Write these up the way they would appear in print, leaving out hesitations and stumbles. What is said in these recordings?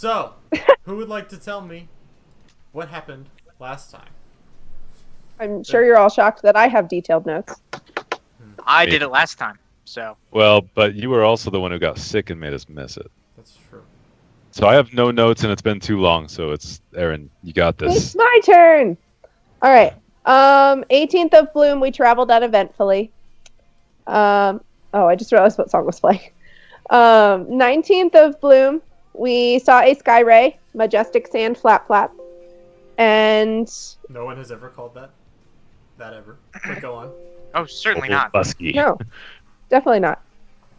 So, who would like to tell me what happened last time? I'm sure you're all shocked that I have detailed notes. I did it last time, so. Well, but you were also the one who got sick and made us miss it. That's true. So I have no notes, and it's been too long. So it's Aaron. You got this. It's my turn. All right. 18th of Bloom, we traveled uneventfully. I just realized what song was playing. 19th of Bloom, we saw a sky ray, majestic sand flap flap, and No one has ever called that ever. But go on. Oh, certainly Old not. Busky. no, definitely not.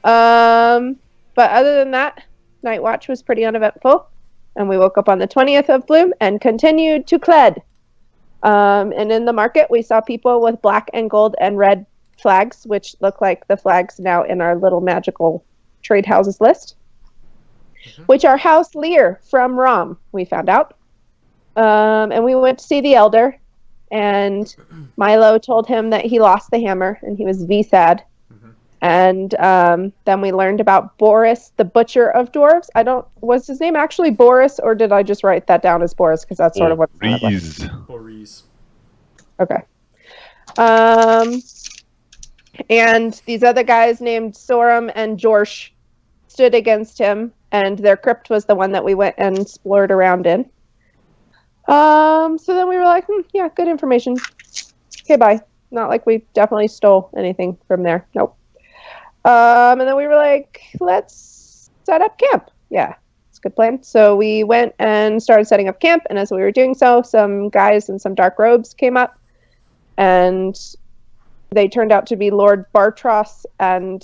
But other than that, night watch was pretty uneventful, and we woke up on the 20th of Bloom and continued to Cled. And in the market, we saw people with black and gold and red flags, which look like the flags now in our little magical trade houses list, which are House Lear from Rom, we found out. And we went to see the Elder, and Milo told him that he lost the hammer, and he was sad. And then we learned about Boris, the Butcher of Dwarves. Was his name actually Boris, or did I just write that down as Boris? Because that's sort of what it sounded like. Boris. Okay. And these other guys named Sorum and Jorsh stood against him, and their crypt was the one that we went and explored around in. So then we were like, yeah, good information. Okay, bye. Not like we definitely stole anything from there. Nope. And then we were like, let's set up camp. Yeah, it's a good plan. So we went and started setting up camp, and as we were doing so, some guys in some dark robes came up, and they turned out to be Lord Bartros and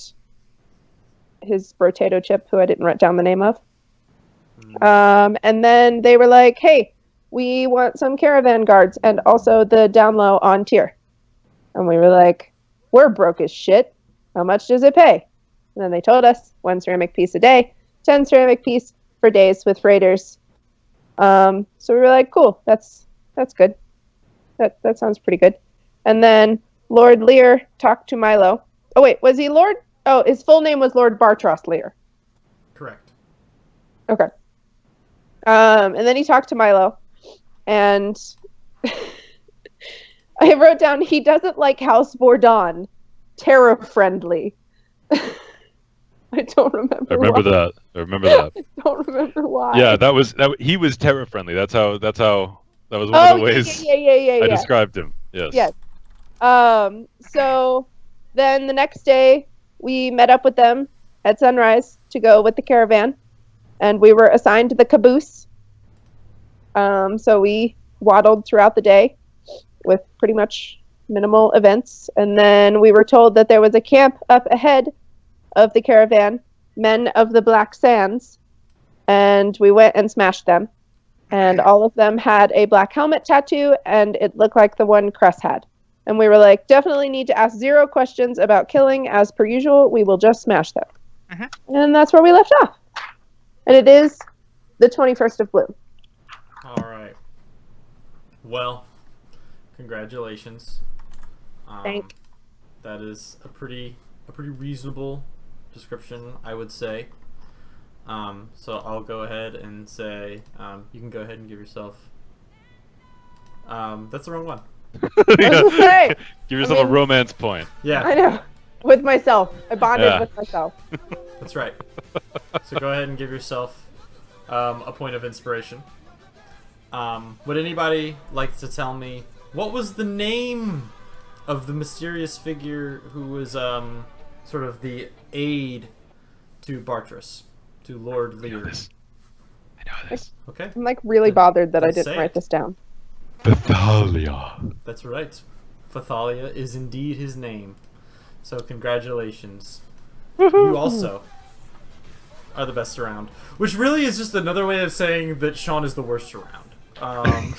his potato chip, who I didn't write down the name of. And then they were like, hey, we want some caravan guards and also the down low on tier. And we were like, we're broke as shit. How much does it pay? And then they told us 1 ceramic piece a day, 10 ceramic piece for days with freighters. So we were like, cool, that's good. That sounds pretty good. And then Lord Lear talked to Milo. Oh wait, was he Lord? Oh, his full name was Lord Bartros Lear. Correct. Okay. And then he talked to Milo, and I wrote down he doesn't like House Bordon. Terror friendly. I don't remember. I remember why. that. I remember that. I don't remember why. Yeah, he was terror friendly. That was one of the ways Yeah. I described him. Yes. Yes. So then the next day we met up with them at sunrise to go with the caravan, and we were assigned the caboose. So we waddled throughout the day with pretty much minimal events, and then we were told that there was a camp up ahead of the caravan, Men of the Black Sands, and we went and smashed them, and all of them had a black helmet tattoo, and it looked like the one Cress had. And we were like, definitely need to ask 0 questions about killing. As per usual, we will just smash them. And that's where we left off. And it is the 21st of Bloom. All right. Well, congratulations. Thank. That is a pretty reasonable description, I would say. So I'll go ahead and say you can go ahead and give yourself. That's the wrong one. Okay. Give yourself a romance point. Yeah, I know. With myself. I bonded Yeah. with myself. that's right. So go ahead and give yourself a point of inspiration. Would anybody like to tell me what was the name of the mysterious figure who was sort of the aide to Bartros, to Lord Lear? I know this. Okay, I'm like really bothered that I Let's didn't say write it. this down. Bathalia. that's right. Fathalia is indeed his name. So congratulations. You also are the best around. Which really is just another way of saying that Sean is the worst around.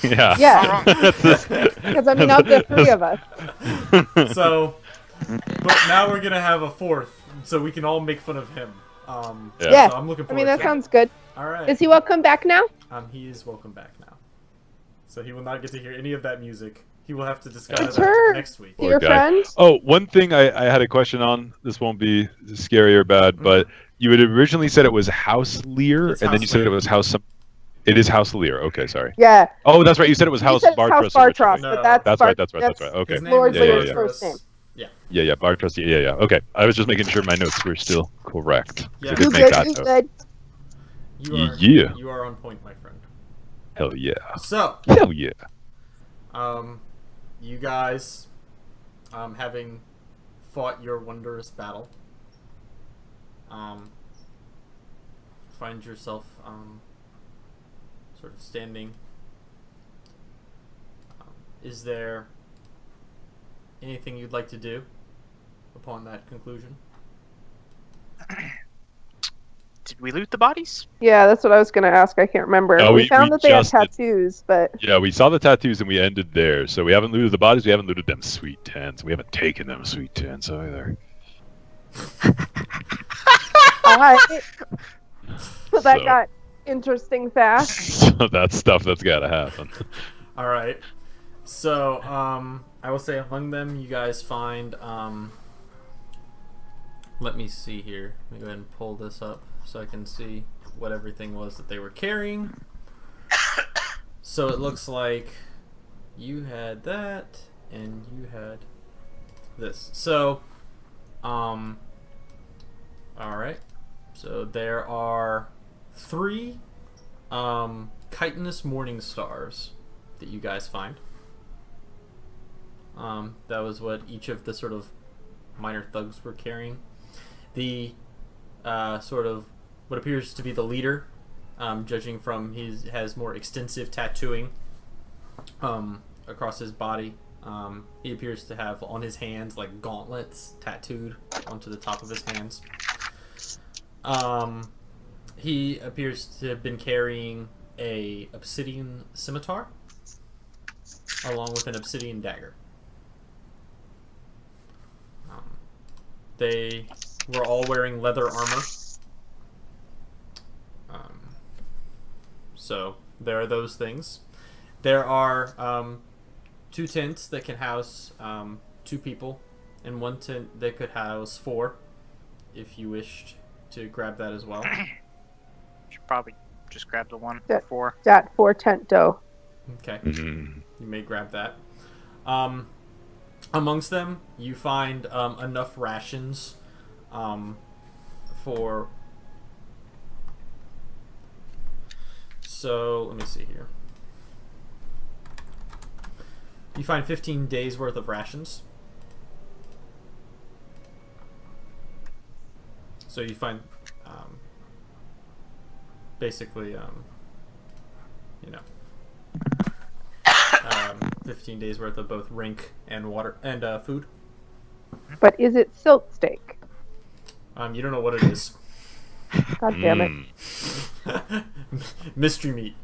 Yeah. Yeah. Because I mean, of the 3 of us. So, but now we're gonna have a 4th, so we can all make fun of him. Yeah. So I'm looking I forward mean, that to sounds good. it. All right. Is he welcome back now? He is welcome back now. So he will not get to hear any of that music. He will have to discover It's that her. next week. Poor Your guy. friend? Oh, one thing I had a question on. This won't be scary or bad, but you had originally said it was House Lear, It's and then House you said Lear. it was House. It is House Lear. Okay, sorry. Yeah. Oh, that's right. You said it was You House said it's House Bartros. Bartros, originally. No. but that's That's right. That's right. That's right. Okay. His name Lord is Yeah, yeah, Lear's yeah. first name. Yeah. Bartros. Yeah. Okay. I was just making sure my notes were still correct. 'Cause Yeah. I You did make good? that You note. good? Yeah. You are on point, my friend. Hell yeah. So, Hell yeah. you guys, having fought your wondrous battle, find yourself, sort of standing. Is there anything you'd like to do upon that conclusion? Did we loot the bodies? Yeah, that's what I was going to ask. I can't remember. No, we we found that they had just did. tattoos, but Yeah, we saw the tattoos and we ended there. So we haven't looted the bodies. We haven't looted them sweet tens. We haven't taken them sweet tens either. alright. So that So- got interesting fast. So that's stuff that's gotta happen. All right. So, I will say among them, you guys find. Let me see here. Let me go ahead and pull this up so I can see what everything was that they were carrying. So it looks like you had that and you had this. So, all right. So there are 3 chitinous morning stars that you guys find. That was what each of the sort of minor thugs were carrying. The sort of what appears to be the leader, judging from he has more extensive tattooing across his body. He appears to have on his hands like gauntlets tattooed onto the top of his hands. He appears to have been carrying a obsidian scimitar along with an obsidian dagger. They were all wearing leather armor. So there are those things. There are 2 tents that can house 2 people, and 1 tent that could house 4, if you wished to grab that as well. Should probably just grab the one Yeah. for. Dat 4 tent dough. Okay. Mhm. You may grab that. Amongst them, you find enough rations for. So, let me see here. You find 15 days worth of rations. So you find basically, 15 days worth of both rink and water and food. But is it silt steak? You don't know what it is. God damn it. Mm. Mystery meat.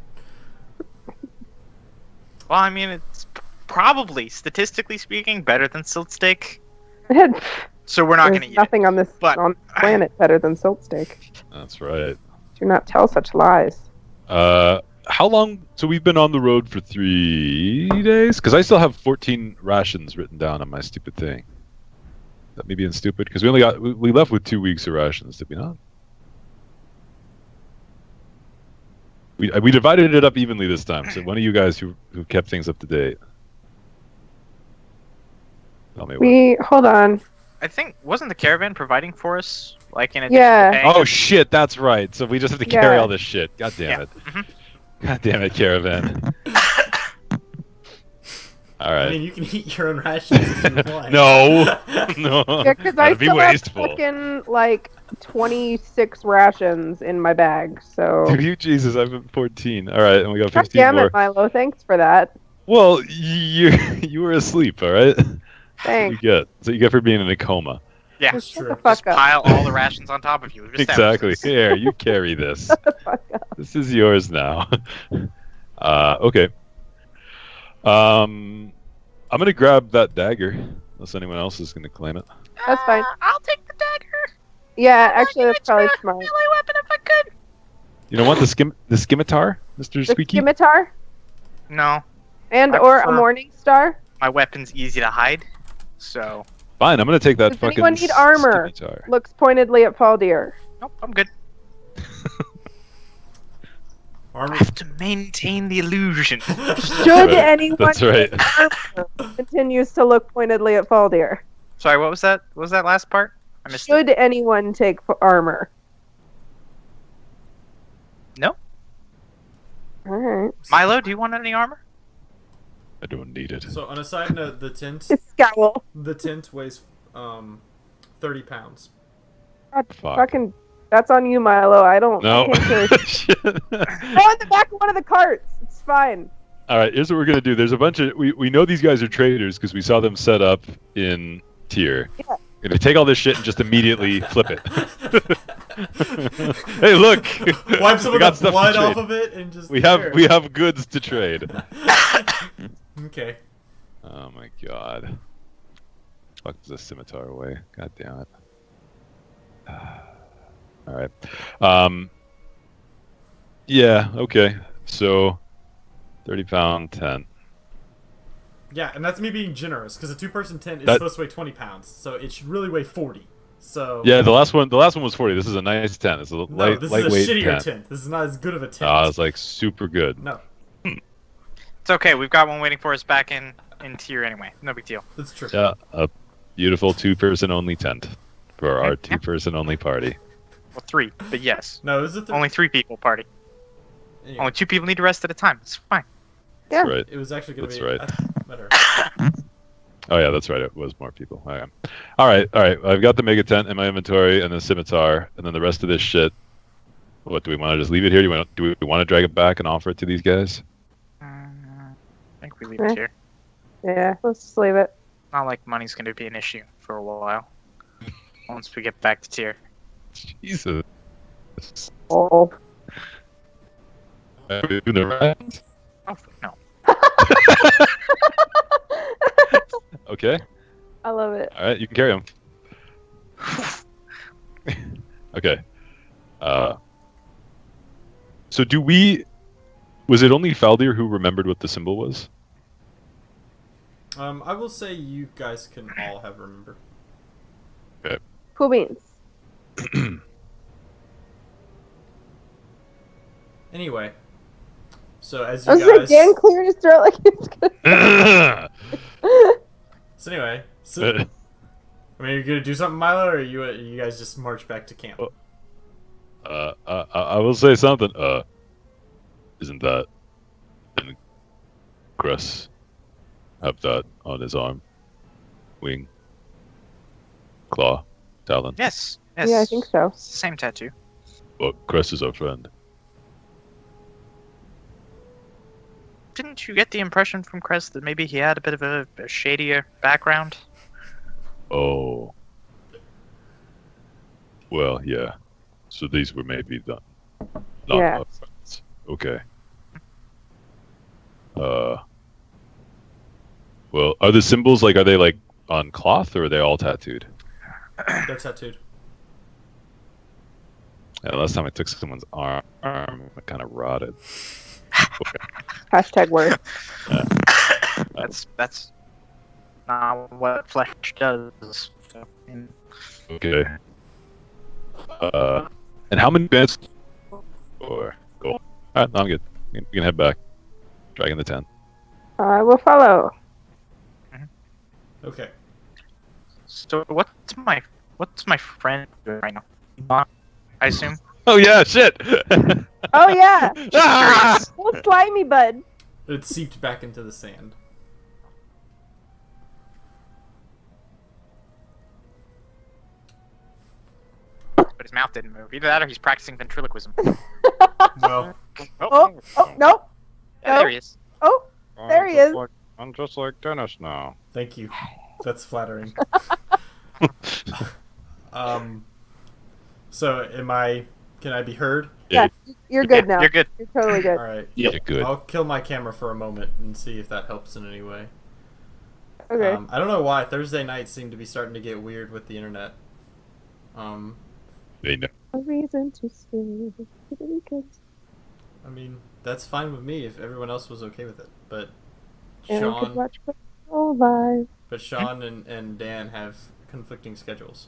Well, I mean, it's probably, statistically speaking, better than silt steak. There's So we're not going to eat it. nothing on this But- on the planet better than silt steak. That's right. Do not tell such lies. How long? So we've been on the road for 3 days? Because I still have 14 rations written down on my stupid thing. That me being stupid? Because we left with 2 weeks of rations, did we not? We divided it up evenly this time. So one of you guys who kept things up to date. Tell me what. Hold on. I think, wasn't the caravan providing for us? Like, in addition Yeah. to paying Oh us? shit, that's right. So we just have to carry Yeah. all this shit. God damn Yeah. it. Mhm. God damn it, caravan. All I right. mean, you can eat your own rations if you want. No. No. Yeah, because I That'd be still wasteful. have fucking like 26 rations in my bag. So You Jesus, I've been 14. All right, and we got God 15 damn more. it, Milo. Thanks for that. Well, you were asleep, all right? Thanks. You get for being in a coma. Yeah, That's Shut true. the fuck just up. pile all the rations on top of you. We've established Exactly. this. Here, you carry this. Shut the fuck up. This is yours now. Okay. I'm gonna grab that dagger, unless anyone else is gonna claim it. That's fine. I'll take the dagger. Yeah, actually, that's probably smart. Melee weapon if I could. You don't want the scimitar, Mr. The Squeaky? scimitar No, and I or a prefer- morning star. my weapon's easy to hide. So, Fine, I'm gonna take that Does fucking anyone need armor? scimitar. Looks pointedly at Faldir. nope, I'm good. Armor. have to maintain the illusion. Should Right. anyone That's right. continues to look pointedly at Faldir. Sorry, what was that? What was that last part? I missed it. Should anyone take armor? No. All right. Milo, do you want any armor? I don't need it. So on a side note, the tent Scowl. weighs 30 pounds. God, Fuck. fucking, that's on you, Milo. I don't. No. I can't carry- Shit. Go in the back of one of the carts. It's fine. All right, here's what we're gonna do. There's a bunch of we know these guys are traders because we saw them set up in tier. Yeah. We're gonna take all this shit and just immediately flip it. Hey, look! Wipe some We of got the stuff to blood trade. off of it and just. We there. have goods to trade. Okay. Oh my god. Fuck is this scimitar away? God damn it. All right. Yeah. Okay. So, 30-pound tent. Yeah, and that's me being generous because a two-person tent is That- supposed to weigh 20 pounds, so it should really weigh 40. So Yeah, the last one was 40. This is a nice tent. It's a no, light, this lightweight is a shittier tent. tent. This is not as good of a tent. It's like super good. No, It's okay. We've got one waiting for us back in tier anyway. No big deal. that's true. Yeah, a beautiful two-person only tent for our Yeah. two-person only party. Well, 3, but yes. No, is it the Only 3 people party. anyway, Only 2 people need to rest at a time. It's fine. Yeah. That's right. It was actually going to That's be right. better. Oh yeah, that's right. It was more people. Okay. All right. I've got the mega tent in my inventory and the scimitar, and then the rest of this shit. What do we want to just leave it here? Do we want to drag it back and offer it to these guys? I think we leave Eh. it here. Yeah, let's just leave it. Not like money's going to be an issue for a while. Once we get back to tier. Jesus. Oh. Are we doing the right? Oh, no. Okay. I love it. All right. You can carry them. Okay. So was it only Faldir who remembered what the symbol was? I will say you guys can all have remember. Cool beans. Anyway, so as I you was like, guys, Dan cleared his throat like it's good. so anyway, I mean, you're gonna do something, Milo, or you guys just march back to camp? I will say something. Isn't that? Didn't Cress have that on his arm, wing, claw, talon? Yes. Yes. Yeah, I think so. It's the same tattoo. Well, Cress is our friend. Didn't you get the impression from Crest that maybe he had a bit of a shadier background? Oh. Well, yeah. So these were maybe not Yeah. our friends. Okay. Well, are the symbols are they like on cloth or are they all tattooed? They're tattooed. Yeah, last time I took someone's arm, it kind of rotted. Hashtag word. That's not what flesh does. So, Okay. And how many bands? Or cool. All right, no, I'm good. We can head back. Dragging the tent. I will follow. Okay. so what's my friend doing right now? Not, I assume. Oh yeah, shit. Oh yeah, Ah! little slimy bud. It seeped back into the sand. But his mouth didn't move. Either that or he's practicing ventriloquism. Well, Oh, nope. Yeah, there he is. Oh, there he is. I'm just like Dennis now. thank you. That's flattering. So can I be heard? Yeah, you're good now. You're good. You're totally good. All right. Yeah, good. I'll kill my camera for a moment and see if that helps in any way. Okay. I don't know why Thursday nights seem to be starting to get weird with the internet. They know. A reason to stay for the weekend. I mean, that's fine with me if everyone else was okay with it. But And I could Sean, watch football live. and Dan have conflicting schedules.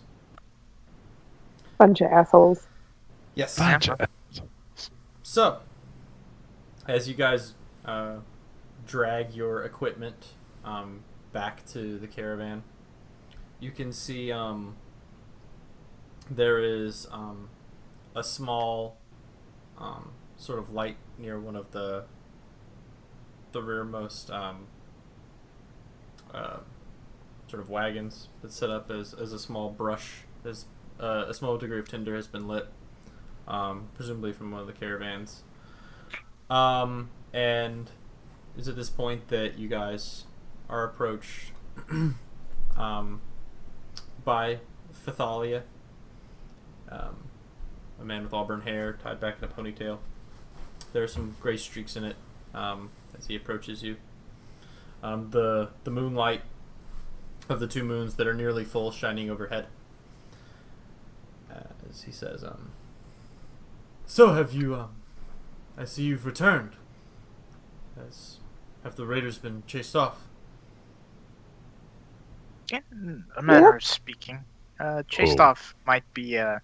Bunch of assholes. Yes. Yeah. So, as you guys drag your equipment back to the caravan, you can see there is a small sort of light near one of the rearmost sort of wagons that's set up as a small brush. As a small degree of tinder has been lit, presumably from one of the caravans. And it's at this point that you guys are approached by Thalia, a man with auburn hair tied back in a ponytail. There are some gray streaks in it as he approaches you. The moonlight of the two moons that are nearly full shining overhead. As he says, so have you, I see you've returned. Have the raiders been chased off? In a manner of speaking. Chased off might be Were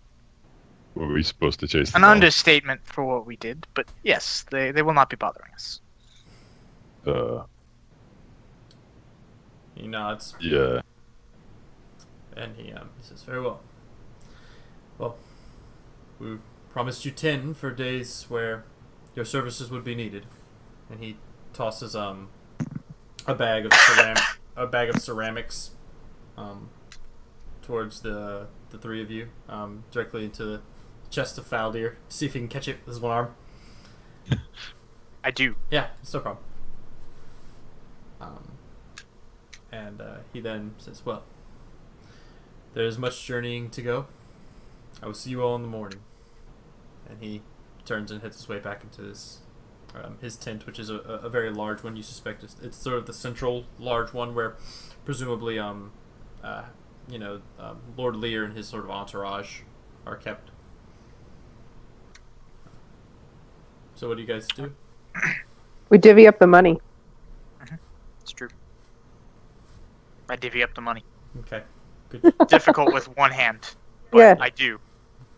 we supposed to chase them an off? understatement for what we did, but yes, they will not be bothering us. He nods, Yeah. and he says, very well. Well, we promised you 10 for days where your services would be needed. And he tosses a bag of ceramics towards the three of you, directly into the chest of Faldir. See if he can catch it with his one arm. I do. Yeah, it's no problem. And he then says, well, there's much journeying to go. I will see you all in the morning. And he turns and hits his way back into his tent, which is a very large one. You suspect it's sort of the central large one where presumably Lord Lear and his sort of entourage are kept. So what do you guys do? We divvy up the money. It's true. I divvy up the money. Okay, good. Difficult with one hand, but Yeah. I do.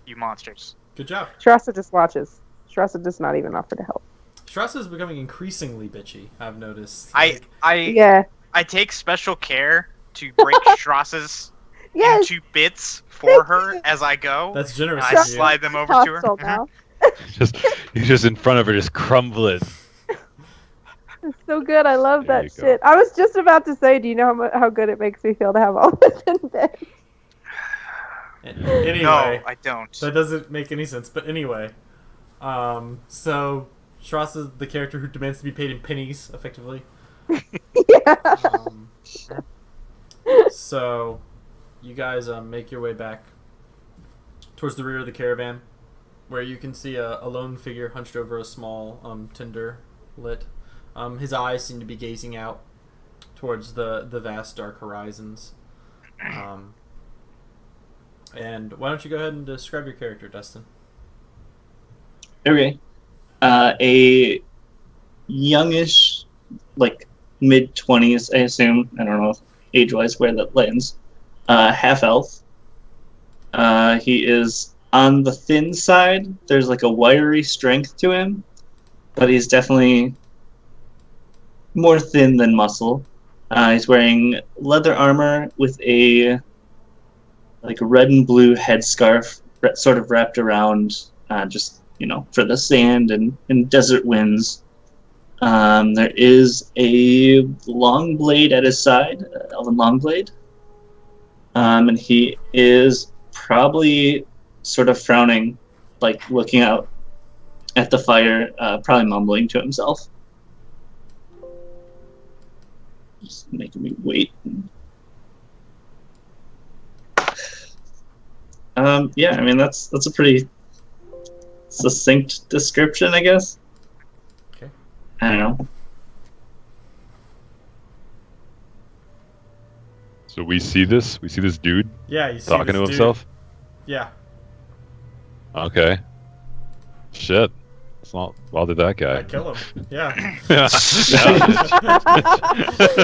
You monsters. Good job. Shrasa just watches. Shrasa does not even offer to help. Strasser is becoming increasingly bitchy, I've noticed. I Yeah. I take special care to break Strasses Yes. into bits for her as I go. That's generous and I of you. slide them over to her. Hostile now. He's just in front of her, just crumbling. It's so good. I love There that you go. shit. I was just about to say, do you know how good it makes me feel to have all this in bed? Anyway, No, I don't. that doesn't make any sense. But anyway, so Strauss is the character who demands to be paid in pennies, effectively. Yeah. So you guys make your way back towards the rear of the caravan, where you can see a lone figure hunched over a small tinder lit. His eyes seem to be gazing out towards the vast dark horizons. And why don't you go ahead and describe your character, Dustin? Okay. A youngish, like mid-20s, I assume. I don't know age-wise where that lands. Half-elf. He is on the thin side. There's like a wiry strength to him, but he's definitely more thin than muscle. He's wearing leather armor with a like red and blue headscarf sort of wrapped around just, for the sand and desert winds. There is a long blade at his side, elven long blade. And he is probably sort of frowning, like looking out at the fire, probably mumbling to himself. Just making me wait. Yeah, I mean that's a pretty succinct description, I guess. Okay. I don't know. So we see this dude Yeah, you see talking this to dude. himself. Yeah. Okay. Shit. It's not. Well, did that guy? I kill him. Yeah.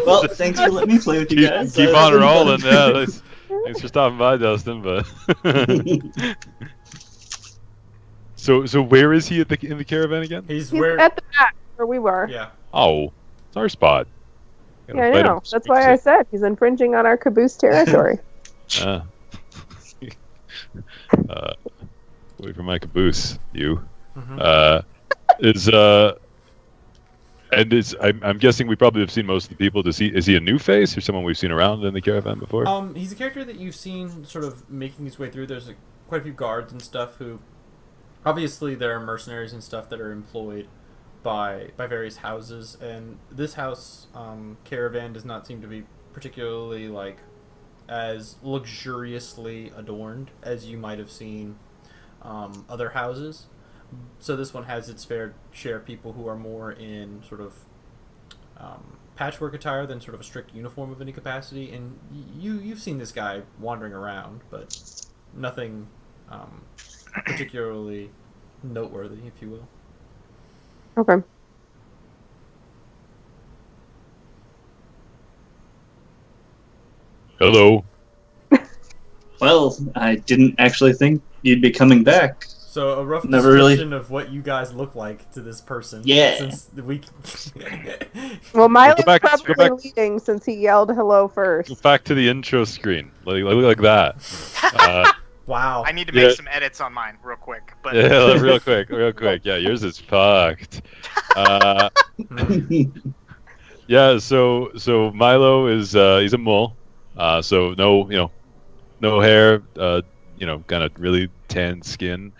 Well, thanks for letting me play with you keep, guys. keep on rolling. Yeah. Thanks for stopping by, Dustin. But so where is he in the caravan again? He's He's where at the back, where we were. Yeah. Oh, it's our spot. Gotta Yeah, I invite know. him. That's why I said he's infringing on our caboose territory. Uh, wait for my caboose, you. Mhm. I'm guessing we probably have seen most of the people. Is he a new face or someone we've seen around in the caravan before? He's a character that you've seen sort of making his way through. There's quite a few guards and stuff who, obviously, there are mercenaries and stuff that are employed by various houses, and this house caravan does not seem to be particularly like as luxuriously adorned as you might have seen other houses. So this one has its fair share of people who are more in sort of patchwork attire than sort of a strict uniform of any capacity. And you've seen this guy wandering around, but nothing particularly noteworthy, if you will. Okay. Hello. Well, I didn't actually think you'd be coming back. So a rough Never really- description of what you guys look like to this person. Yeah. Since we. Well, Milo's go back- probably go back- leading since he yelled hello Go first. back to the intro screen. Like that. Wow. I need to Yeah. make some edits on mine real quick. But Yeah, real quick. Yeah, yours is fucked. Yeah, so Milo is he's a mole. So no hair, kind of really tan skin.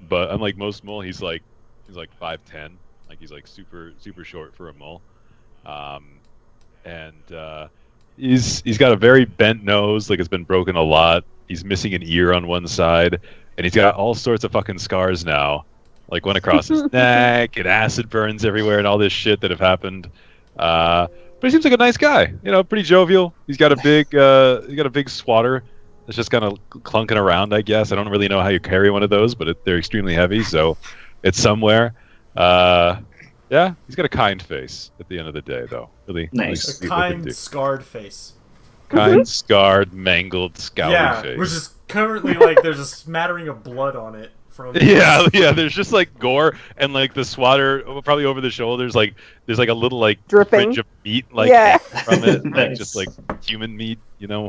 But unlike most mole, he's like 5'10", like he's like super short for a mole. He's got a very bent nose, like it's been broken a lot. He's missing an ear on one side, and he's got all sorts of fucking scars now, like one across his neck, and acid burns everywhere, and all this shit that have happened. But he seems like a nice guy, pretty jovial. He's got a big swatter that's just kind of clunking around, I guess. I don't really know how you carry one of those, but they're extremely heavy, so it's somewhere. Yeah, he's got a kind face at the end of the day, though. Really Nice. A sweet looking kind, dude. scarred face. Kind, scarred, mangled, scowly Yeah, face. which is currently like there's a smattering of blood on it from. Yeah, there's just like gore and like the swatter probably over the shoulders, like there's like a little like Dripping. fringe of meat like Yeah. from it, like Nice. just like human meat, Yeah.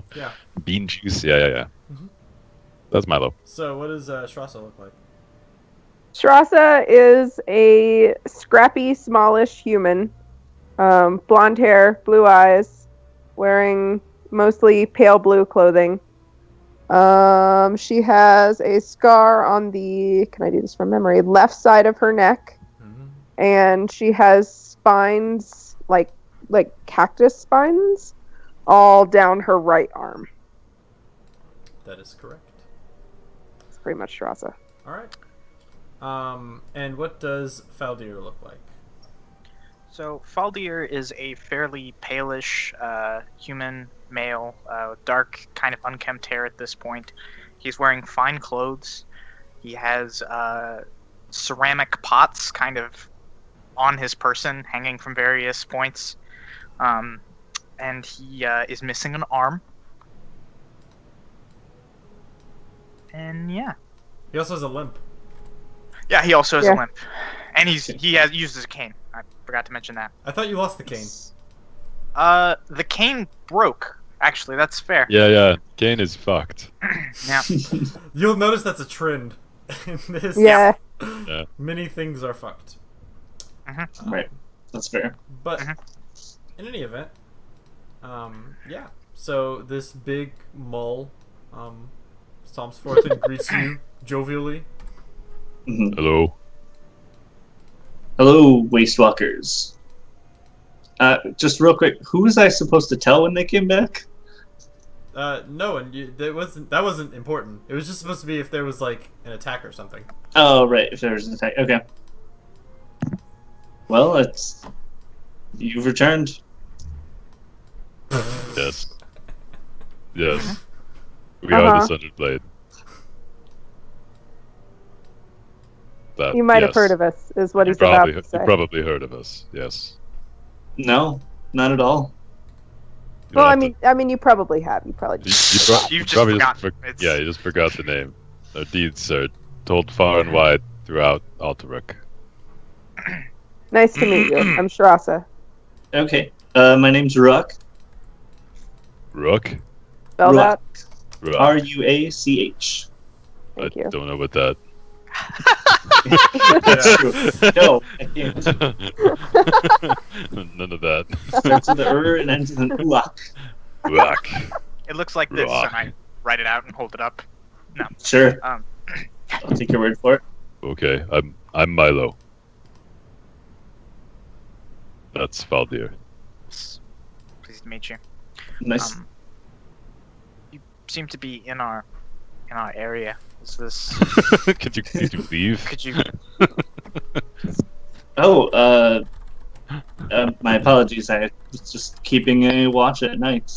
bean juice. Yeah. Mhm. That's Milo. So what does Strassa look like? Strassa is a scrappy, smallish human. Blonde hair, blue eyes, wearing mostly pale blue clothing. She has a scar on the, can I do this from memory, left side of her neck. Mhm. And she has spines, like cactus spines, all down her right arm. That is correct. It's pretty much Strassa. All right. And what does Faldir look like? So Faldir is a fairly palish human male, dark, kind of unkempt hair at this point. He's wearing fine clothes. He has ceramic pots kind of on his person, hanging from various points. And he is missing an arm. And yeah. He also has a limp. Yeah, he also has Yeah. a limp. And he uses a cane. I forgot to mention that. I thought you lost the cane. The cane broke. Actually, that's fair. Yeah. Kane is fucked. Yeah. You'll notice that's a trend in this. Yeah. Yeah. Many things are fucked. Right. That's fair. But Mhm. in any event, yeah. So this big mole stomps forth and greets you jovially. Mhm. Hello. Hello, Wastewalkers. Just real quick, who was I supposed to tell when they came back? No, and that wasn't important. It was just supposed to be if there was like an attack or something. Oh, right. If there was an attack. Okay. Well, you've returned. Yes. Yes. We Uh-huh. are the Sundered Blade. That, You might have yes. heard of us, is what You he's about probably, to you say. probably heard of us. Yes. No, not at all. You Well, don't I mean, you probably have. You probably have just. to- you You've just probably forgotten. It's- yeah, you just forgot the name. Our deeds are told far and wide throughout Alterrook. Nice to meet you. I'm Shrasa. Okay. My name's Ruck. Rook? Spell that. Rook. Ruach. Thank I you. don't know what that. That's true. No, I can't. None of that. Starts with the and ends with an uak. Rook. It looks like this, Rock. and I write it out and hold it up. Sure. Um, I'll take your word for it. Okay, I'm Milo. That's Faldir. Pleased to meet you. Nice. You seem to be in our area. Is this? Could you leave? Could you? Oh, my apologies. I was just keeping a watch at night.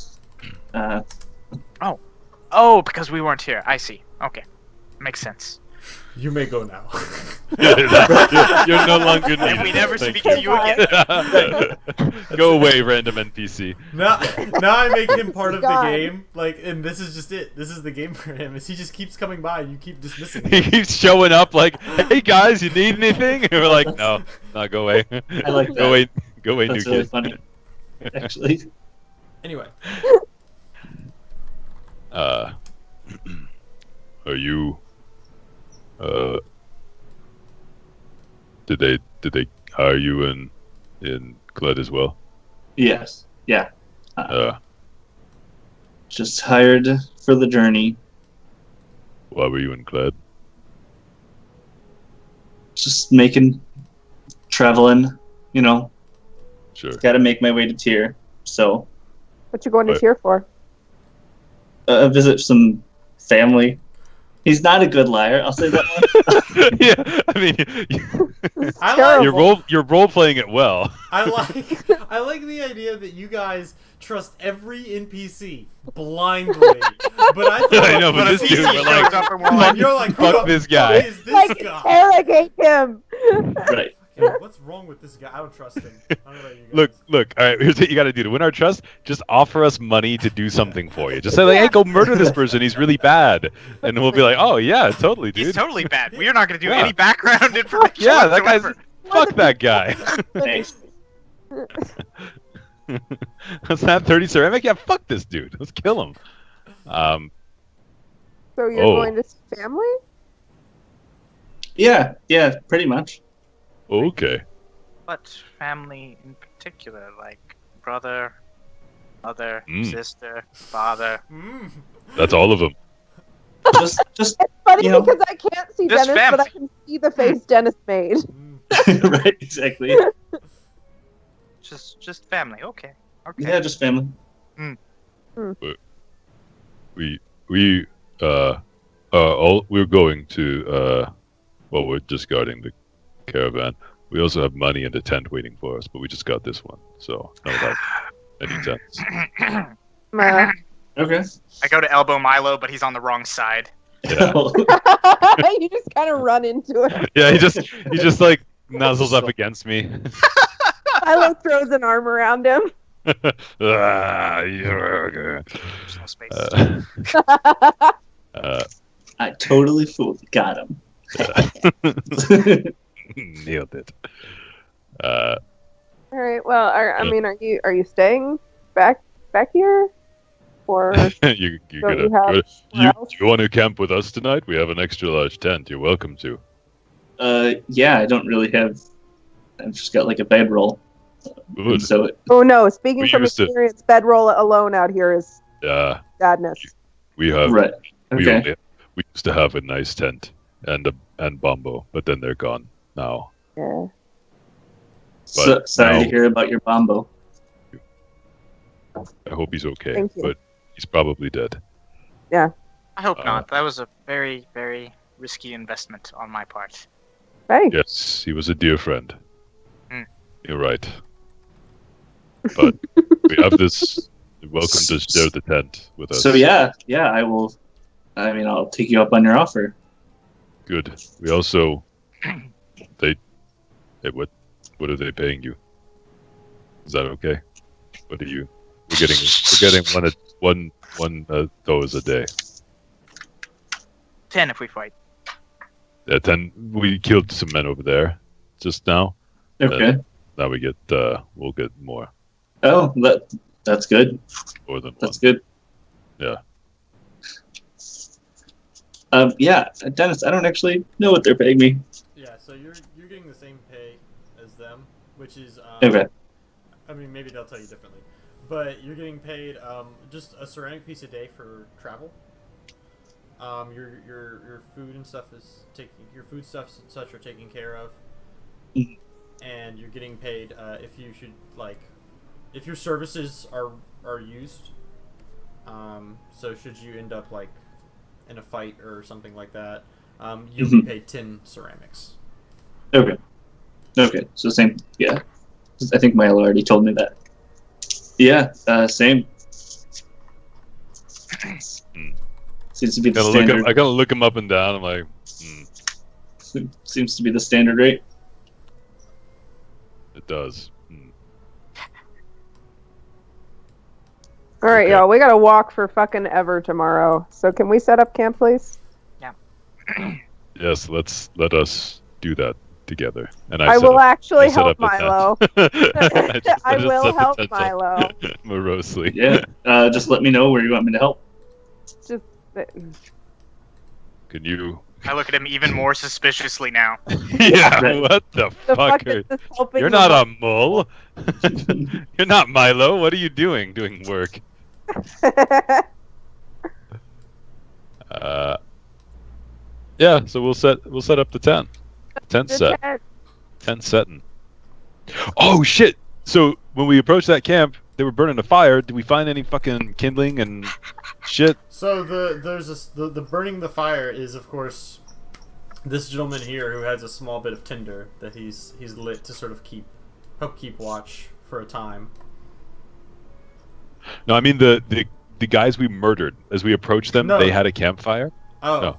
Oh, because we weren't here. I see. Okay, makes sense. You may go now. You're no longer needed. And we never Thank speak to you again. Go away, random NPC. now I make him part of the God. game. Like, and this is just it. This is the game for him. Is he just keeps coming by and you keep dismissing He him. keeps showing up like, "Hey guys, you need anything?" And we're like, "No, go away. I like that. Go away, That's new really kid." funny. Actually, Anyway, Are you? Did they hire you in Gled as well? yes. Yeah. Uh, Just hired for the journey. why were you in Gled? Just traveling. Sure. Got to make my way to Tyr. So, What you going to Right. cheer for? visit some family. He's not a good liar. I'll say that one. Yeah, I mean, I terrible. like you're role playing it well. I like the idea that you guys trust every NPC blindly. But I thought I know, but this NPC dude, we're shows like, up and we're like, you're like, who fuck the this fuck guy. is this Like, guy? interrogate him. Right. Yeah, what's wrong with this guy? I don't trust him. I don't know about you guys. Look. All right, here's what you got to do to win our trust. Just offer us money to do something for you. Just say like, "Hey, go murder this person. He's really bad," and we'll be like, "Oh yeah, totally, dude." He's totally bad. We are not going to do Yeah. any background information. Yeah, that guy's. whatsoever. Fuck that guy. Thanks. What's that? 30 ceramic? Yeah, fuck this dude. Let's kill him. So you're Oh. going to see family? Yeah. Pretty much. Okay. But family in particular, like brother, mother, Mm. sister, father. Mm. That's all of them. Just It's funny You know, because I can't see this Dennis, but I family. can see the face Dennis made. Mm. right. Exactly. Just family. Okay. Yeah, just family. We're going to well, we're just guarding the caravan. We also have money in the tent waiting for us, but we just got this one, so none of that any tents. Uh, Okay. I go to elbow Milo, but he's on the wrong side. Yeah, you just kind of run into it. yeah. He just like nuzzles up against me. Milo throws an arm around him. Ah, yeah. There's no space. I totally fooled. Got him. Nailed it. All right. Well, are you staying back here, or you Don't you have do somewhere else? you want to camp with us tonight? We have an extra large tent. You're welcome to. Yeah, I don't really have. I've just got like a bedroll. Good. So oh no, speaking We from used to- experience, bedroll alone out here is Yeah, sadness. we have. right. We Okay. we used to have a nice tent and Bombo, but then they're gone now. Yeah. But Sorry now- to hear about your bombo. I hope he's okay, Thank you. but he's probably dead. I hope Uh, not. That was a very, very risky investment on my part. Hey. Yes, he was a dear friend. Hmm. You're right. But we have this. You're welcome to share the tent with us. So yeah, I will. I mean, I'll take you up on your offer. Good. We also. Hey, what are they paying you? Is that okay? What are you? We're getting one those a day. 10 if we fight. Yeah, 10. We killed some men over there just now. Okay. Now we'll get more Oh, that's good. more than one. That's good. Yeah. Yeah, Dennis, I don't actually know what they're paying me. Yeah, so you're getting the same pay as them, which is Okay. I mean, maybe they'll tell you differently, but you're getting paid just a ceramic piece a day for travel. Your food and stuff is your foodstuffs and such are taken care of, Mhm. and you're getting paid if you should if your services are used. So should you end up in a fight or something like that, you'll be paid 10 ceramics. Okay. Okay. So same. Yeah. I think Milo already told me that. Yeah. Same. Seems to be the standard. I gotta look him up and down. I'm like, Seems to be the standard rate. it does. All right, Okay. y'all. We gotta walk for fucking ever tomorrow. So can we set up camp, please? Yes, let us do that together. And I set will up- actually I set help up the tent. Milo. I just will set the help tent up Milo. morosely. Yeah. Just let me know where you want me to help. Just Can you? I look at him even more suspiciously now. Yeah. Right. What the the fuck? fuck is this helping? You're the not a mole. You're not Milo. What are you doing? Doing work. Yeah. So we'll set up the tent. Tent set. Tent setting. Oh shit! So when we approached that camp, they were burning a fire. Did we find any fucking kindling and shit? So the burning the fire is, of course, this gentleman here who has a small bit of tinder that he's lit to sort of help keep watch for a time. No, I mean the guys we murdered. As we approached them, No. they had a campfire. Oh, No.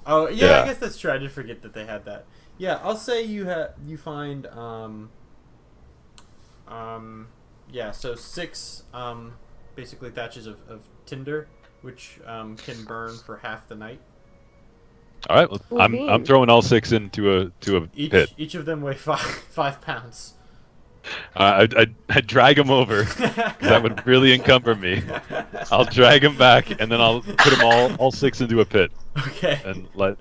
oh yeah, Yeah. I guess that's true. I did forget that they had that. Yeah, I'll say you find yeah, so 6 basically thatches of tinder, which can burn for half the night. All right. Well, Ooh, I'm beans. throwing all 6 into a pit. Each of them weigh 5 pounds. I drag them over. 'Cause that would really encumber me. I'll drag them back, and then I'll put them all 6 into a pit, Okay. and but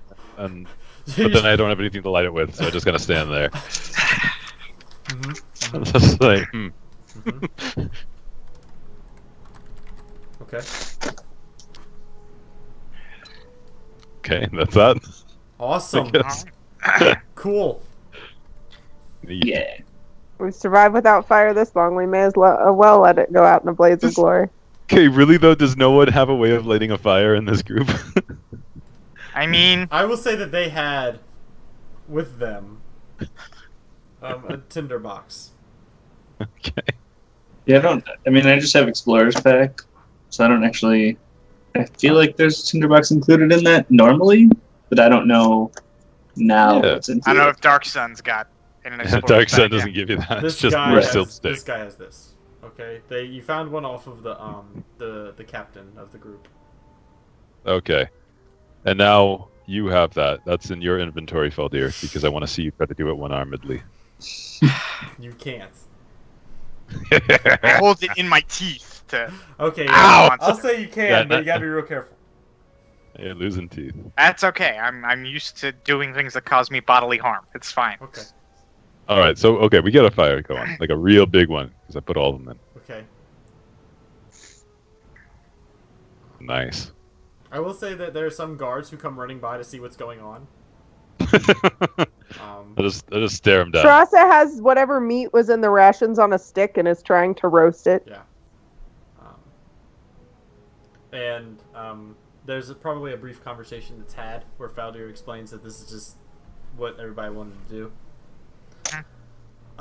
then I don't have anything to light it with, so I just gotta stand there. Mhm. Just like, Okay. okay, that's that. Awesome. Yes. Cool. Yeah. We've survived without fire this long. We may as well let it go out in a blaze of glory. Okay, really though, does no one have a way of lighting a fire in this group? I mean, I will say that they had with them a tinder box. Okay. Yeah, I just have Explorer's Pack, so I don't actually. I feel like there's a tinderbox included in that normally, but I don't know now Yeah. what's included. I don't know if Dark Sun's got an Explorer's Dark Sun Pack yet. doesn't give you that. This It's just guy more has, silt this stick. guy has this. Okay, you found one off of the captain of the group. Okay. And now you have that. That's in your inventory, Feldir, because I want to see you try to do it one-armedly. You can't. I hold it in my teeth to. Okay, Ow! yeah, I'll say you can, Yeah, but you gotta be real careful. You're losing teeth. That's okay. I'm used to doing things that cause me bodily harm. It's fine. Okay, All right, so okay, we got a fire going, like a real big one, because I put all of them okay. in. Nice. I will say that there are some guards who come running by to see what's going on. I just stare them down. Trasa has whatever meat was in the rations on a stick and is trying to roast it. Yeah. And there's probably a brief conversation that's had where Faldir explains that this is just what everybody wanted to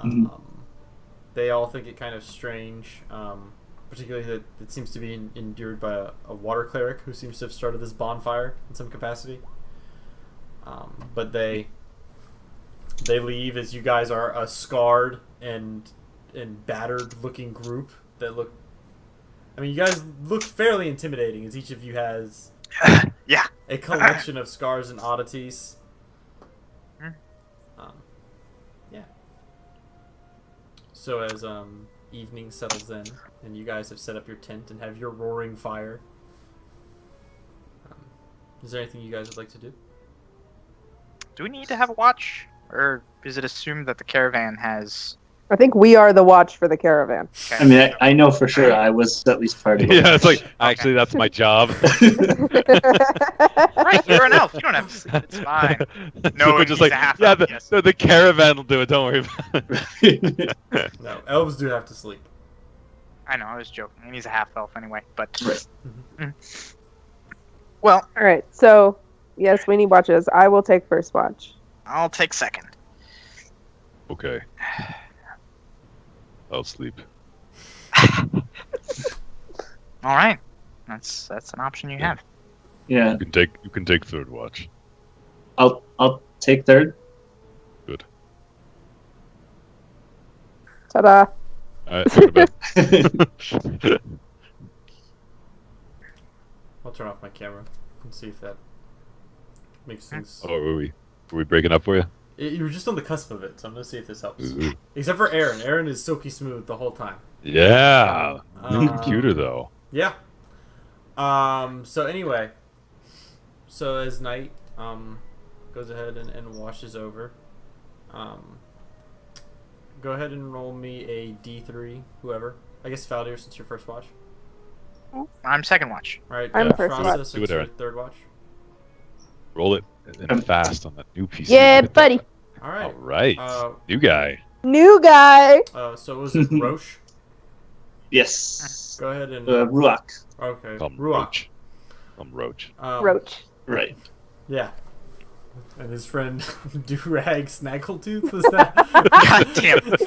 do. They all think it kind of strange, particularly that it seems to be endured by a water cleric who seems to have started this bonfire in some capacity. But they leave as you guys are a scarred and battered looking group that look. I mean, you guys look fairly intimidating as each of you has Yeah. a collection of scars and oddities. Yeah. So as evening settles in, and you guys have set up your tent and have your roaring fire, is there anything you guys would like to do? Do we need to have a watch, or is it assumed that the caravan has? I think we are the watch for the caravan. Okay. I mean, I know for sure I was at least part of it. Yeah, it's like actually that's my job. Right, you're an elf. You don't have to sleep. It's fine. No, So we're he's just like, a half yeah, elf, the, yes. no, the caravan will do it. Don't worry about it. No, elves do have to sleep. I know, I was joking. And he's a half elf anyway. But Right. well, All right. So yes, we need watches. I will take first watch. I'll take second. Okay. I'll sleep. All right, that's an option you have. Yeah, You can take third watch. I'll take third. Good. Ta-da! Alright, go to bed. I'll turn off my camera and see if that makes things. Oh, were we breaking up for you? You were just on the cusp of it, so I'm gonna see if this helps. Ooh. Except for Aaron. Aaron is silky smooth the whole time. Yeah. New Um, computer though. Yeah. So anyway, so as night goes ahead and washes over, go ahead and roll me a D3, whoever. I guess Faldir, since your first watch. I'm second watch. All right. I'm first Frasta, watch. since Do it, your Aaron. third watch. Roll it and fast on that new PC. Yeah, buddy. All right. All right. Uh, New guy. New guy. So was it Roche? Yes. Go ahead and Ruach. okay. Call him Ruach. Roach. Call him Roach. Roach. Right. Yeah. And his friend Durag Snaggletooth was that? God damn it.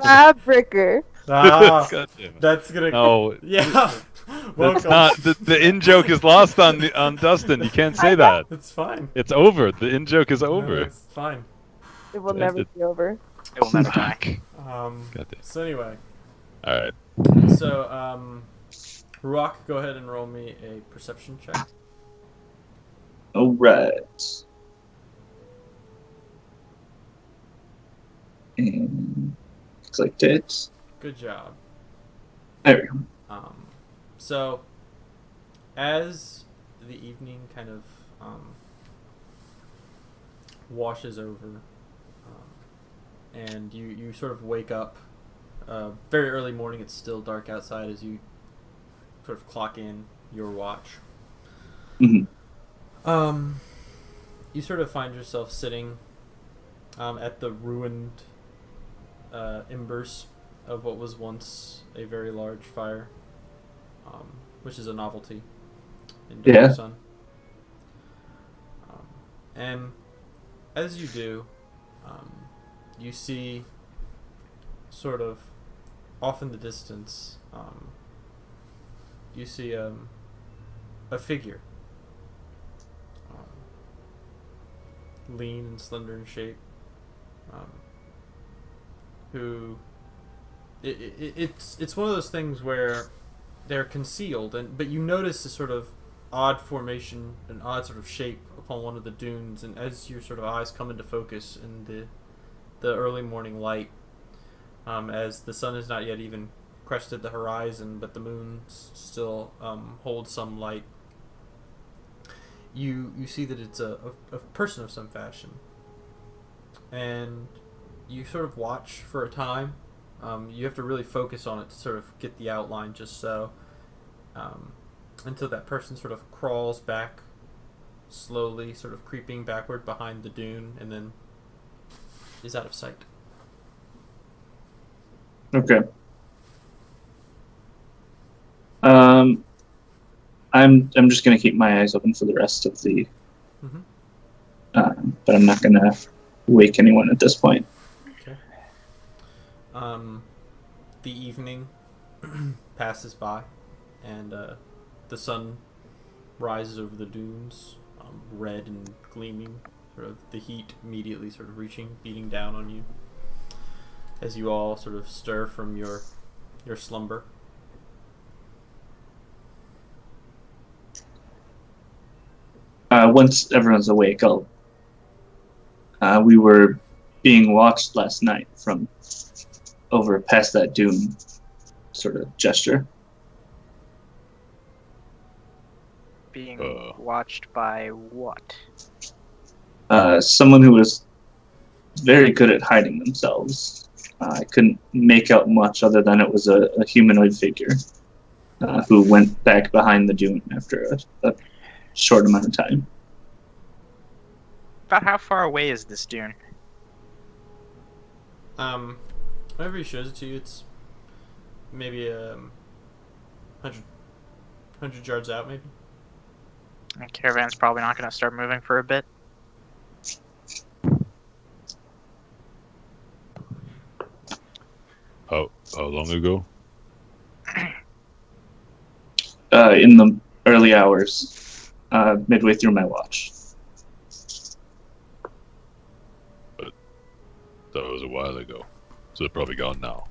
Mavericker. Ah, God damn it. that's gonna. No, Yeah. that's Welcome. not. The in joke is lost on Dustin. You can't say that. It's fine. It's over. The in joke is No, over. it's fine. It will Yeah, never it- be over. It will never die. Um. God damn. So anyway, All right. so Ruach, go ahead and roll me a perception check. All right. And looks like that. Good job. There we go. So, as the evening kind of washes over, and you sort of wake up, very early morning, it's still dark outside as you sort of clock in your watch. Mhm. You sort of find yourself sitting at the ruined embers of what was once a very large fire, which is a novelty in Dark Yeah. Sun. And as you do, you see sort of off in the distance, you see a figure, lean and slender in shape, who it's one of those things where they're concealed, but you notice a sort of odd formation, an odd sort of shape upon one of the dunes, and as your sort of eyes come into focus in the early morning light, as the sun has not yet even crested the horizon, but the moon still holds some light, you see that it's a person of some fashion, and you sort of watch for a time. You have to really focus on it to sort of get the outline, just so until that person sort of crawls back slowly, sort of creeping backward behind the dune, and then is out of sight. Okay. I'm just gonna keep my eyes open for the rest of the. Mhm. But I'm not gonna wake anyone at this point. Okay. The evening passes by, and the sun rises over the dunes, red and gleaming, sort of the heat immediately sort of beating down on you, as you all sort of stir from your slumber. Once everyone's awake, we were being watched last night from over past that dune sort of gesture. Being Uh. watched by what? Someone who was very good at hiding themselves. I couldn't make out much other than it was a humanoid figure who went back behind the dune after a short amount of time. About how far away is this dune? Whenever he shows it to you, it's maybe 100 yards out, maybe. The caravan's probably not going to start moving for a bit. How long ago? In the early hours, midway through my watch. That was a while ago, so they're probably gone now.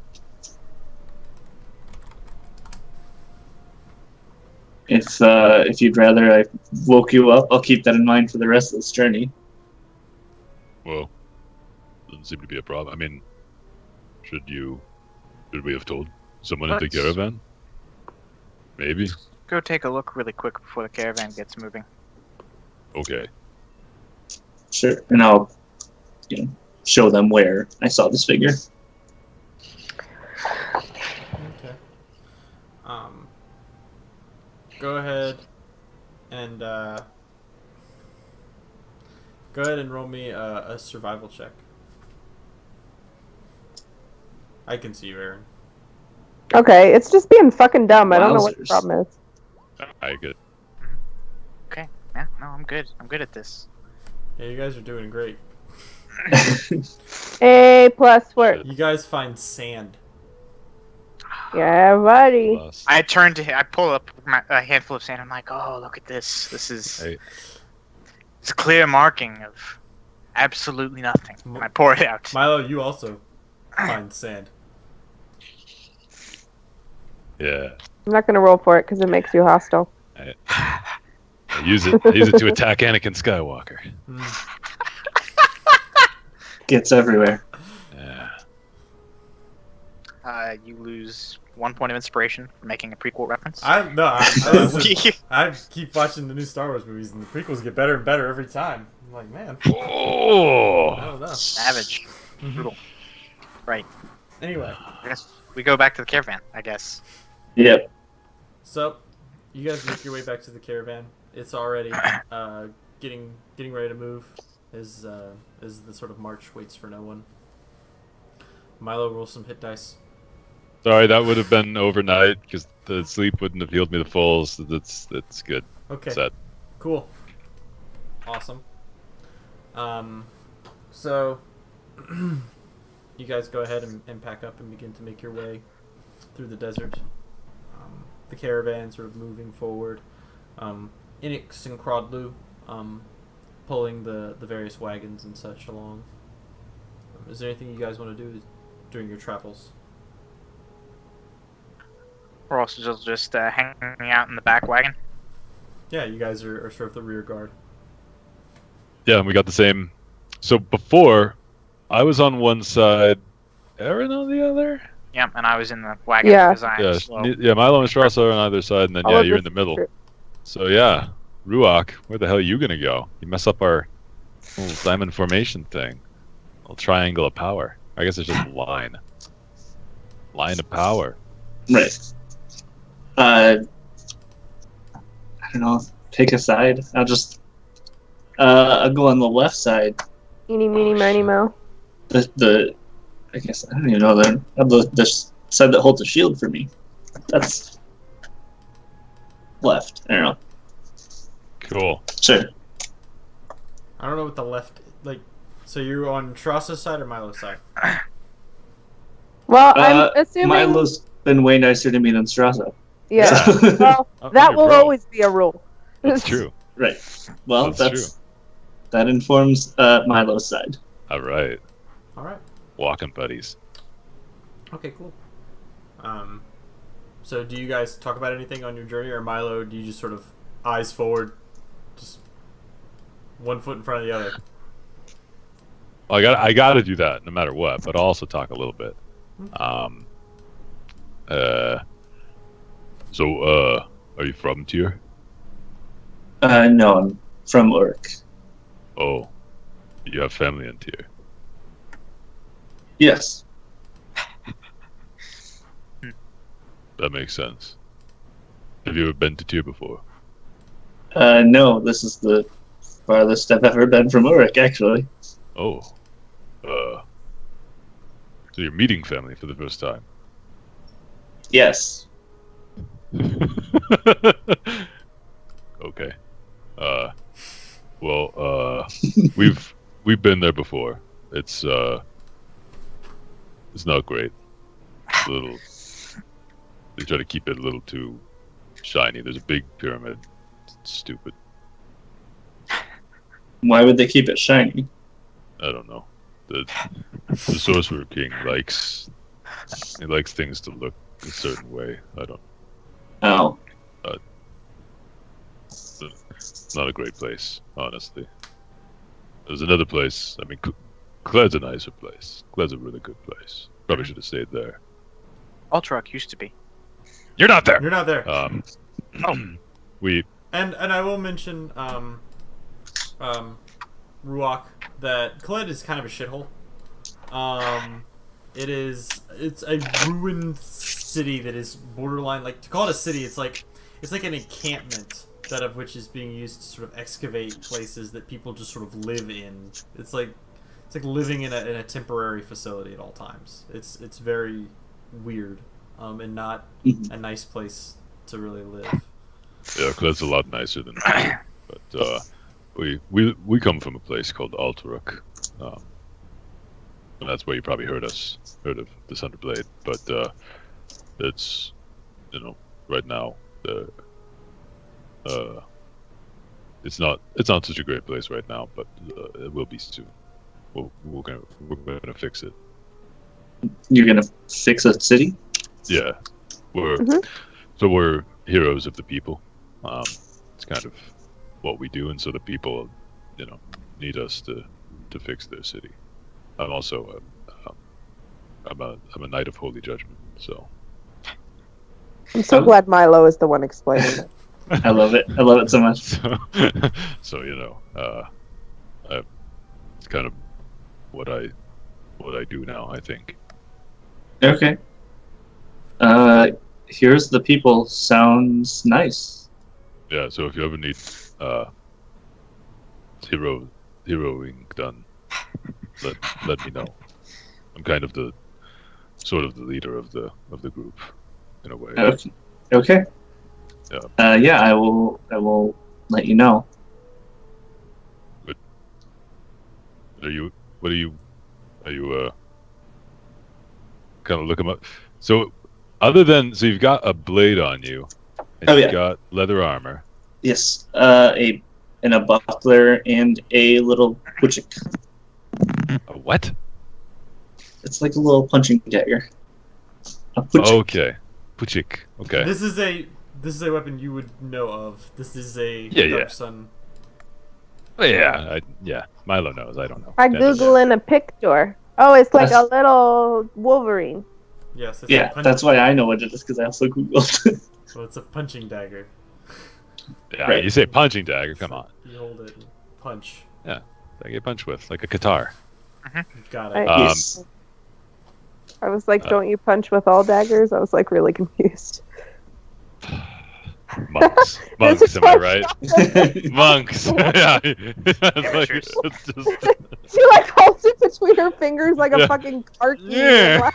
If you'd rather I woke you up, I'll keep that in mind for the rest of this journey. Well, doesn't seem to be a problem. I mean, should we have told someone in the Let's- caravan? Maybe. Go take a look really quick before the caravan gets moving. Okay. Sure. And I'll show them where I saw this figure. Okay. Go ahead and roll me a survival check. I can see you, Aaron. Okay, it's just being fucking dumb. I don't know what the Wowzers. problem is. I good. Okay. Yeah, no, I'm good. I'm good at this. Yeah, you guys are doing great. A plus work. You guys find sand. Yeah, buddy. Plus. I turn to him. I pull up a handful of sand. I'm like, oh, look at this. This is Hey. it's a clear marking of absolutely nothing. And I pour it out. Milo, you also find sand. Yeah. I'm not gonna roll for it because it makes you hostile. I use it to attack Anakin Skywalker. Mm. Gets everywhere. Yeah. You lose 1 point of inspiration for making a prequel reference. Listen, I keep watching the new Star Wars movies, and the prequels get better and better every time. I'm like, man, I Oh. don't know. Savage. Brutal. Right. Anyway, I guess we go back to the caravan, I guess. Yep. so you guys make your way back to the caravan. It's already getting ready to move as the sort of march waits for no one. Milo, roll some hit dice. Sorry, that would have been overnight because the sleep wouldn't have healed me the full. So that's good. Okay. Set. Cool. Awesome. So you guys go ahead and pack up and begin to make your way through the desert. The caravan sort of moving forward. Inix and Crodlu pulling the various wagons and such along. Is there anything you guys want to do during your travels? We're also just hanging out in the back wagon. Yeah, you guys are sort of the rear guard. Yeah, and we got the same. So before, I was on one side, Aaron on the other. Yep, and I was in the wagon Yeah. because I'm Yeah, slow. yeah. Milo and Strauss are on either side, and then All yeah, of you're in this the middle. is true. So yeah, Ruach, where the hell are you gonna go? You mess up our little diamond formation thing, little triangle of power. I guess it's just line of power. Right. I don't know. Pick a side. I'll go on the left side. Eeny, meeny, miny, mo. I guess I don't even know the side that holds the shield for me. That's left. I don't know. Cool. Sure. I don't know what the left So you're on Trassa's side or Milo's side? Well, I'm assuming. Milo's been way nicer to me than Strasza. Yeah. Well, I'm that your will bro. always be a rule. That's true. Right. Well, That's that informs Milo's side. All right, All right. walking buddies. Okay, cool. So do you guys talk about anything on your journey, or Milo, do you just sort of eyes forward, just one foot in front of the other? I gotta do that no matter what, but I'll also talk a little bit. So, are you from Tyr? No, I'm from Urk. Oh, you have family in Tyr. Yes. That makes sense. Have you ever been to Tyr before? No, this is the farthest I've ever been from Urk, actually. Oh, so you're meeting family for the first time. Yes. Okay. Well, we've been there before. It's not great. It's a little. They try to keep it a little too shiny. There's a big pyramid. It's stupid. Why would they keep it shiny? I don't know. The Sorcerer King likes things to look a certain way. I don't. Oh. It's not a great place, honestly. There's another place. I mean, Cled's a nicer place. Cled's a really good place. Probably should have stayed there. Ultrak used to be. You're not there. You're not there. We. And I will mention Ruach that Kled is kind of a shithole. It's a ruined city that is borderline, like, to call it a city, it's like an encampment that of which is being used to sort of excavate places that people just sort of live in. It's like living in a temporary facility at all times. It's very weird, and not a nice place to really live. Yeah, Cled's a lot nicer than that. But we come from a place called Alterac. And that's where you probably heard of the Sunderblade. But it's, right now it's not such a great place right now, but it will be soon. We're gonna fix it. You're gonna fix a city? Yeah, we're heroes of the people. It's kind of what we do, and so the people, need us to fix their city. I'm also I'm a knight of holy judgment, so. I'm so glad Milo is the one explaining it. I love it. I love it so much. So it's kind of what I do now, I think. Okay. Here's the people. Sounds nice. Yeah. So if you ever need heroing done, let me know. I'm kind of the leader of the group, in a way. Okay. Yeah. Yeah, I will let you know. Good. Are you kind of looking up? So you've got a blade on you, and you've got leather armor. Yes. A buckler and a little puchik. A what? It's like a little punching dagger. A puchik. Okay. Puchik. Okay. This is a weapon you would know of. This is a Dark Sun. Yeah. Milo knows. I don't know. I Googling a picture. Oh, it's like a little Wolverine. Yes. It's that's why I know what it is, because I also googled. Well, it's a punching dagger. Yeah. Right. You say punching dagger. Come on. You hold it and punch. Yeah. That you punch with, like a guitar. You've got it. Yes. I was like, don't you punch with all daggers? I was like really confused. Monks, am I right? Monks. Yeah. Amateurs. She like holds it between her fingers like a fucking car key. Yeah.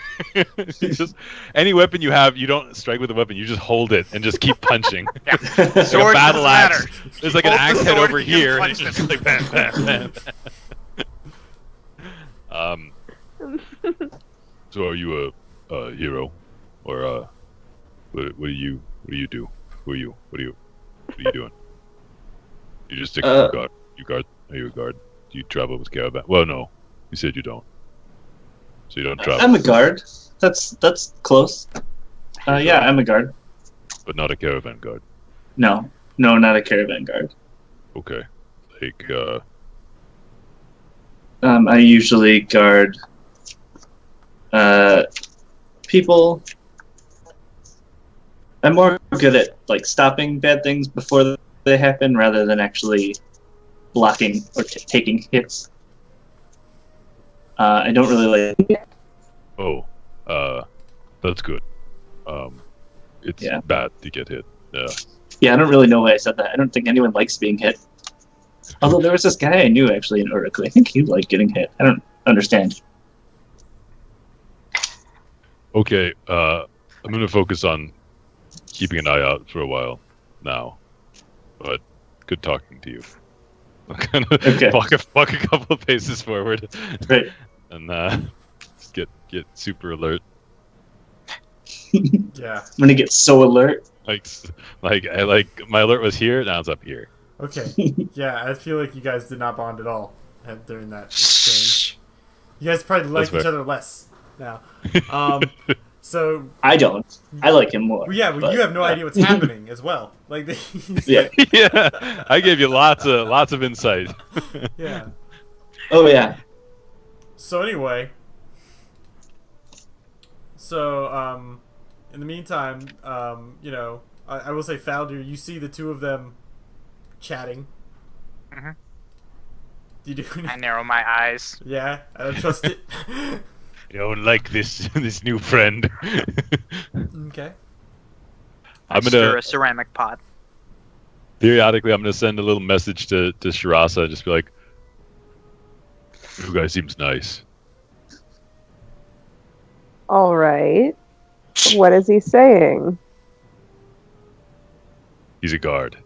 Just any weapon you have, you don't strike with a weapon. You just hold it and just keep punching. Yeah. Like a Sword battle doesn't axe. matter. There's like an Hold the axe head sword over and you here. punch And it's them. just like bam, bam, bam. So are you a hero, or what do you do? Who are you? What are you doing? You just stick to the guard. Are you a guard? Do you travel with caravan? Well, no. You said you don't. So you don't travel. I'm a guard. That's close. Yeah, I'm a guard. But not a caravan guard. No, not a caravan guard. Okay. Like I usually guard people. I'm more good at like stopping bad things before they happen rather than actually blocking or taking hits. I don't really like. Oh, that's good. It's Yeah. bad to get hit. Yeah. Yeah, I don't really know why I said that. I don't think anyone likes being hit. Although there was this guy I knew actually in Uruk. I think he liked getting hit. I don't understand. Okay, I'm gonna focus on keeping an eye out for a while now. But good talking to you. I'm gonna Okay. walk a couple of paces forward Right. and just get super alert. Yeah. I'm gonna get so alert. Like my alert was here, now it's up here. Okay. Yeah, I feel like you guys did not bond at all during that exchange. You guys probably like That's each fair. other less now. So I don't. I like him more. well, yeah, well, but- you have no idea what's happening as well. Like, Yeah. Yeah, I gave you lots of insight. yeah. Oh yeah. So anyway, in the meantime, you know, I will say, Faldir, you see the two of them chatting. Mhm. Do you do I anything? narrow my eyes. Yeah, I don't trust it. You don't like this new friend. Okay. I I'm stir gonna a ceramic pot. periodically I'm gonna send a little message to Shirasa and just be like, "You guy seems nice." All right. What is he saying? He's a guard.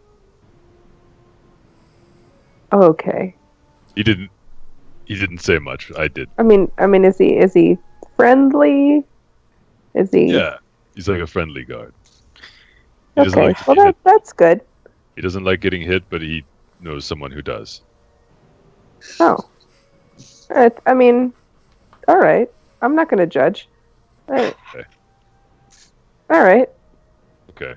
Okay. He didn't say much. I did. I mean, is he friendly? Is he? Yeah, he's like a friendly guard. He doesn't Okay. like Well, getting hit. that's good. He doesn't like getting hit, but he knows someone who does. Oh. I mean, all right. I'm not going to judge. All right. Okay. All right. Okay.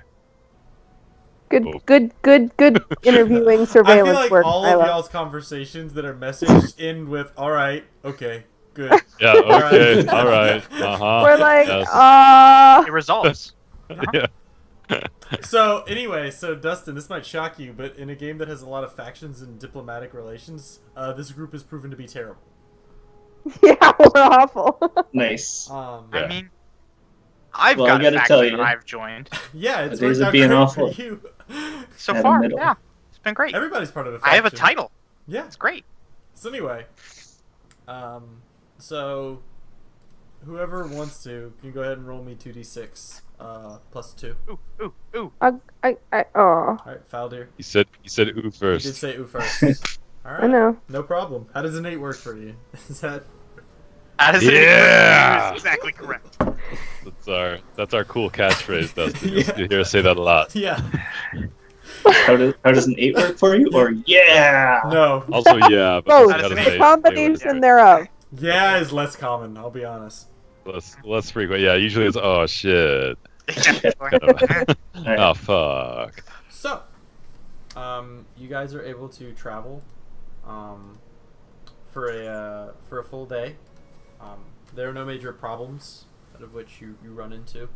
Good, Oh. good interviewing I surveillance feel like work. all I of love. y'all's conversations that are messaged end with "all right, okay, good." Yeah. Alright. Okay. All right. We're like, yes. It resolves. Yeah. So anyway, so Dustin, this might shock you, but in a game that has a lot of factions and diplomatic relations, this group is proven to be terrible. yeah, we're awful. Nice. Yeah. I mean, I've Well, I got a gotta faction tell that you. I've joined. Yeah, it's The days worked of out being great awful. for you. So At the far, middle. yeah, it's been great. Everybody's part of a I faction. have a title. Yeah. It's great. So anyway, so whoever wants to can go ahead and roll me 2d6 plus 2. Ooh, ooh, ooh. oh, All right, Faldir. He said ooh You did first. say ooh first. All right. I know. No problem. How does an 8 work for you? Is that That is Yeah! is exactly correct. That's our cool catchphrase, Dustin. Yeah. You hear us say that a lot. yeah? How does an 8 work for you? Or yeah. No. Also, yeah, but Both. we gotta The say- Combination thereof. Yeah is less common. I'll be honest. less frequent. Yeah, usually it's oh shit. Alright. Oh fuck. So, you guys are able to travel, for a full day. There are no major problems out of which you run into.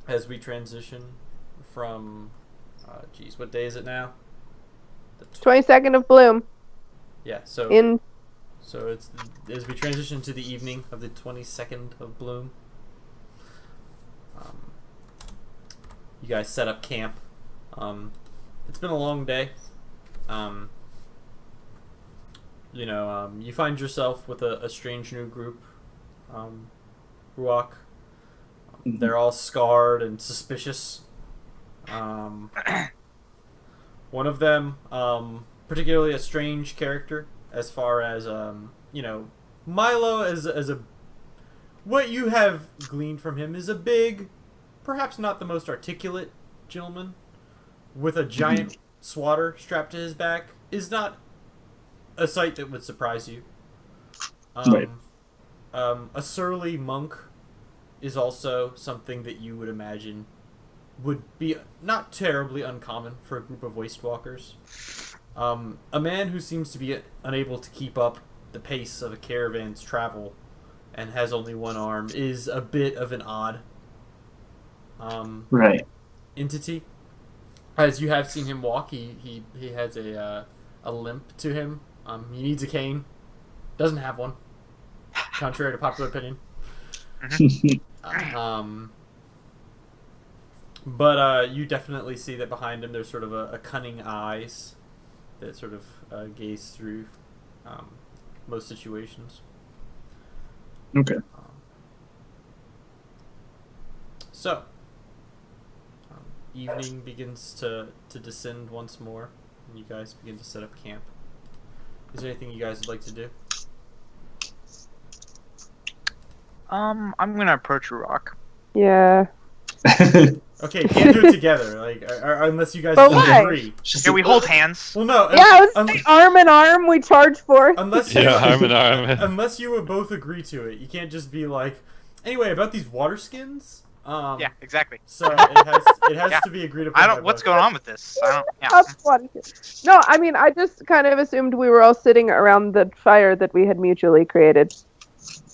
As we transition from, geez, what day is it now? The 22nd of Bloom. yeah. So In So it's as we transition to the evening of the 22nd of Bloom. You guys set up camp. It's been a long day. You find yourself with a strange new group. Ruach. They're all scarred and suspicious. One of them, particularly a strange character, as far as Milo as a what you have gleaned from him is a big, perhaps not the most articulate gentleman with a giant swatter strapped to his back is not a sight that would surprise you. Right. A surly monk is also something that you would imagine would be not terribly uncommon for a group of waste walkers. A man who seems to be unable to keep up the pace of a caravan's travel and has only one arm is a bit of an odd Right. entity. As you have seen him walk, he has a limp to him. He needs a cane. Doesn't have one, contrary to popular opinion. But you definitely see that behind him there's sort of a cunning eyes that sort of gaze through most situations. Okay. So, evening begins to descend once more, and you guys begin to set up camp. Is there anything you guys would like to do? I'm gonna approach Rock. Yeah. Okay, can't do it together, like unless you guys But both why? agree. Can we hold hands? Well, no. Yeah, I was like, arm in arm, we charge forth. Unless you, Yeah, arm in arm. unless you would both agree to it, you can't just be like, anyway, about these water skins. Yeah, exactly. So it has Yeah. to be agreed upon. I by don't. What's both. going on with this? I don't. Yeah. That's funny. No, I mean, I just kind of assumed we were all sitting around the fire that we had mutually created.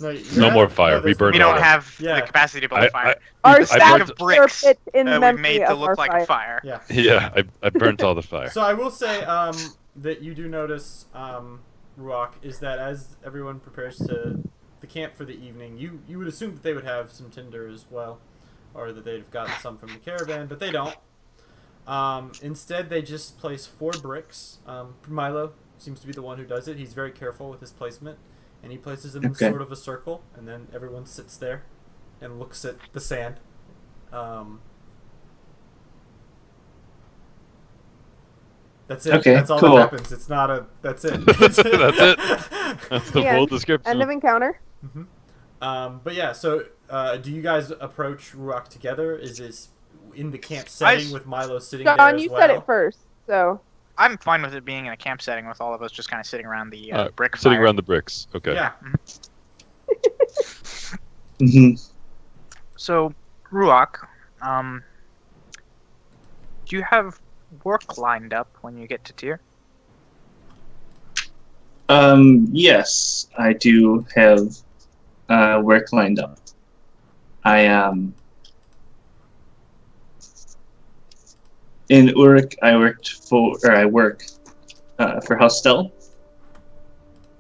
No more fire. We there's burned We no don't fire. have Yeah. the capacity to build I- a fire. Our The stack stacks of were bricks fit in we memory made to of look our like fire. a fire. Yeah. Yeah, I burnt all the fire. So I will say that you do notice, Ruach, is that as everyone prepares to the camp for the evening, you would assume that they would have some tinder as well, or that they'd have gotten some from the caravan, but they don't. Instead, they just place 4 bricks. Milo seems to be the one who does it. He's very careful with his placement, and he places them in Okay. sort of a circle, and then everyone sits there and looks at the sand. That's it. Okay, That's all cool. that happens. It's not a. That's it. That's it. That's the Yeah. full description. End of encounter. But yeah. So, do you guys approach Ruach together? Is this in the camp setting with Milo sitting there John, as you well? said it first, so I'm fine with it being in a camp setting with all of us just kind of sitting around the brick Sitting fire. around the bricks. Okay. Yeah. hmm So, Ruach, do you have work lined up when you get to Tyr? Yes, I do have work lined up. In Uruk, I work for Hostel,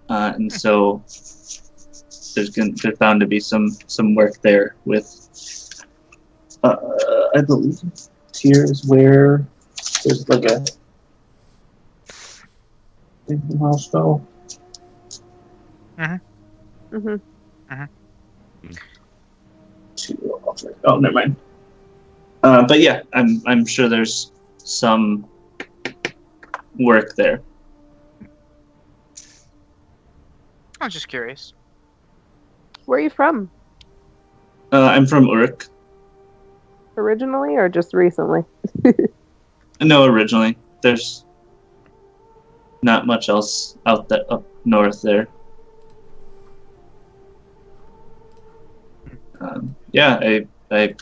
and so there's bound to be some work there with. I believe Tyr is where there's like a thing from Hostel. hmm Oh, never mind. But yeah, I'm sure there's some work there. I was just curious. where are you from? I'm from Uruk. Originally or just recently? No, originally there's not much else up north there. Yeah, I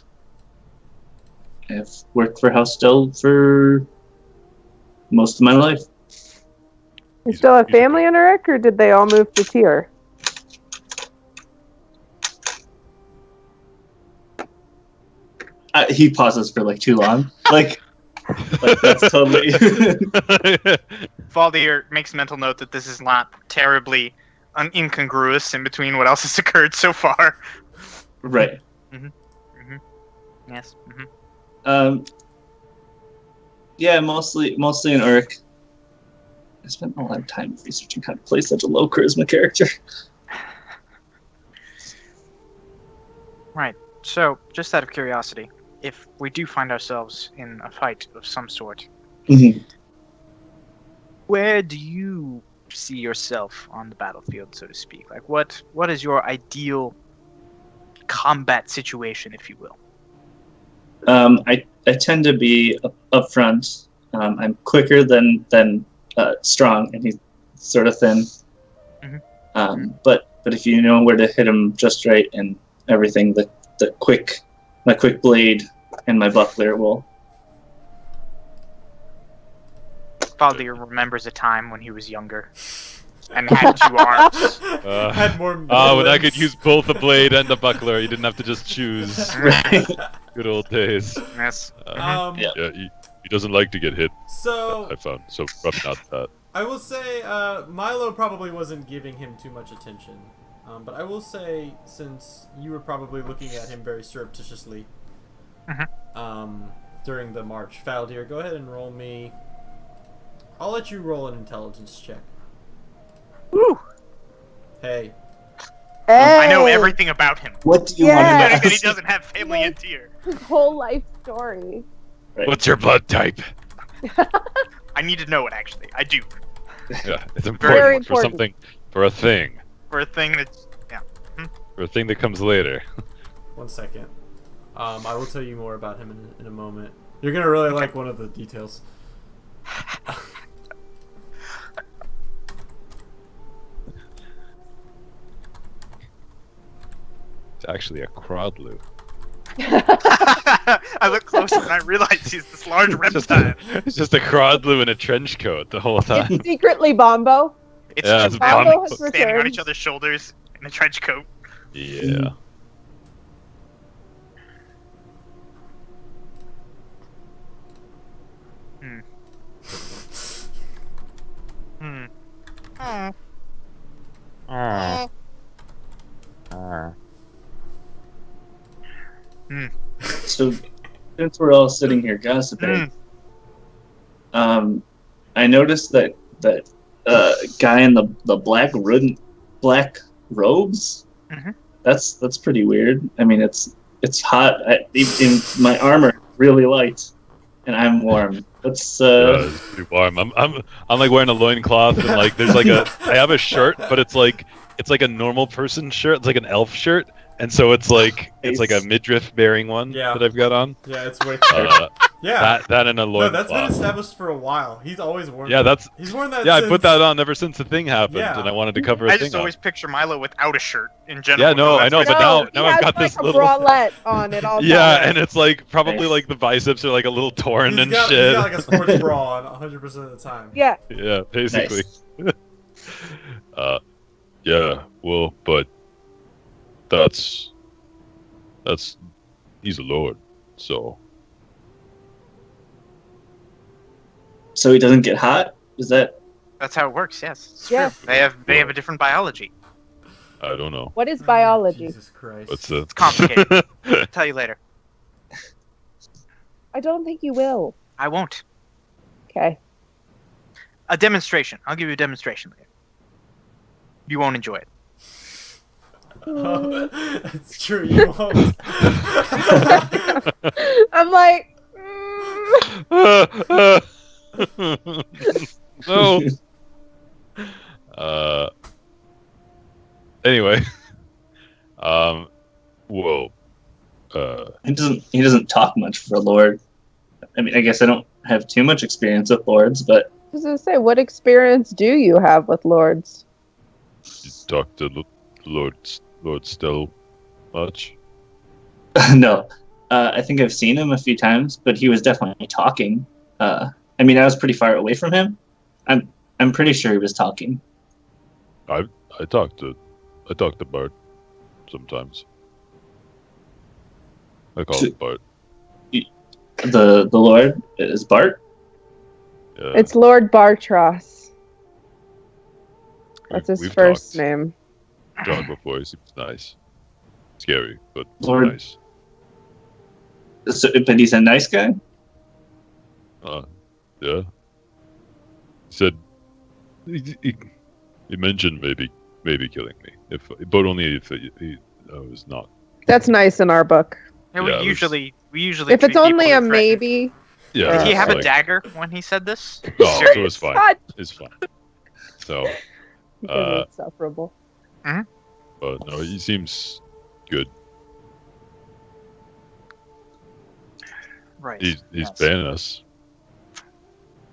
have worked for Hostel for most of my life. You still have family in Uruk, or did they all move to Tyr? He pauses for like too long. Like that's totally. Valdir makes mental note that this is not terribly incongruous in between what else has occurred so far. Right. Yes. Yeah, mostly in Uruk. I spent a lot of time researching how to play such a low charisma character. Right. So, just out of curiosity, if we do find ourselves in a fight of some sort, Mhm. where do you see yourself on the battlefield, so to speak? Like, what is your ideal combat situation, if you will? I tend to be up front. I'm quicker than strong, and he's sort of thin. But if you know where to hit him just right and everything, my quick blade and my buckler will Faldir remembers a time when he was younger and had 2 arms. Had more. Oh, when I limbs. could use both the blade and the buckler, you didn't have to just choose. Right. Good old days. Yes. Yeah. Yeah, he doesn't like to get hit, So I found. So probably not that. I will say Milo probably wasn't giving him too much attention, but I will say since you were probably looking at him very surreptitiously during the march, Faldir, go ahead and roll me. I'll let you roll an intelligence check. Woo! Hey. I know Hey! everything about him. What do you Yeah. want to Knowing know? that he doesn't have family in Tyr. His whole life story. What's your blood type? I need to know it, actually. I do. Yeah, it's Very important for important. something, for a thing, For a thing that's... Yeah. for a thing that comes later. 1 second. I will tell you more about him in a moment. You're gonna really like one of the details. It's actually a Crodlu. I look closer and I realize he's this large reptile. It's just a Crodlu in a trench coat the whole time. It's secretly Bombo. It's Yeah, just it's them Bombo has standing on returned. each other's shoulders in a trench coat. Yeah. Hmm. So, since we're all sitting here gossiping, I noticed that guy in the black robes. Mhm. That's pretty weird. I mean, it's hot. My armor really light, and I'm warm. That's Yeah, it's pretty warm. I'm like wearing a loincloth and like there's like I have a shirt, but it's like a normal person shirt. It's like an elf shirt, and so it's like a midriff bearing one Yeah. that I've got on. Yeah, it's way cooler. Yeah. That and a No, that's been loincloth. established for a while. He's always worn Yeah, that. that's He's worn that yeah. I since... put that on ever since the thing happened, Yeah. and I wanted to cover a I thing just up. always picture Milo without a shirt in general. Yeah, no, so I know, that's but why- now he I've has got like this a little- bralette on at all Yeah, times. and it's like probably Nice. like the biceps are like a little torn He's and got, shit. he's got like a sports bra on 100% of the time. Yeah. Yeah, basically. nice. Yeah, well, but that's he's a lord, so So he doesn't get hot. Is that? That's how it works. Yes. It's Yeah. true. They have a different biology. I don't know. What is biology? Jesus Christ. What's the? It's complicated. I'll tell you later. I don't think you will. I won't. Okay. A demonstration. I'll give you a demonstration later. You won't enjoy it. It's true, you won't. I'm like, No. Anyway. Whoa. He doesn't talk much for a lord. I mean, I guess I don't have too much experience with lords, but I was gonna say, what experience do you have with lords? You talk to Lord Still much? no. I think I've seen him a few times, but he was definitely talking. I mean, I was pretty far away from him. I'm pretty sure he was talking. I talk to Bart sometimes. I call him Bart. The Lord is Bart. Yeah. It's Lord Bartros. That's his We've first talked. name. Talked before. He seems nice. Scary, but Lord- nice. So, but he's a nice guy. Yeah. He said he mentioned maybe killing me, but only if I was not. That's nice in our book. Yeah, Yeah, we it was- usually If it's treat only people a who threaten. maybe, Yeah. Did he it's have a like- dagger when he said this? No, so it's fine. God, It's fine. So, it's insufferable. but no, he seems good. Right. He's yes. paying us.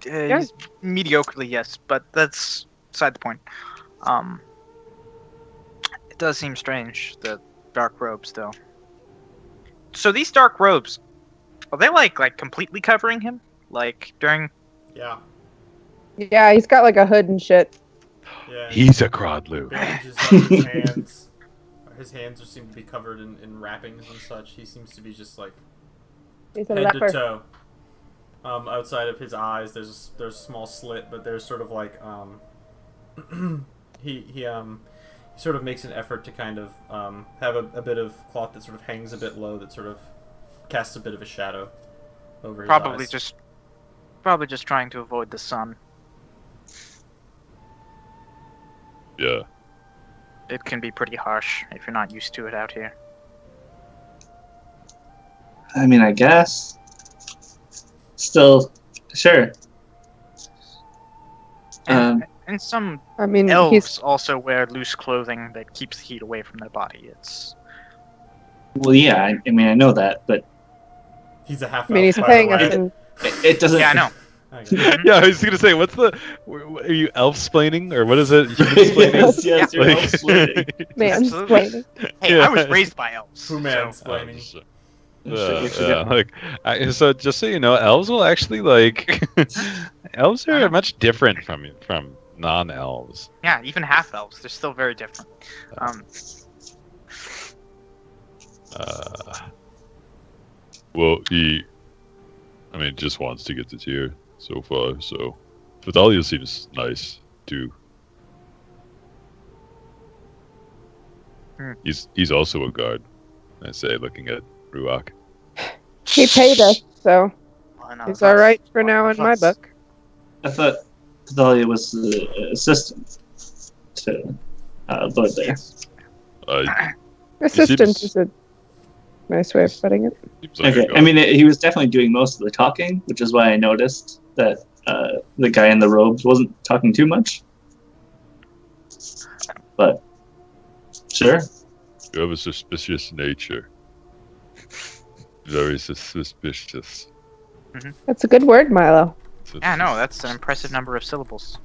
He's mediocrely, yes, but that's beside the point. It does seem strange, the dark robes, though. So these dark robes, are they like completely covering him? Like during? Yeah. Yeah, he's got like a hood and shit. Yeah. He's a Crodlu. Bandages up his hands. His hands seem to be covered in wrappings and such. He seems to be just like He's a head to leper. toe. Outside of his eyes, there's a small slit, but there's sort of like he sort of makes an effort to kind of have a bit of cloth that sort of hangs a bit low, that sort of casts a bit of a shadow over his eyes. Probably just trying to avoid the sun. Yeah. It can be pretty harsh if you're not used to it out here. I mean, I guess. Still, sure. And some I mean, elves he's also wear loose clothing that keeps the heat away from their body. Well, yeah. I mean, I know that, but He's a half. I mean, he's elf, paying by the us way. in it doesn't. Yeah, I know. Okay. Yeah, I was gonna say, what's the? Are you elf-splaining or what is it? Human-splaining? yes, you're Like- elf-splaining. mansplaining. Hey, Yeah. I was raised by elves. Who so- mansplaining? Sure, Yeah, like, so just so you know, elves will actually like, elves are much different from non-elves. Yeah, even half elves. They're still very different. Well, he, I mean, just wants to get to tier so far. So, Vidalia seems nice too. He's also a guard. I say, looking at Ruach. He paid us, so One of he's all right us. for now in my book. I thought Thalia was the assistant to Lord there. Assistant seems- is a nice way of putting it. Seems like a Okay, guard. I mean, he was definitely doing most of the talking, which is why I noticed that the guy in the robes wasn't talking too much. But sure. You have a suspicious nature. Very suspicious. That's a good word, Milo. Yeah, no, that's an impressive number of syllables.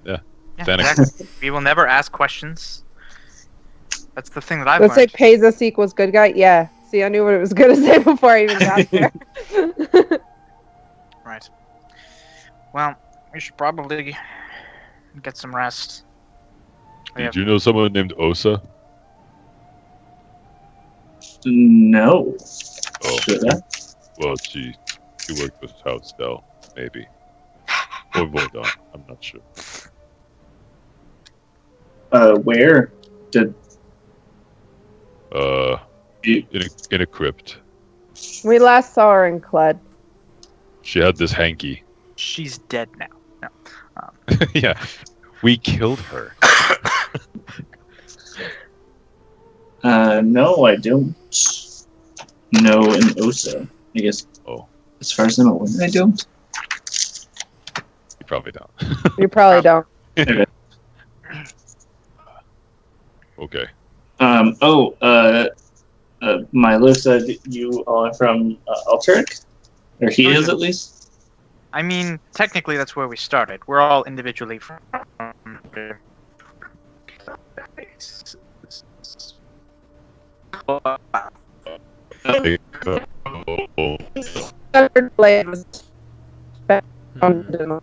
Yeah, Danik. exactly. We will never ask questions. That's the thing that I've Let's say learned. pays us equals good guy. Yeah. See, I knew what it was going to say before I even got there. Right. Well, we should probably get some rest. Did you know someone named Osa? No. Oh, Should I? well, she worked with House Dell, maybe. Or Voidon, I'm not sure. Where did you? In a crypt. We last saw her in Clud. She had this hanky. She's dead now. No. Yeah, we killed her. No, I don't know an Osa. I guess. Oh. As far as I'm aware, I don't. You probably don't. You probably don't. Okay. Milo said you are from Altaric, or he is at least. I mean, technically that's where we started. We're all individually from... Third blade was found in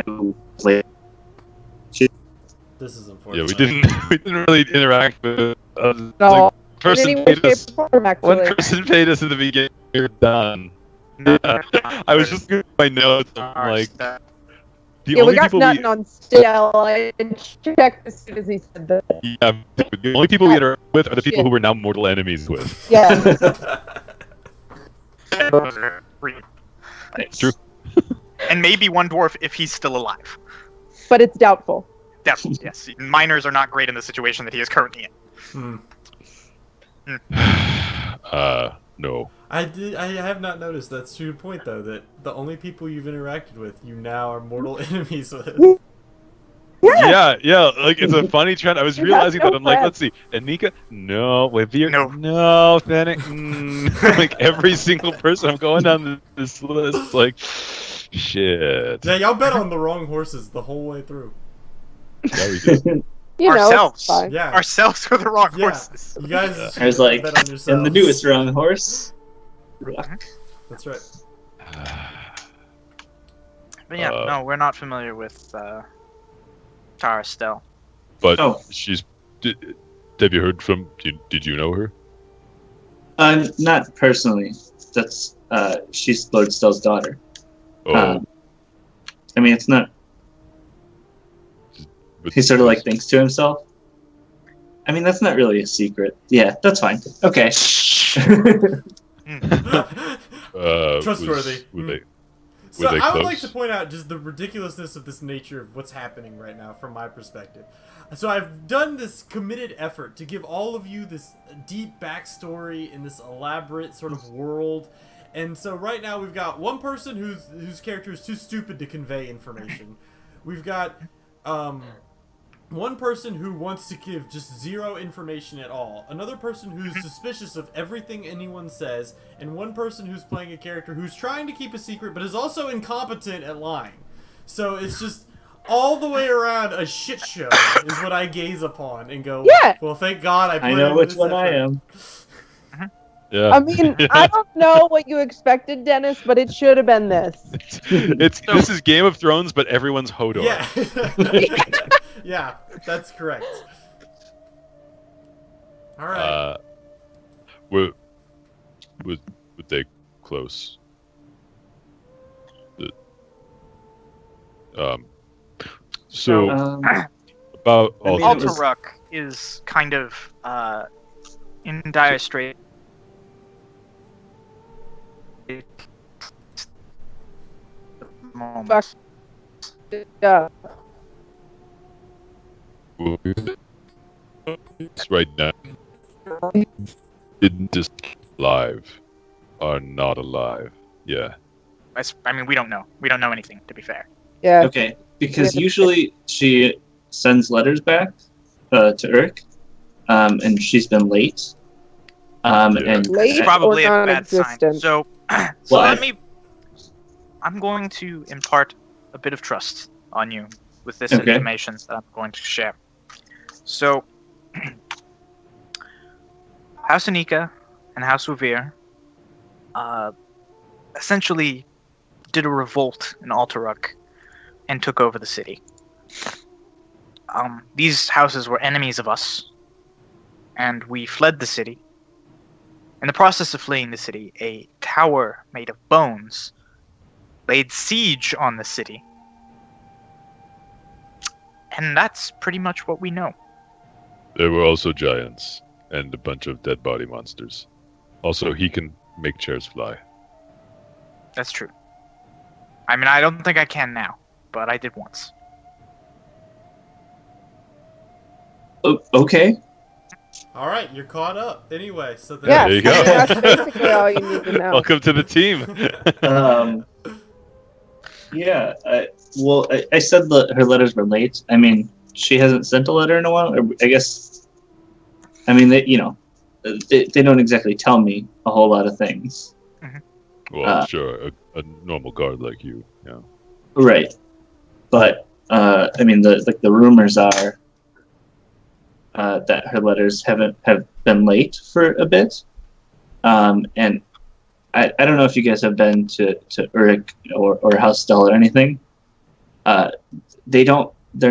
Who played? This is Yeah, unfortunate. we didn't really interact with. No, Like, in person any way, paid shape, us. or form, One actually. person paid us in the beginning. We're done. I was just going my notes. I'm like, the Yeah, we only got people nothing on still. I checked as soon as he said that. yeah, the only people we interact with are the people Shit. who we're now mortal enemies with. Yeah. Nice. True. And maybe one dwarf if he's still alive. But it's doubtful. Definitely, yes. Miners are not great in the situation that he is currently in. No. I have not noticed. That's a good point, though, that the only people you've interacted with, you now are mortal enemies with. Yeah. Yeah, like it's a funny trend. I was You got realizing no that. I'm like, friends. let's see, Anika, no, Wavir, No. no, Fennec, like every single person. I'm going down this list, like, shit. Yeah, y'all bet on the wrong horses the whole way through. Yeah, we did. You know, it's Ourselves. fine. Yeah. Ourselves were the wrong Yeah. horses. You guys. I was like, bet on and the yourselves. newest wrong horse. Rock. That's right. But yeah, no, we're not familiar with Tara Stell. But Oh. she's. Have you heard from? Did you know her? Not personally. That's she's Lord Stell's daughter. Oh, I mean, it's not. but- He sort of like thinks to himself. I mean, that's not really a secret. Yeah, that's fine. Okay. Trustworthy. Were they? So they I would like to close? point out just the ridiculousness of this nature of what's happening right now from my perspective. So I've done this committed effort to give all of you this deep backstory in this elaborate sort of world. And so right now we've got one person whose character is too stupid to convey information. We've got one person who wants to give just zero information at all, another person who's suspicious of everything anyone says, and one person who's playing a character who's trying to keep a secret but is also incompetent at lying. So it's just all the way around a shit show is what I gaze upon and go, Yeah. well, thank God I put I know in which this one I effort." am. Yeah. I mean, I don't know what you expected, Dennis, but it should have been this. This is Game of Thrones, but everyone's Hodor. Yeah. Yeah, that's correct. All right. Were they close? So about I mean, all it was- Alteruck is kind of in dire straits. Fuck. Yeah. right now, didn't just alive, are not alive. Yeah. I mean, we don't know. We don't know anything, to be fair. Yeah. Okay, because usually she sends letters back to Urk, and she's been late. And Late It's probably or a bad sign. non-existent. So, Well, I'm going to impart a bit of trust on you with this Okay. information that I'm going to share. So, House Anika and House Revere essentially did a revolt in Alteruck and took over the city. These houses were enemies of us, and we fled the city. In the process of fleeing the city, a tower made of bones laid siege on the city. And that's pretty much what we know. There were also giants and a bunch of dead body monsters. Also, he can make chairs fly. That's true. I mean, I don't think I can now, but I did once. Okay. All right, you're caught up. Anyway, so Yeah. There you go. That's basically all you need to know. Welcome to the team. Yeah. I said her letters were late. I mean, she hasn't sent a letter in a while. I guess. I mean, they don't exactly tell me a whole lot of things. Well, sure, a normal guard like you. Yeah. Right. But I mean, the rumors are that her letters have been late for a bit, and I don't know if you guys have been to Uruk or House Stell or anything. They're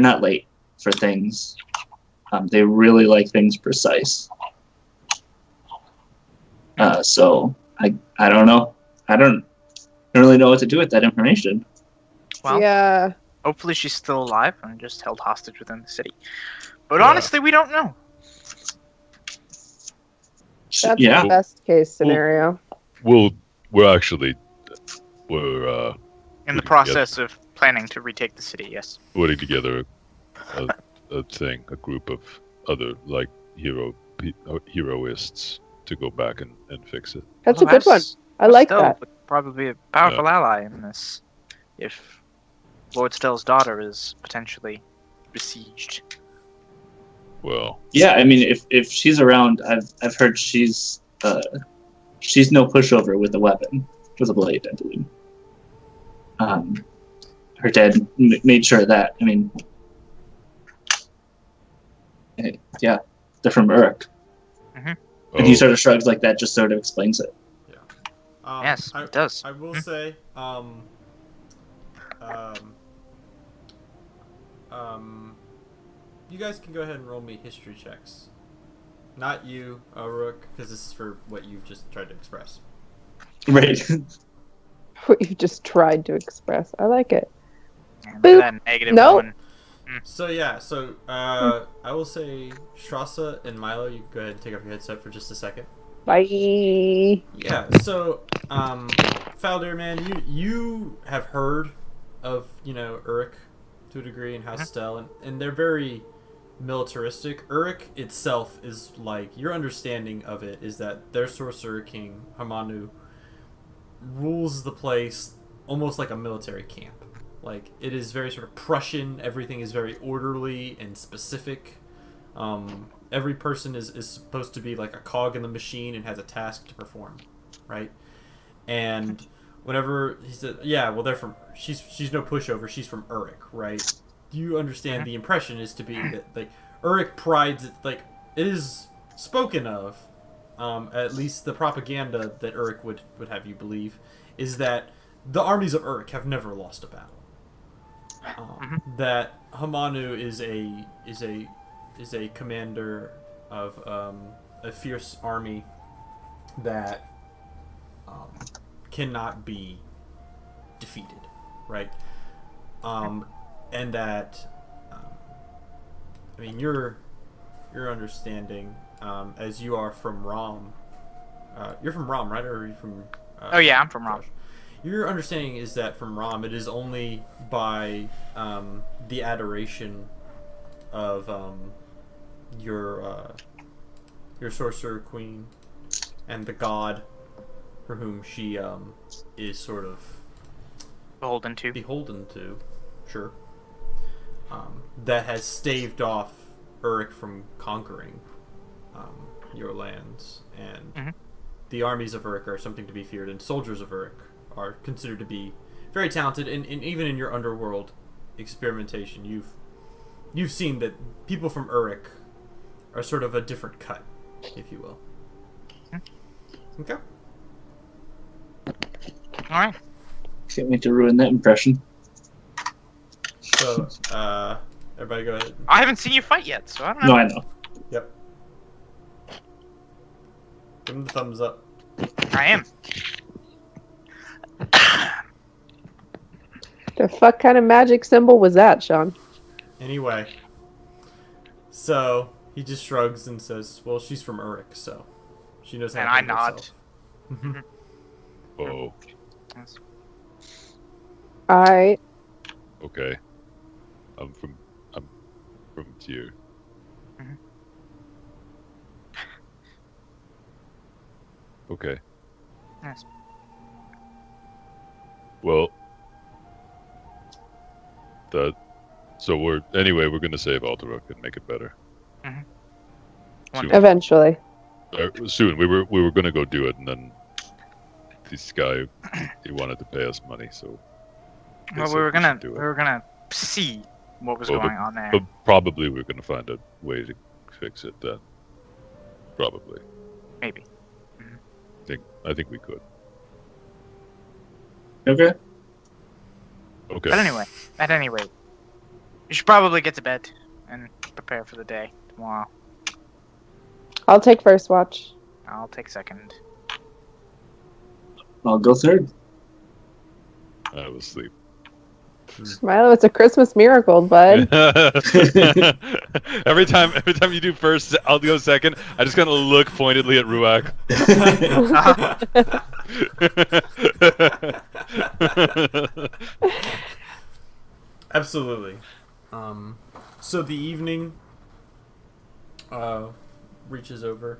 not late for things. They really like things precise. So I don't know. I don't really know what to do with that information. Well, Yeah. hopefully she's still alive and just held hostage within the city. But Yeah. honestly, we don't know. That's Yeah. the best case scenario. We're In the Putting process of planning to retake the city, yes. putting together a group of other like heroists to go back and fix it. That's a good one. I like Stell that. would probably be a powerful ally in this if Lord Stell's daughter is potentially besieged. Well, Yeah, I mean, if she's around, I've heard she's no pushover with a weapon, with a blade, I believe. Her dad made sure of that. I mean, Hey, yeah, they're from Uruk. And he sort of shrugs like that, just sort of explains it. Yes, it does. I will say, you guys can go ahead and roll me history checks. Not you, Rook, because this is for what you've just tried to express. Right. What you just tried to express. I like it. And Boop. that negative Nope. one. So yeah, I will say Strassa and Milo, you can go ahead and take off your headset for just a second. Bye. Yeah, so Faldir, man, you have heard of, Uruk to a degree and House Stel, and they're very militaristic. Uruk itself is like, your understanding of it is that their sorcerer king, Hamanu, rules the place almost like a military camp. Like, it is very sort of Prussian, everything is very orderly and specific. Every person is supposed to be like a cog in the machine and has a task to perform, right? And whenever he said, yeah, well, she's no pushover, she's from Uruk, right? You understand the impression is to be that, like, Uruk prides, like, it is spoken of, at least the propaganda that Uruk would have you believe, is that the armies of Uruk have never lost a battle. That Hamanu is a commander of a fierce army that cannot be defeated, right? And that I mean your understanding, as you are from Rom, you're from Rom, right? Or are you from? Oh yeah, I'm from Rom. Your understanding is that from Rom, it is only by the adoration of your sorcerer queen and the god for whom she is sort of Beholden to, sure, that has staved off Uruk from conquering your lands, and the armies of Uruk are something to be feared, and soldiers of Uruk are considered to be very talented, and even in your underworld experimentation, you've seen that people from Uruk are sort of a different cut, if you will. Okay. All right. Can't wait to ruin that impression. So, everybody go ahead. I haven't seen you fight yet, so I don't know. No, I know. Yep. Give him the thumbs up. I am. The fuck kind of magic symbol was that, Sean? Anyway, so he just shrugs and says, "Well, she's from Uruk, so she knows how And to I handle nod. herself." Oh, Yes. Alright. okay. I'm from Tyr. Okay. Yes. Well, so we're gonna save Alteruk and make it better. Soon. Eventually. Soon. We were gonna go do it, and then this guy he wanted to pay us money, so. they Well, said we were should do it. gonna see what was Well, going on there. But probably we're gonna find a way to fix it then. Probably. Maybe. I think we could. Okay. Okay. But anyway, at any rate, you should probably get to bed and prepare for the day tomorrow. I'll take first watch. I'll take second. I'll go third. I will sleep. Milo, it's a Christmas miracle, bud. every time you do first, I'll go second. I just gonna look pointedly at Ruak. Absolutely. So the evening reaches over,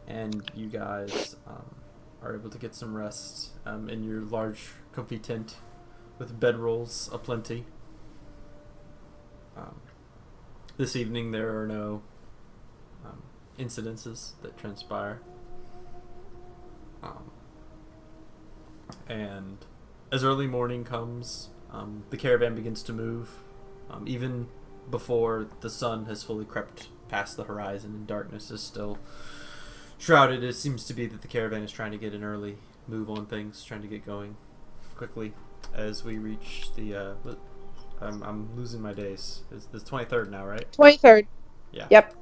and you guys are able to get some rest in your large, comfy tent with bedrolls aplenty. This evening there are no incidences that transpire. And as early morning comes, the caravan begins to move. Even before the sun has fully crept past the horizon and darkness is still shrouded. It seems to be that the caravan is trying to get an early move on things, trying to get going quickly as we reach the I'm losing my days. It's the 23rd now, right? 23rd. Yeah. Yep.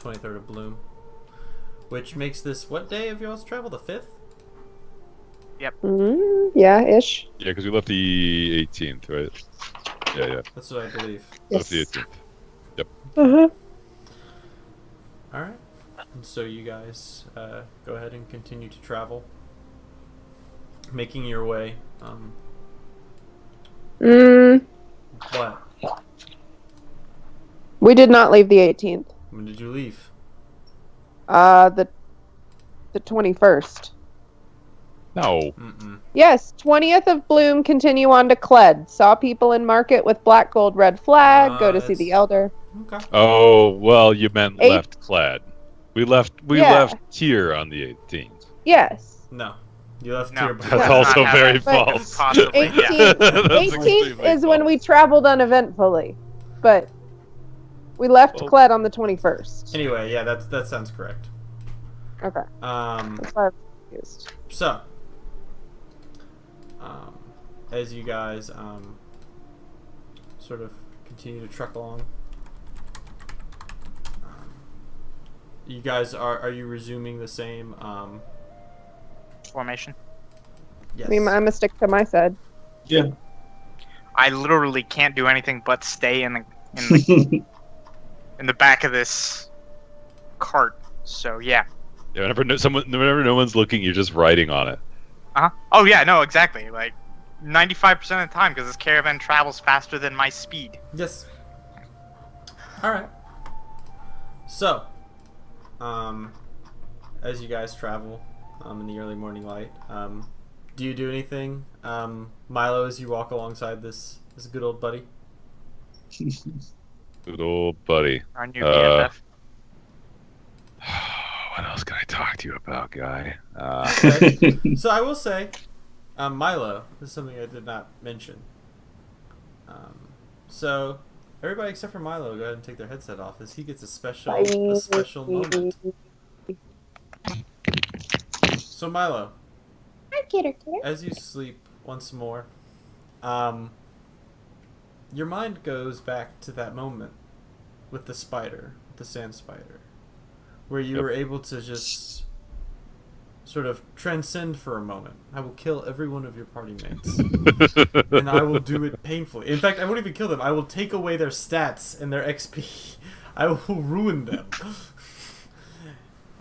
23rd of Bloom. Which makes this, what day of y'all's travel? The 5th? Yeah, ish. Yeah, because we left the 18th, right? Yeah. That's what I believe. Left Yes. the 18th. Uh-huh. Alright. And so you guys go ahead and continue to travel. Making your way. What? We did not leave the 18th. When did you leave? The 21st. No. Mm-mm. Yes, 20th of Bloom, continue on to Cled. Saw people in market with black gold red flag. Go to see the elder. Okay. Oh, well, you meant Eight- left clad. We left Yeah. here on the 18th. Yes. No. You left No. here That's before. That's also not how very that- false. Possibly, yeah. 18th, That's 18th extremely is when we false. traveled uneventfully, but we left Well- Cled on the 21st. Anyway, yeah, that sounds correct. Okay, Um, that's why I was confused. so, as you guys sort of continue to truck along, you guys are you resuming the same? Formation. Yes. I mean, I'm gonna stick to my side. Yeah. I literally can't do anything but stay in the in the back of this cart. So yeah. Yeah, whenever no one's looking, you're just writing on it. Oh yeah, no, exactly. Like 95% of the time, because this caravan travels faster than my speed. Yes. All right. So, as you guys travel in the early morning light, do you do anything, Milo, as you walk alongside this good old buddy? Good old buddy. Our new BFF. What else can I talk to you about, guy? Okay. So I will say, Milo, this is something I did not mention. So everybody except for Milo, go ahead and take their headset off, as he gets a special moment. So Milo, as you sleep once more, your mind goes back to that moment with the spider, the sand spider, where you were able to just sort of transcend for a moment. I will kill every one of your party mates, and I will do it painfully. In fact, I won't even kill them. I will take away their stats and their XP. I will ruin them.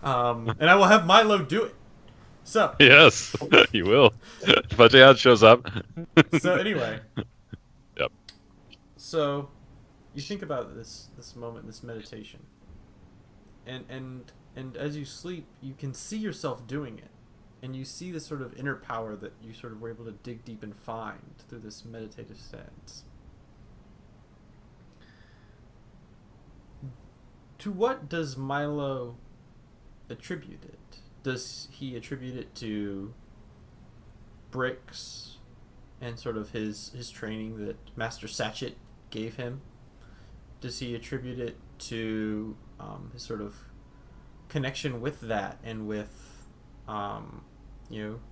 And I will have Milo do it. So, Yes, you will. If Fajian shows up. so anyway. Yep. So, you think about this moment, this meditation, and as you sleep, you can see yourself doing it, and you see this sort of inner power that you sort of were able to dig deep and find through this meditative sense. To what does Milo attribute it? Does he attribute it to bricks and sort of his training that Master Satchet gave him? Does he attribute it to his sort of connection with that and with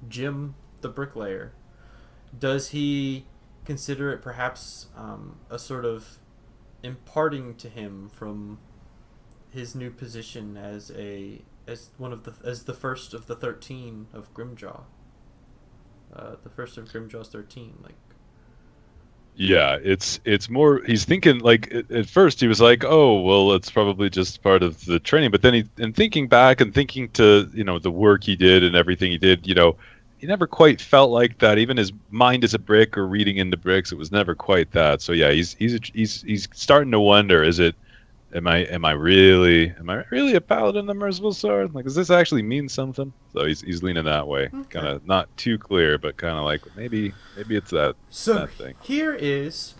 Jim the bricklayer? Does he consider it perhaps a sort of imparting to him from his new position as the first of the 13 of Grimjaw, the first of Grimjaw's 13, like? Yeah, it's more. He's thinking like at first he was like, oh well, it's probably just part of the training. But then thinking back and thinking to the work he did and everything he did, he never quite felt like that. Even his mind is a brick or reading into bricks, it was never quite that. So yeah, he's starting to wonder: am I really a paladin of Merciful Sword? Like, does this actually mean something? So he's leaning that way, kind of not too clear, but kind of like maybe it's that. So that thing. here is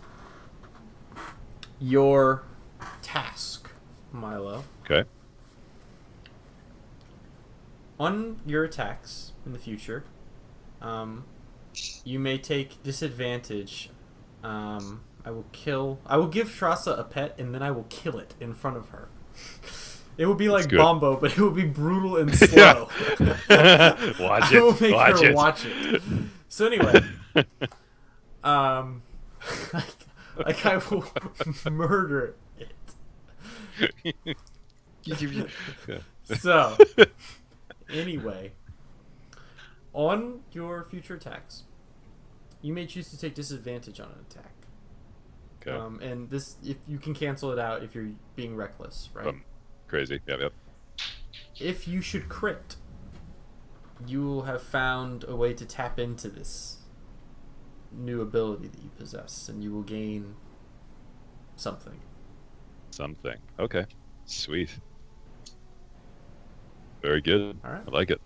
your task, Milo. Okay. On your attacks in the future, you may take disadvantage. I will give Trassa a pet, and then I will kill it in front of her. It will be like good. Bombo, but it will be brutal and slow. Watch I will it. make Watch her it. watch it. So anyway, like I will murder it. Yeah. So, anyway, on your future attacks, you may choose to take disadvantage on an attack. Okay. And this, if you can cancel it out if you're being reckless, right? Crazy. Yep. If you should crit, you will have found a way to tap into this new ability that you possess, and you will gain something. Something. Okay. Sweet. Very good. All right. I like it.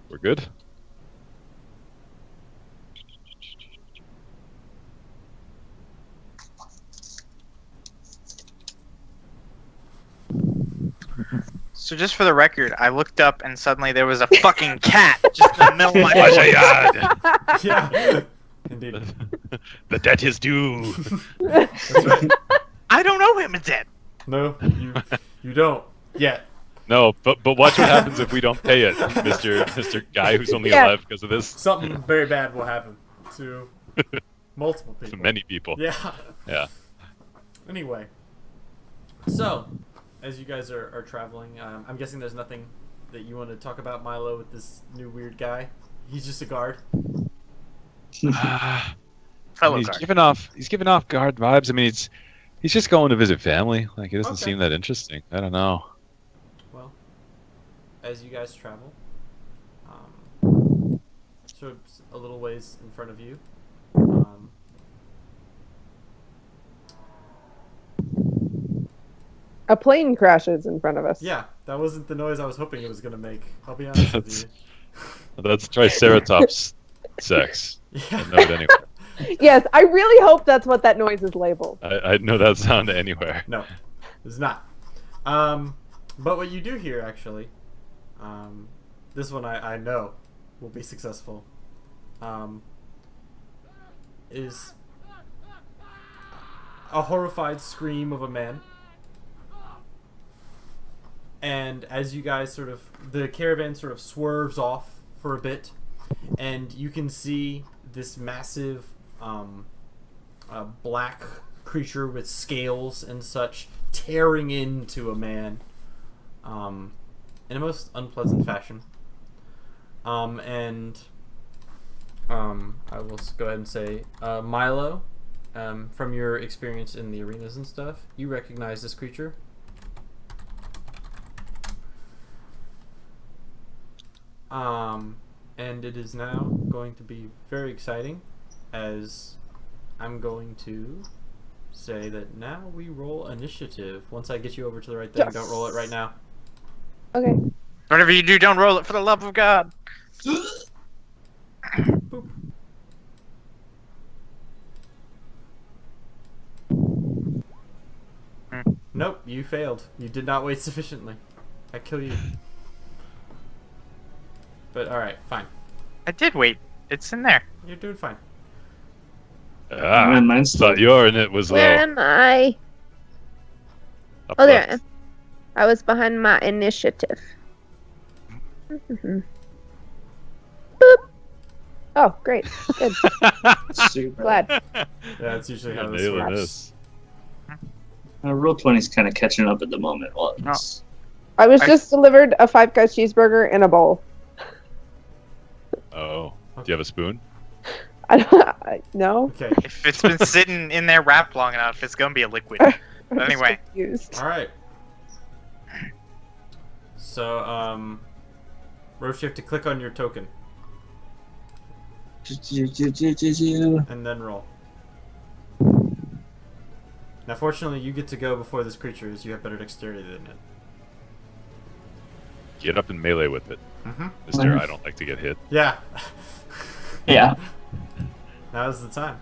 We're good? So just for the record, I looked up and suddenly there was a fucking cat just in the middle of my Vajayad! Yeah. Indeed. The debt is due. That's right. I don't know him, it's it. No, you don't yet. No, but watch what happens if we don't pay it, Mr. Guy who's only Yeah. alive because of this. Something very bad will happen to multiple To people. many people. Yeah. Yeah. Anyway, so as you guys are traveling, I'm guessing there's nothing that you want to talk about, Milo, with this new weird guy. He's just a guard. Fellow he's guard. giving off guard vibes. I mean, he's just going to visit family. Like, it doesn't Okay. seem that interesting. I don't know. Well, as you guys travel, sort of a little ways in front of you, A plane crashes in front of us. yeah, that wasn't the noise I was hoping it was gonna make. I'll be honest with you. That's Triceratops sex. Yeah. I know it anywhere. Yes, I really hope that's what that noise is labeled. I know that sound anywhere. No, it's not. But what you do here, actually, this one I know will be successful, is a horrified scream of a man. And as you guys the caravan sort of swerves off for a bit, and you can see this massive black creature with scales and such tearing into a man in a most unpleasant fashion. I will go ahead and say, Milo, from your experience in the arenas and stuff, you recognize this creature. And it is now going to be very exciting, as I'm going to say that now we roll initiative. Once I get you over to the right thing, Yes. don't roll it right now. Okay. Whatever you do, don't roll it for the love of God. Boop. Nope, you failed. You did not wait sufficiently. I kill you. But alright, fine. I did wait. It's in there. You're doing fine. Man, mine's Thought your in it was low. Where am I? Up Oh, there I left. am. I was behind my initiative. Boop. Oh, great. Good. super. Glad. Yeah, that's usually how You're this nailing works. this. Roll 20's kind of catching up at the moment. Well, it's, I was just delivered a Five Guys cheeseburger in a bowl. Oh. Do you have a spoon? No. Okay. If it's been sitting in there wrapped long enough, it's gonna be a liquid. But anyway, Confused. Alright. So, Roche, you have to click on your token and then roll. Now, fortunately, you get to go before this creature, as you have better dexterity than it. Get up in melee with it. Mm-hmm. Mister, I don't like to get hit. Yeah. yeah. Now's the time.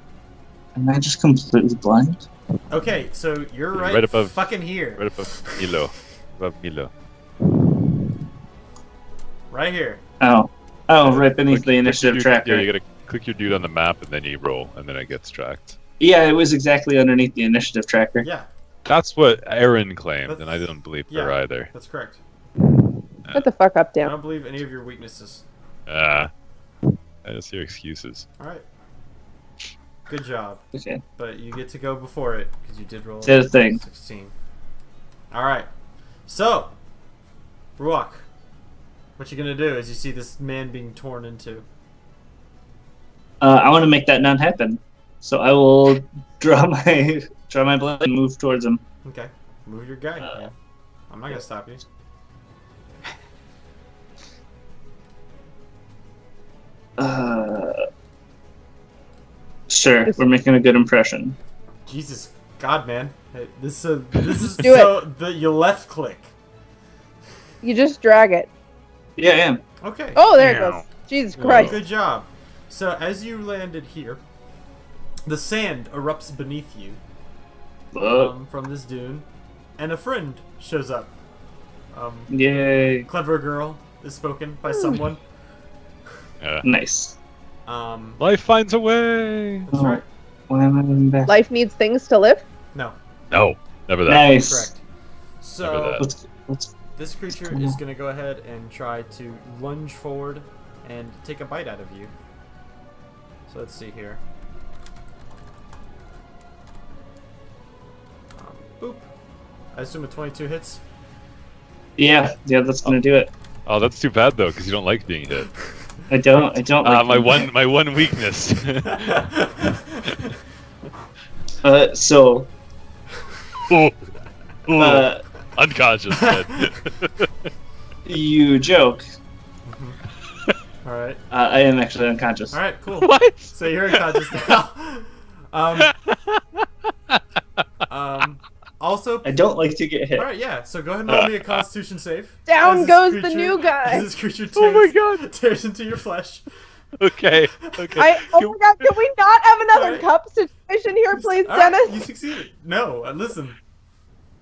Am I just completely blind? Okay, so you're right, Right above- fucking here. Right above Milo. Above Milo. Right here. Oh. Oh, right beneath Click- the initiative click your dude- tracker. Yeah, you gotta click your dude on the map and then you roll, and then it gets tracked. Yeah, it was exactly underneath the initiative tracker. Yeah, That's what Aaron claimed, and I didn't believe her Yeah. either. that's correct. Shut the fuck up, I Dan. don't believe any of your weaknesses. I just hear excuses. All right. Good job, Okay. but you get to go before it because you did roll Did a thing. 16. All right. So, Ruach, what you gonna do as you see this man being torn into? I want to make that not happen, so I will draw my blade and move towards him. Okay, move your guy. man. I'm not gonna stop you. Sure, we're making a good impression. Jesus, God, man, hey, this is Do so you left click. You just drag it. Yeah, I am. Okay. Oh, there it Meow. goes. Jesus Christ. Good job. So as you landed here, the sand erupts beneath you from this dune, and a friend shows up. Yay. Clever girl is spoken by someone. Nice. Life finds a way. That's right. Why am I moving back? Life needs things to live. No, No, never that. Nice. correct. Never So that. Let's this creature is going to go ahead and try to lunge forward and take a bite out of you. So let's see here. Boop. I assume a 22 hits. yeah, that's gonna do it. Oh, that's too bad though, because you don't like being hit. I don't like My one weakness. So Ooh. Ooh. uh Unconscious. Dead. you joke. All right. I am actually unconscious. All right. Cool. What? So you're unconscious now. Also. I don't like to get hit. All right. Yeah. So go ahead and roll me a Constitution save. Down As this goes the creature- new guy. as This creature tears, Oh my God. tears into your flesh. Okay. Okay. Oh my god, can we not have another Alright. cup situation here, please, All right, Dennis? you succeeded. No, listen.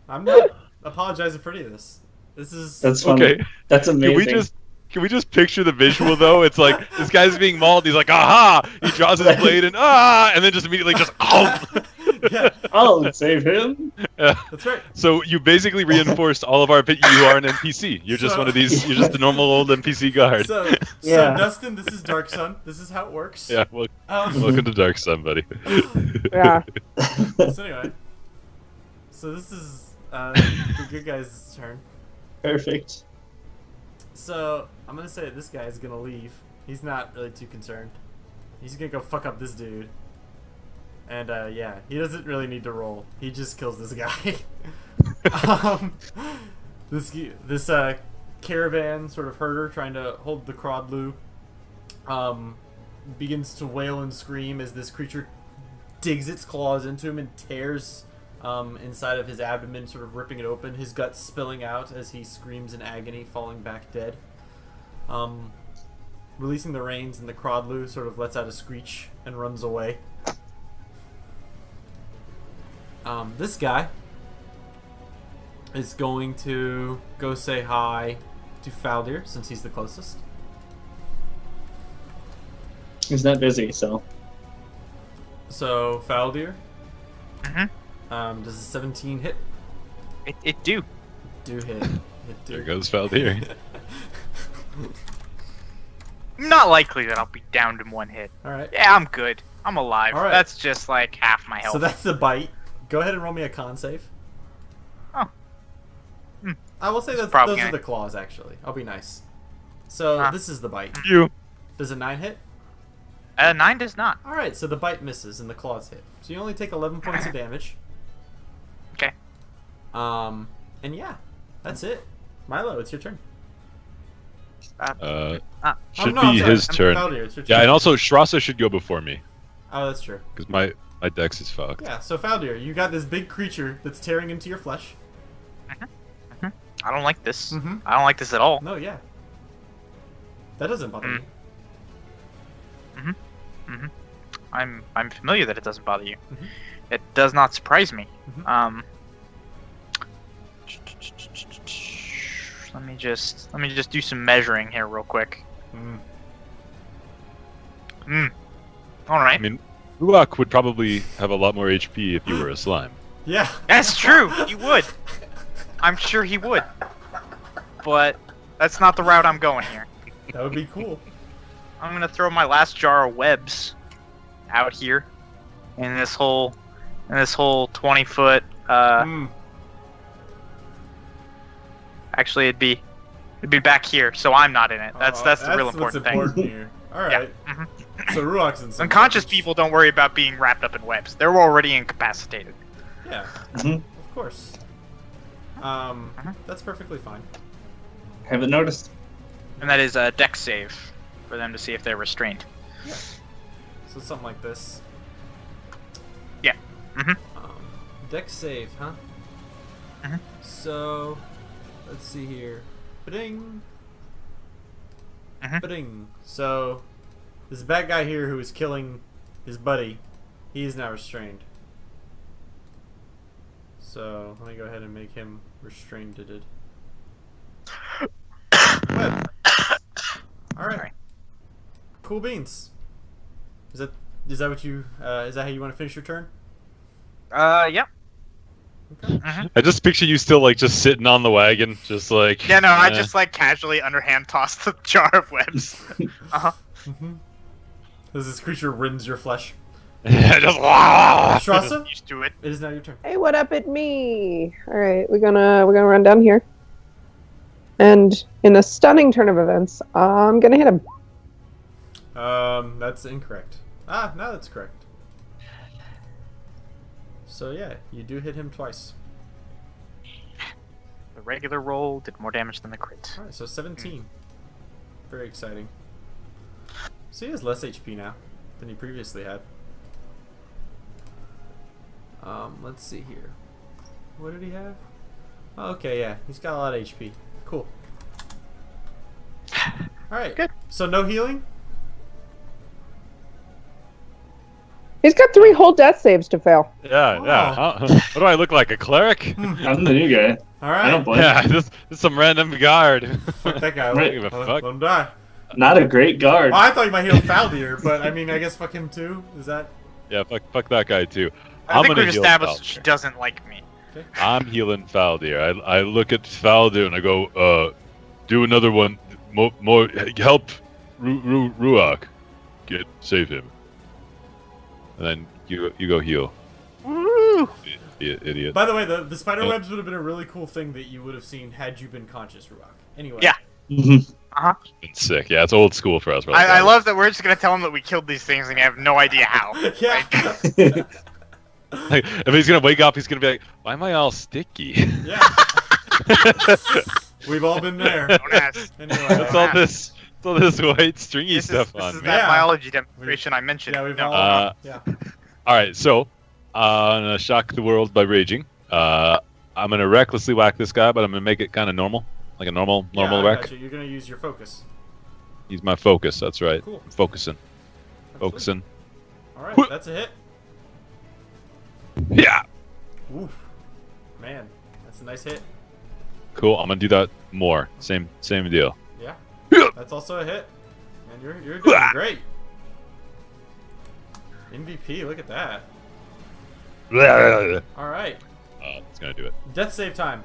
I'm not apologizing for any of this. This is That's fun. Okay. That's amazing. Can we just picture the visual though? It's like this guy's being mauled. He's like, aha! He draws his blade and and then just immediately just yeah, I'll save him. that's right. So you basically reinforced all of our opinion. You are an NPC. You're just So- one of these. You're just a normal old NPC guard. So Yeah. Dustin, this is Dark Sun. This is how it works. Yeah. Well, Um, welcome to Dark Sun, buddy. Yeah. so anyway, so this is the good guy's turn. Perfect. So I'm gonna say this guy is gonna leave. He's not really too concerned. He's gonna go fuck up this dude. And yeah, he doesn't really need to roll. He just kills this guy. This caravan sort of herder trying to hold the Crodlu begins to wail and scream as this creature digs its claws into him and tears inside of his abdomen, sort of ripping it open, his guts spilling out as he screams in agony, falling back dead. Releasing the reins, and the Crodlu sort of lets out a screech and runs away. This guy is going to go say hi to Faldir, since he's the closest. He's not busy, so So, Faldir, Mhm. does a 17 hit? It do. Do hit. It do. There goes Faldir. Not likely that I'll be downed in one hit. Alright. Yeah, I'm good. I'm alive. All right. That's just like half my health. So that's the bite. Go ahead and roll me a con save. Oh. Hmm. I will say It's that probably those are gonna- the claws, actually. I'll be nice. So, Huh. this is the bite. You. Does a 9 hit? 9 does not. Alright, so the bite misses and the claws hit. So you only take 11 points of damage. Okay. And yeah, that's it. Milo, it's your turn. Should no, I'm be sorry. his I'm turn. Faldir, it's your Yeah, turn. and also Shrasa should go before me Oh, that's true. because my dex is fucked. Yeah, so Faldir, you got this big creature that's tearing into your flesh. I don't like this. Mhm. I don't like this at all. No, yeah. That doesn't bother me. I'm familiar that it doesn't bother you. Mhm. It does not surprise me. Mhm. Let me just do some measuring here real quick. Mm. All right. I mean, Ruak would probably have a lot more HP if you were a slime. Yeah. That's true. He would. I'm sure he would. But that's not the route I'm going here. That would be cool. I'm gonna throw my last jar of webs out here in this whole 20-foot. Hmm. Actually, it'd be back here, so I'm not in it. That's the real important what's thing. important here. All right. Mhm. So Ruak's in some Unconscious garbage. people don't worry about being wrapped up in webs. They're already incapacitated. Yeah, Mhm. of course. That's perfectly fine. Haven't noticed. And that is a dex save for them to see if they're restrained. So something like this. Yeah. Mhm. Dex save, huh? Mhm. So, let's see here. Ba-ding. Mhm. Ba-ding. So, this bad guy here who is killing his buddy, he is now restrained. So, let me go ahead and make him restrained. Web. Alright. Sorry. Cool beans. Is that what you is that how you want to finish your turn? Yep. Okay. I just picture you still like just sitting on the wagon, just like. Yeah, no, I eh. just like casually underhand tossed the jar of webs. Mm-hmm. As this creature rends your flesh. Yeah, just. Strasza, Used to it. it is now your turn. Hey, what up, it me? All right, we're gonna run down here, and in a stunning turn of events, I'm gonna hit him. That's incorrect. Ah, no, that's correct. So yeah, you do hit him twice. The regular roll did more damage than the crit. Alright, so 17. Very exciting. So he has less HP now than he previously had. Let's see here. What did he have? Oh, okay, yeah, he's got a lot of HP. Cool. Alright, Good. So no healing? He's got 3 whole death saves to fail. Yeah, yeah. Wow. What do I look like? A cleric? I'm the new guy. I don't Alright. blame Yeah, just some random guard. Fuck that guy. Right. Let, Give a let fuck. him die. you. Not a great guard. Oh, I thought you might heal Faldir, but I mean, I guess fuck him too. Is that? Yeah, fuck that guy too. I think gonna we've heal established she Faldir. doesn't like me. I'm healing Faldir. I look at Faldir and I go, do another one. More help Ruak. Save him. And then you go heal. Woo! Idiot. By the way, the spider webs would have been a really cool thing that you would have seen had you been conscious, Ruak. Anyway. Yeah. Mhm. It's sick. Yeah, it's old school for us. I love that we're just gonna tell him that we killed these things and you have no idea how. Yeah. Like, if he's gonna wake up, he's gonna be like, "Why am I all sticky?" Yeah. We've all been there. Don't ask. Anyway. What's all this white stringy This stuff is on? that Yeah. biology demonstration I mentioned. Yeah, we've No. all. Yeah. All right, so I'm gonna shock the world by raging. I'm gonna recklessly whack this guy, but I'm gonna make it kind of normal, like a normal Yeah, I whack. gotcha. You're gonna use your focus. He's my focus. That's right. Cool. I'm focusing. Focusing. All right, that's a hit. Yeah. Oof. Man, that's a nice hit. Cool. I'm gonna do that more. Same deal. Yeah. Yeah. That's also a hit. And you're doing great. MVP, look at that. All right. It's gonna do it. Death save time.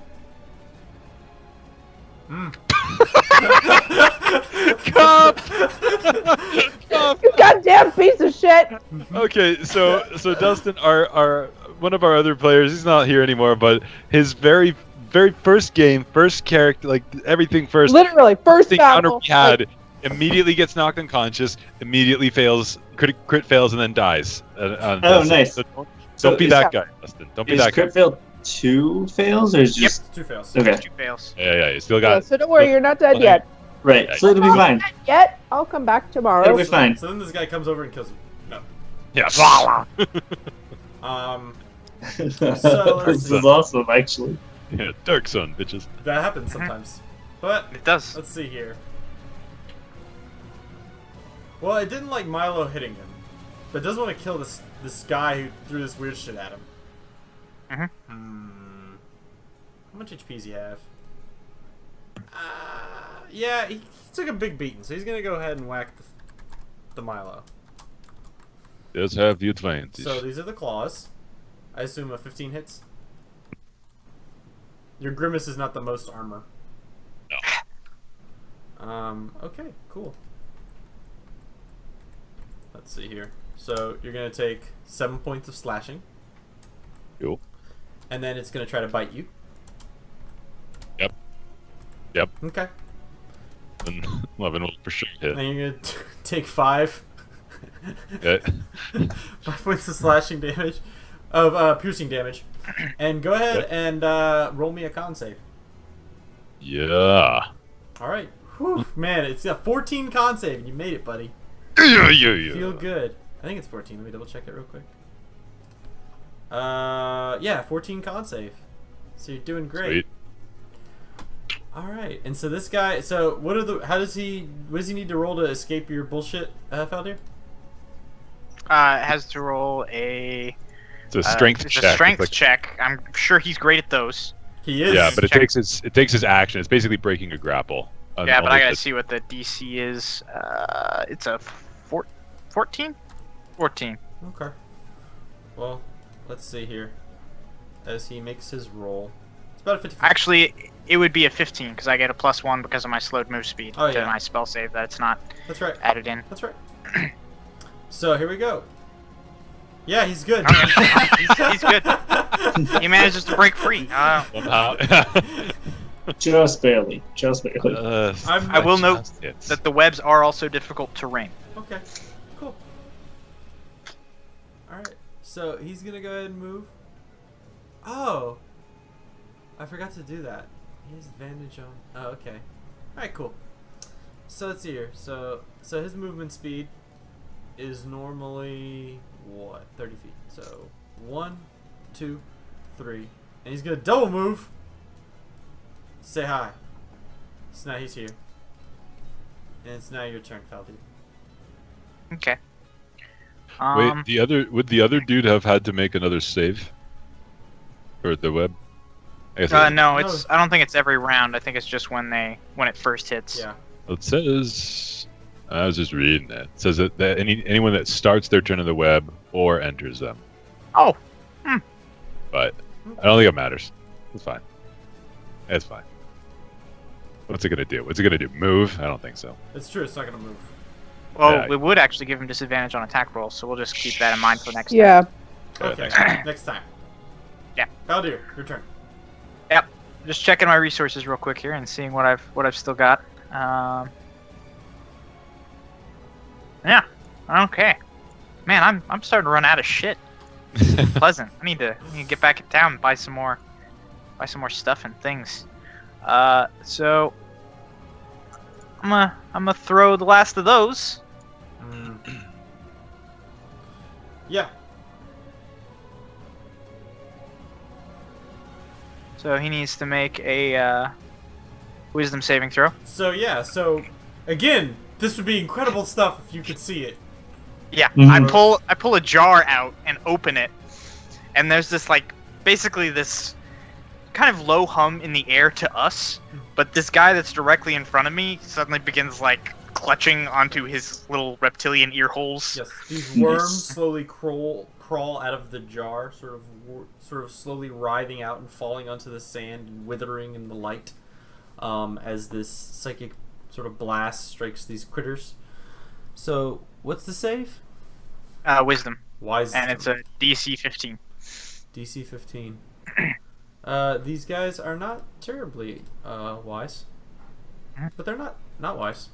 You goddamn piece of shit! Okay, so Dustin, our one of our other players, he's not here anymore, but his very first game, first character, like everything first, Literally, first encounter battle. we had, immediately gets knocked unconscious, immediately fails, crit fails, and then dies. Oh, Dustin. nice. So So don't be is- that guy, Dustin. Don't be Is that guy. crit fail 2 fails or is Yep. just 2 fails. okay? 2 fails. Yeah, you still Yeah, got. so don't worry, you're not dead yet. Right. So it'll be Not fine. dead yet? I'll come back tomorrow. It'll be fine. So then this guy comes over and kills you. No. Yeah. So, this is awesome, actually. Yeah, Dark Sun, bitches. that happens sometimes. But It does. let's see here. Well, it didn't like Milo hitting him, but it does want to kill this guy who threw this weird shit at him. Mhm. How much HP does he have? Yeah, he took a big beating, so he's gonna go ahead and whack the Milo. does have the advantage. So these are the claws. I assume a 15 hits. Your grimace is not the most armor. No. Okay, cool. Let's see here. So you're gonna take 7 points of slashing, Cool. and then it's gonna try to bite you. Yep. Okay. And 11 will for sure hit. And you're gonna take 5. Okay. 5 points of slashing damage, of piercing damage, and go ahead and roll me a con save. Yeah. All right. Whew, man, it's a 14 con save, and you made it, buddy. Yeah. Feel good. I think it's 14. Let me double check it real quick. Yeah, 14 con save. So you're doing great. Sweet. All right. And so this guy. So what are the? How does he? What does he need to roll to escape your bullshit, Faldir? Has to roll a It's a strength it's check. a It's strength like- check. I'm sure he's great at those. He is. Yeah, but it check. takes his action. It's basically breaking a grapple. Yeah, but I Only gotta the- see what the DC is. It's a 14? 14. Okay. Well, let's see here. As he makes his roll, it's about a 50. Actually, it would be a 15 because I get a +1 because of my slowed move speed Oh, to yeah. my spell save. That's not That's right. added in. That's right. So here we go. Yeah, he's good. He's good. He manages to break free. Somehow. Just barely. Just barely. I'm- I will note It's- that the webs are also difficult terrain. Okay, cool. Alright, so he's gonna go ahead and move. Oh! I forgot to do that. He has advantage on... Oh, okay. Alright, cool. So let's see here. So his movement speed is normally... what? 30 feet. So 1, 2, 3. And he's gonna double move! Say hi. So now he's here. And it's now your turn, Faldi. Okay. Wait, would the other dude have had to make another save? Or the web? I guess No, it's. I don't think it's every round. I think it's just when it first hits. Yeah. it says. I was just reading it. It says that anyone that starts their turn in the web or enters them. Oh. But I don't think it matters. It's fine. It's fine. What's it gonna do? What's it gonna do? Move? I don't think so. It's true, it's not gonna move. Well, Yeah. we would actually give him disadvantage on attack rolls, so we'll just keep that in mind for next Yeah. Okay, thanks. next time. Yeah. Faldir, your turn. time. Just checking my resources real quick here and seeing what I've still got. Yeah. Okay. Man, I'm starting to run out of shit. Pleasant. I need to get back in town and buy some more stuff and things. So I'm gonna throw the last of those. Yeah. So he needs to make a wisdom saving throw. So yeah, so again, this would be incredible stuff if you could see it. Yeah, Mhm. I pull a jar out and open it, and there's this basically this kind of low hum in the air to us, but this guy that's directly in front of me suddenly begins clutching onto his little reptilian ear holes. Yes, these worms slowly crawl out of the jar, sort of slowly writhing out and falling onto the sand and withering in the light, as this psychic sort of blast strikes these critters. So, what's the save? Wisdom, Wise. and it's a DC 15. DC 15. These guys are not terribly wise, but they're not wise.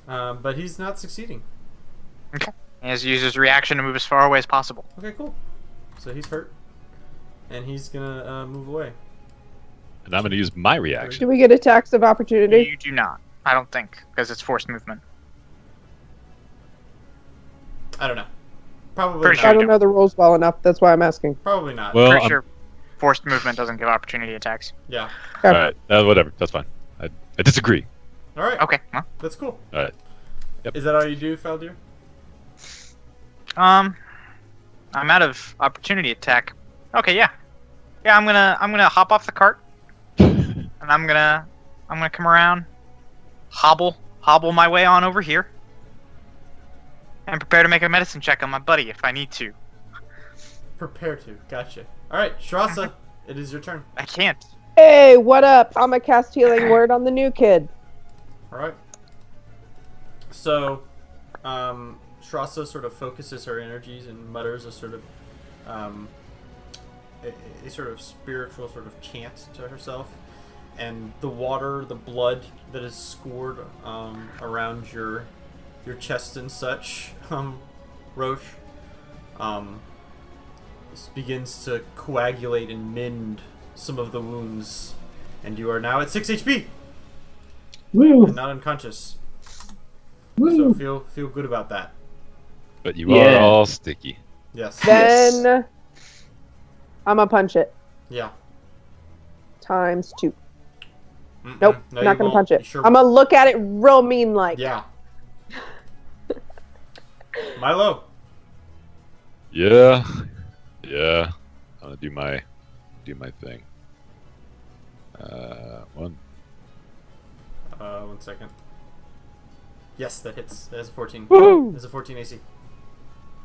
But he's not succeeding. Okay. He has to use his reaction to move as far away as possible. Okay, cool. So he's hurt, and he's gonna move away. And I'm gonna use my reaction. Do we get attacks of opportunity? You do not, I don't think, because it's forced movement. I don't know. Probably Pretty not. sure I don't know the rules well enough. That's why I'm asking. Probably not. Well, Pretty I'm- sure forced movement doesn't give opportunity attacks. Yeah. all right, whatever. That's fine. I disagree. All right. Okay. Well, That's cool. All right. Yep. Is that all you do, Faldir? I'm out of opportunity attack. Okay, yeah. Yeah, I'm gonna hop off the cart, and I'm gonna come around, hobble my way on over here, And prepare to make a medicine check on my buddy if I need to. Prepare to. Gotcha. All right, Shrasa, it is your turn. I can't. Hey, what up? I'm gonna cast Healing Word on the new kid. All right. So, Shrasa sort of focuses her energies and mutters a sort of, a sort of spiritual sort of chant to herself, and the water, the blood that is scored around your chest and such, Roche, begins to coagulate and mend some of the wounds, and you are now at 6 HP Woo! and not unconscious. Woo! So feel good about that. But you Yeah. are all sticky. Yes. Then I'm gonna punch it Yeah. times 2. Mm-mm. Nope, No, not you gonna won't. punch You it. sure I'm gonna look at it real mean like. Yeah. Milo. Yeah. I'm gonna do my thing. 1. 1 second. Yes, that hits. That is a 14. Woo! That's a 14 AC.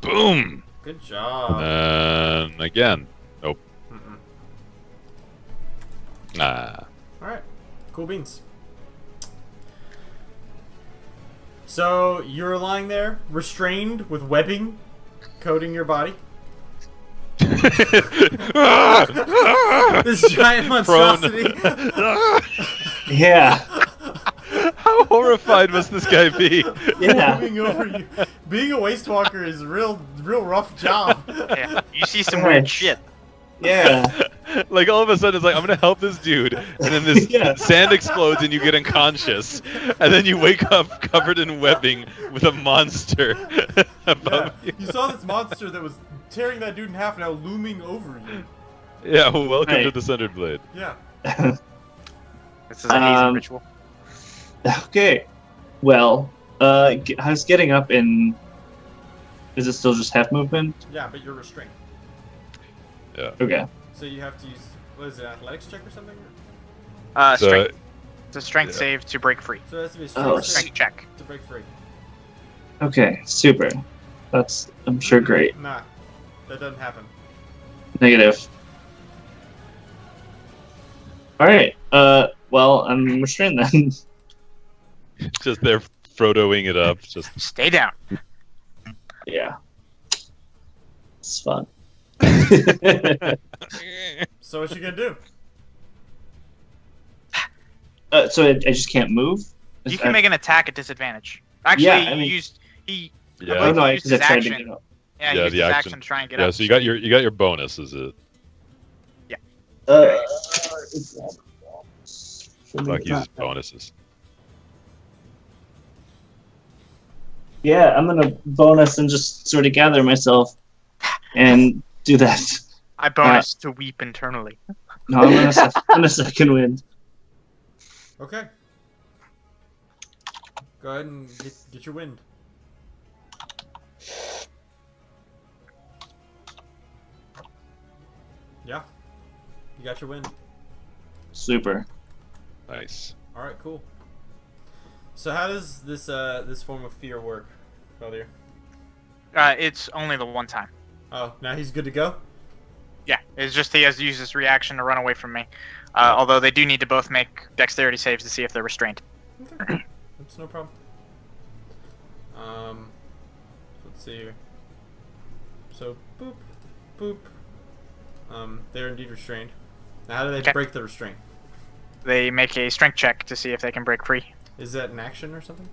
Boom. Good job. And again. Nope. Mm-mm. Nah. All right. Cool beans. So you're lying there, restrained with webbing coating your body. This giant monstrosity. Yeah. How horrified must this guy be? Yeah. Moving over you. Being a waste walker is a real rough job. Yeah, you see some Right. weird shit. Yeah. Like all of a sudden it's like I'm gonna help this dude, and then this Yeah. sand explodes and you get unconscious, and then you wake up covered in webbing with a monster Yeah. above you. You saw this monster that was tearing that dude in half now looming over you. Yeah, well, welcome to Right. the Sundered Blade. Yeah. This is a hazing ritual. Okay. Well, I was getting up in. Is it still just half movement? Yeah, but you're restrained. Okay. So you have to use, what is it, athletics check or something? So, Strength. It's a strength yeah. save to break free. So it has to be a Oh, strength Strength check. to break free. Okay. Super. That's, I'm sure, great. Nah, that doesn't happen. Negative. All right. Well, I'm restrained then. just there Frodoing it up. Just Stay down. Yeah. It's fun. So what you gonna do? So I just can't move? You can make an attack at disadvantage. Actually, Yeah, I mean- he yeah. Oh believe no, he used because I his tried to action. get up. yeah, he Yeah, used the his action. action to try and get Yeah, up. so you got your bonus, is it? Fuck uses bonuses. Yeah, I'm gonna bonus and just sort of gather myself and do that. I bonus to weep internally. No, I'm on a second wind. Okay. Go ahead and get your wind. Yeah. You got your wind. Super. Nice. Alright, cool. So how does this this form of fear work, Valdir? It's only the one time. Oh, now he's good to go? Yeah, it's just he has to use his reaction to run away from me. Although they do need to both make dexterity saves to see if they're restrained. Okay. That's no problem. Let's see here. So, boop, boop. They're indeed restrained. Now how do they Okay. break the restraint? They make a strength check to see if they can break free. Is that an action or something?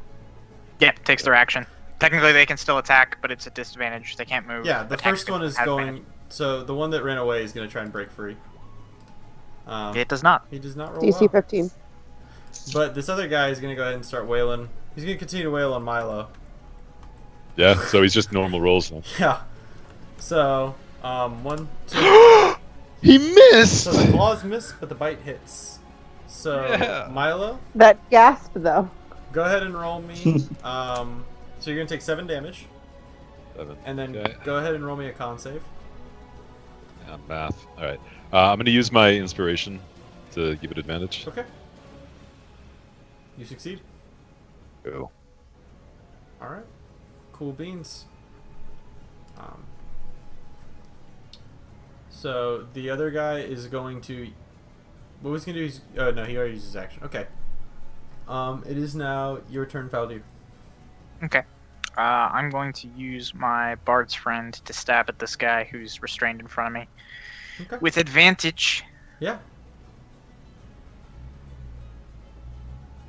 Yeah, takes their action. Technically, they can still attack, but it's a disadvantage. They can't move. Yeah, the Attack first one is has going... advantage. So, the one that ran away is going to try and break free. It does not. He does not roll DC well. 15. But this other guy is going to go ahead and start wailing. He's going to continue to wail on Milo. Yeah, so he's just normal rolls now. Yeah. So, 1, 2... He missed! So the claws miss, but the bite hits. So, Yeah. Milo, That gasp, though. go ahead and roll me. So you're going to take 7 damage. 7. And then Okay. go ahead and roll me a con save. Yeah, math. Alright. I'm going to use my inspiration to give it advantage. Okay. You succeed. Go. Alright. Cool beans. So the other guy is going to. What was he gonna do? Oh no, he already used his action. Okay. It is now your turn, Faldu. Okay. I'm going to use my Bard's Friend to stab at this guy who's restrained in front of me. Okay. With advantage. Yeah,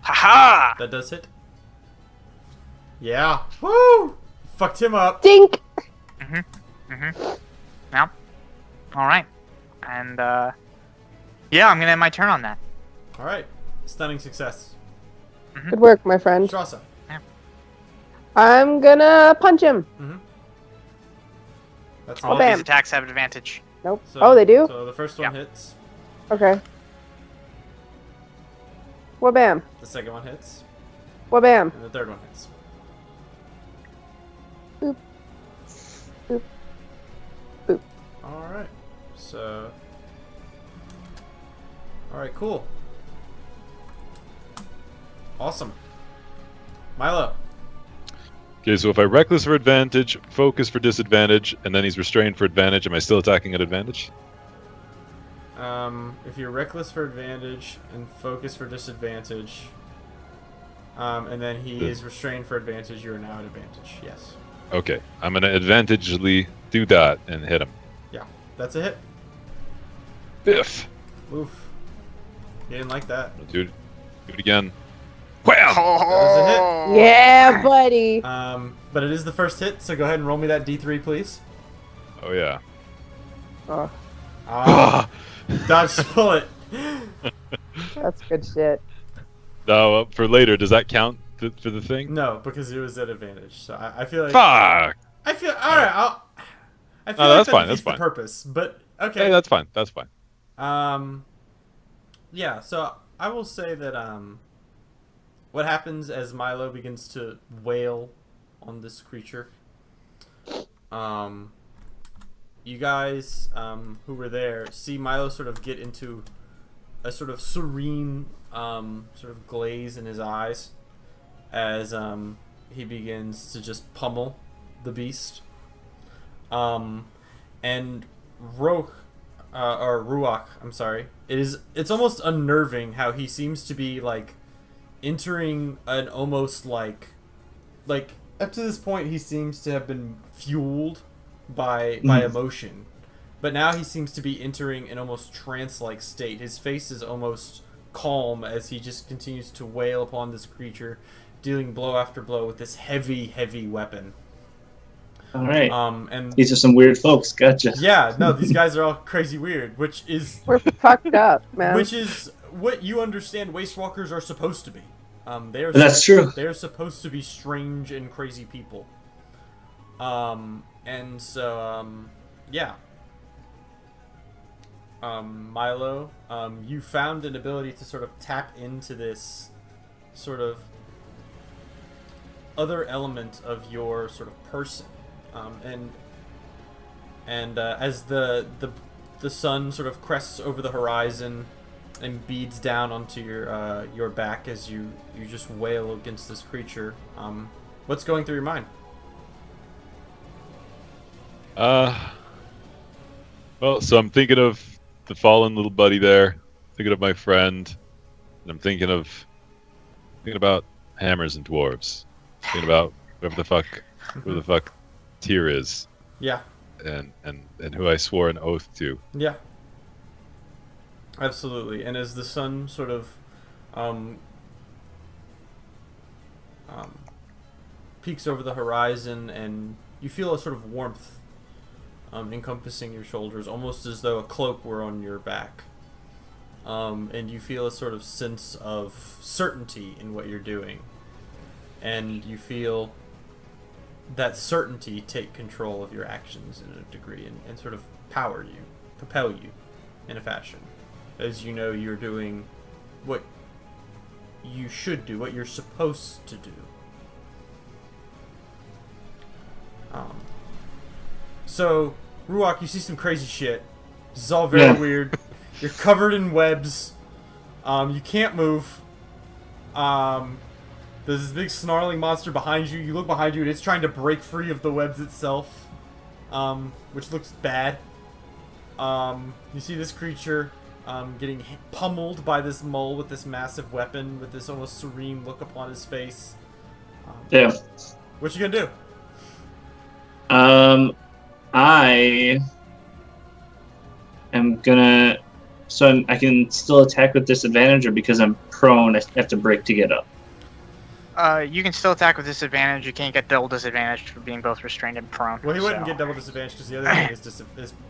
Haha! that does hit. Yeah. Woo! Fucked him up. Dink! Now. Alright. And, yeah, I'm gonna end my turn on that. All right. Stunning success. Good work, my friend. Strasa. I'm gonna punch him. That's All all. of bam. these attacks have advantage. Nope. So- Oh, they do? So the first one Yeah. hits. Okay. Wha-bam. The second one hits. Wha-bam. And the third one hits. Boop. Boop. Boop. All right. So. All right. Cool. Awesome. Milo. Okay, so if I reckless for advantage, focus for disadvantage, and then he's restrained for advantage, am I still attacking at advantage? If you're reckless for advantage and focus for disadvantage, and then he is restrained for advantage, you are now at advantage. Yes. Okay, I'm gonna advantagely do that and hit him. Yeah. That's a hit. Biff. Oof. You didn't like that. Do it again. Wham! Oh! Yeah, buddy. But it is the first hit, so go ahead and roll me that D3, please. Oh yeah. Oh, Dodge bullet. that's good shit. Now for later, does that count for the thing? No, because it was at advantage. So I feel like. Fuck! I feel all right. I feel No, like that's that fine, defeats that's fine. the purpose, but okay. Hey, that's fine. That's fine. Yeah. So I will say that what happens as Milo begins to wail on this creature. You guys who were there see Milo sort of get into a sort of serene sort of glaze in his eyes as he begins to just pummel the beast. And Ruach, I'm sorry. It's almost unnerving how he seems to be like entering an almost like up to this point he seems to have been fueled by emotion. But now he seems to be entering an almost trance-like state. His face is almost calm as he just continues to wail upon this creature, dealing blow after blow with this heavy, heavy weapon. All right. And These are some weird folks. Gotcha. yeah, no, these guys are all crazy weird, which is We're fucked up, man. which is what you understand Waste Walkers are supposed to be. They are That's true. They're supposed to be strange and crazy people. And so yeah. Milo, you found an ability to sort of tap into this sort of other element of your sort of person, and as the sun sort of crests over the horizon and beads down onto your back as you just wail against this creature, what's going through your mind? Well, so I'm thinking of the fallen little buddy there, thinking of my friend, and I'm thinking about hammers and dwarves, thinking about whoever the fuck Tyr is, Yeah. and who I swore an oath to. Yeah. Absolutely. And as the sun sort of peeks over the horizon and you feel a sort of warmth encompassing your shoulders, almost as though a cloak were on your back. And you feel a sort of sense of certainty in what you're doing. And you feel that certainty take control of your actions in a degree and sort of propel you in a fashion. As you know you're doing what you should do, what you're supposed to do. So, Ruach, you see some crazy shit. This is all very Yeah. weird. You're covered in webs. You can't move. There's this big snarling monster behind you. You look behind you, and it's trying to break free of the webs itself, which looks bad. You see this creature getting pummeled by this mole with this massive weapon, with this almost serene look upon his face. Yeah. What you gonna do? I am gonna. So I can still attack with disadvantage, or because I'm prone, I have to break to get up. You can still attack with disadvantage. You can't get double disadvantage for being both restrained and prone. Well, he wouldn't so. get double disadvantage because the other thing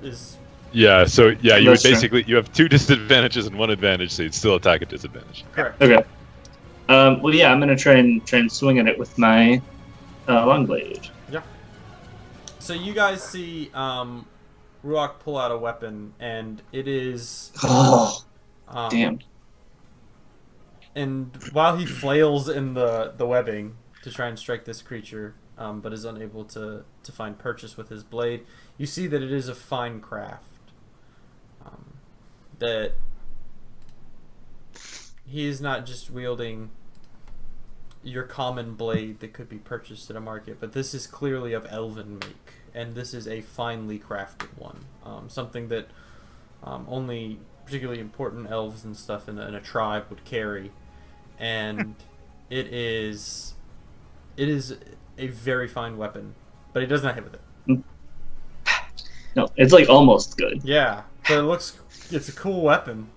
is Yeah, so yeah, you would That's true. basically you have 2 disadvantages and 1 advantage, so you'd still attack at disadvantage. correct. Okay. Well, yeah, I'm gonna try and swing at it with my long blade. So you guys see Ruach pull out a weapon, and it is. Oh, damn. And while he flails in the webbing to try and strike this creature, but is unable to find purchase with his blade, you see that it is a fine craft. That he is not just wielding your common blade that could be purchased at a market, but this is clearly of elven make, and this is a finely crafted one. Something that only particularly important elves and stuff in a tribe would carry, and it is a very fine weapon, but he does not hit with it. No, it's like almost good. Yeah, but it's a cool weapon.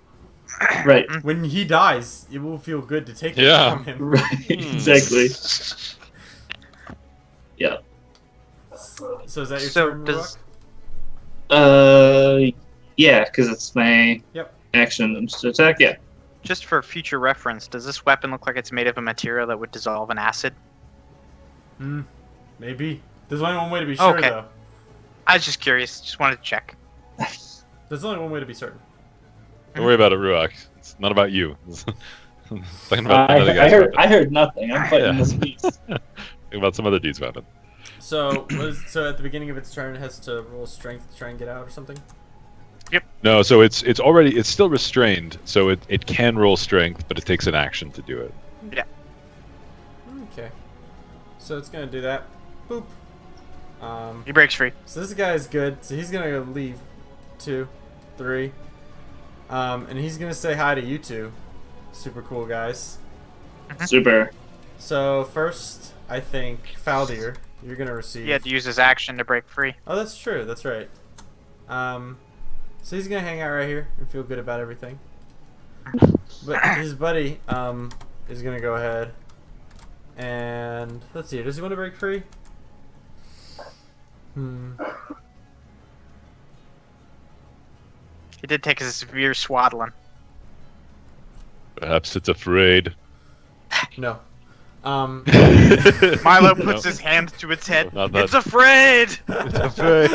Right. When he dies, it will feel good to take it Yeah. from him. Right. Exactly. Yeah. So is that your So turn, does- Ruach? Yeah, because it's my Yep. action to attack. Yeah. Just for future reference, does this weapon look like it's made of a material that would dissolve in acid? Maybe. There's only one way to be sure, Okay. though. I was just curious. Just wanted to check. There's only one way to be certain. Don't worry about it, Ruach. It's not about you. It's talking about another I guy's heard. weapon. I heard nothing. I'm fighting Yeah. this beast. Talking about some other dude's weapon. So at the beginning of its turn, it has to roll strength to try and get out or something? No, so it's still restrained, so it can roll strength, but it takes an action to do it. Okay. So it's going to do that. Boop. He breaks free. So this guy is good. So he's going to go leave. 2, 3. And he's going to say hi to you two. Super cool guys. Super. So first, I think, Faldir, you're going to receive... He had to use his action to break free. Oh, that's true. That's right. So he's going to hang out right here and feel good about everything. But his buddy is going to go ahead and... Let's see. Does he want to break free? He did take a severe swaddling. Perhaps it's afraid. No. Milo puts No. his hand to its head. Not that. It's afraid! It's afraid.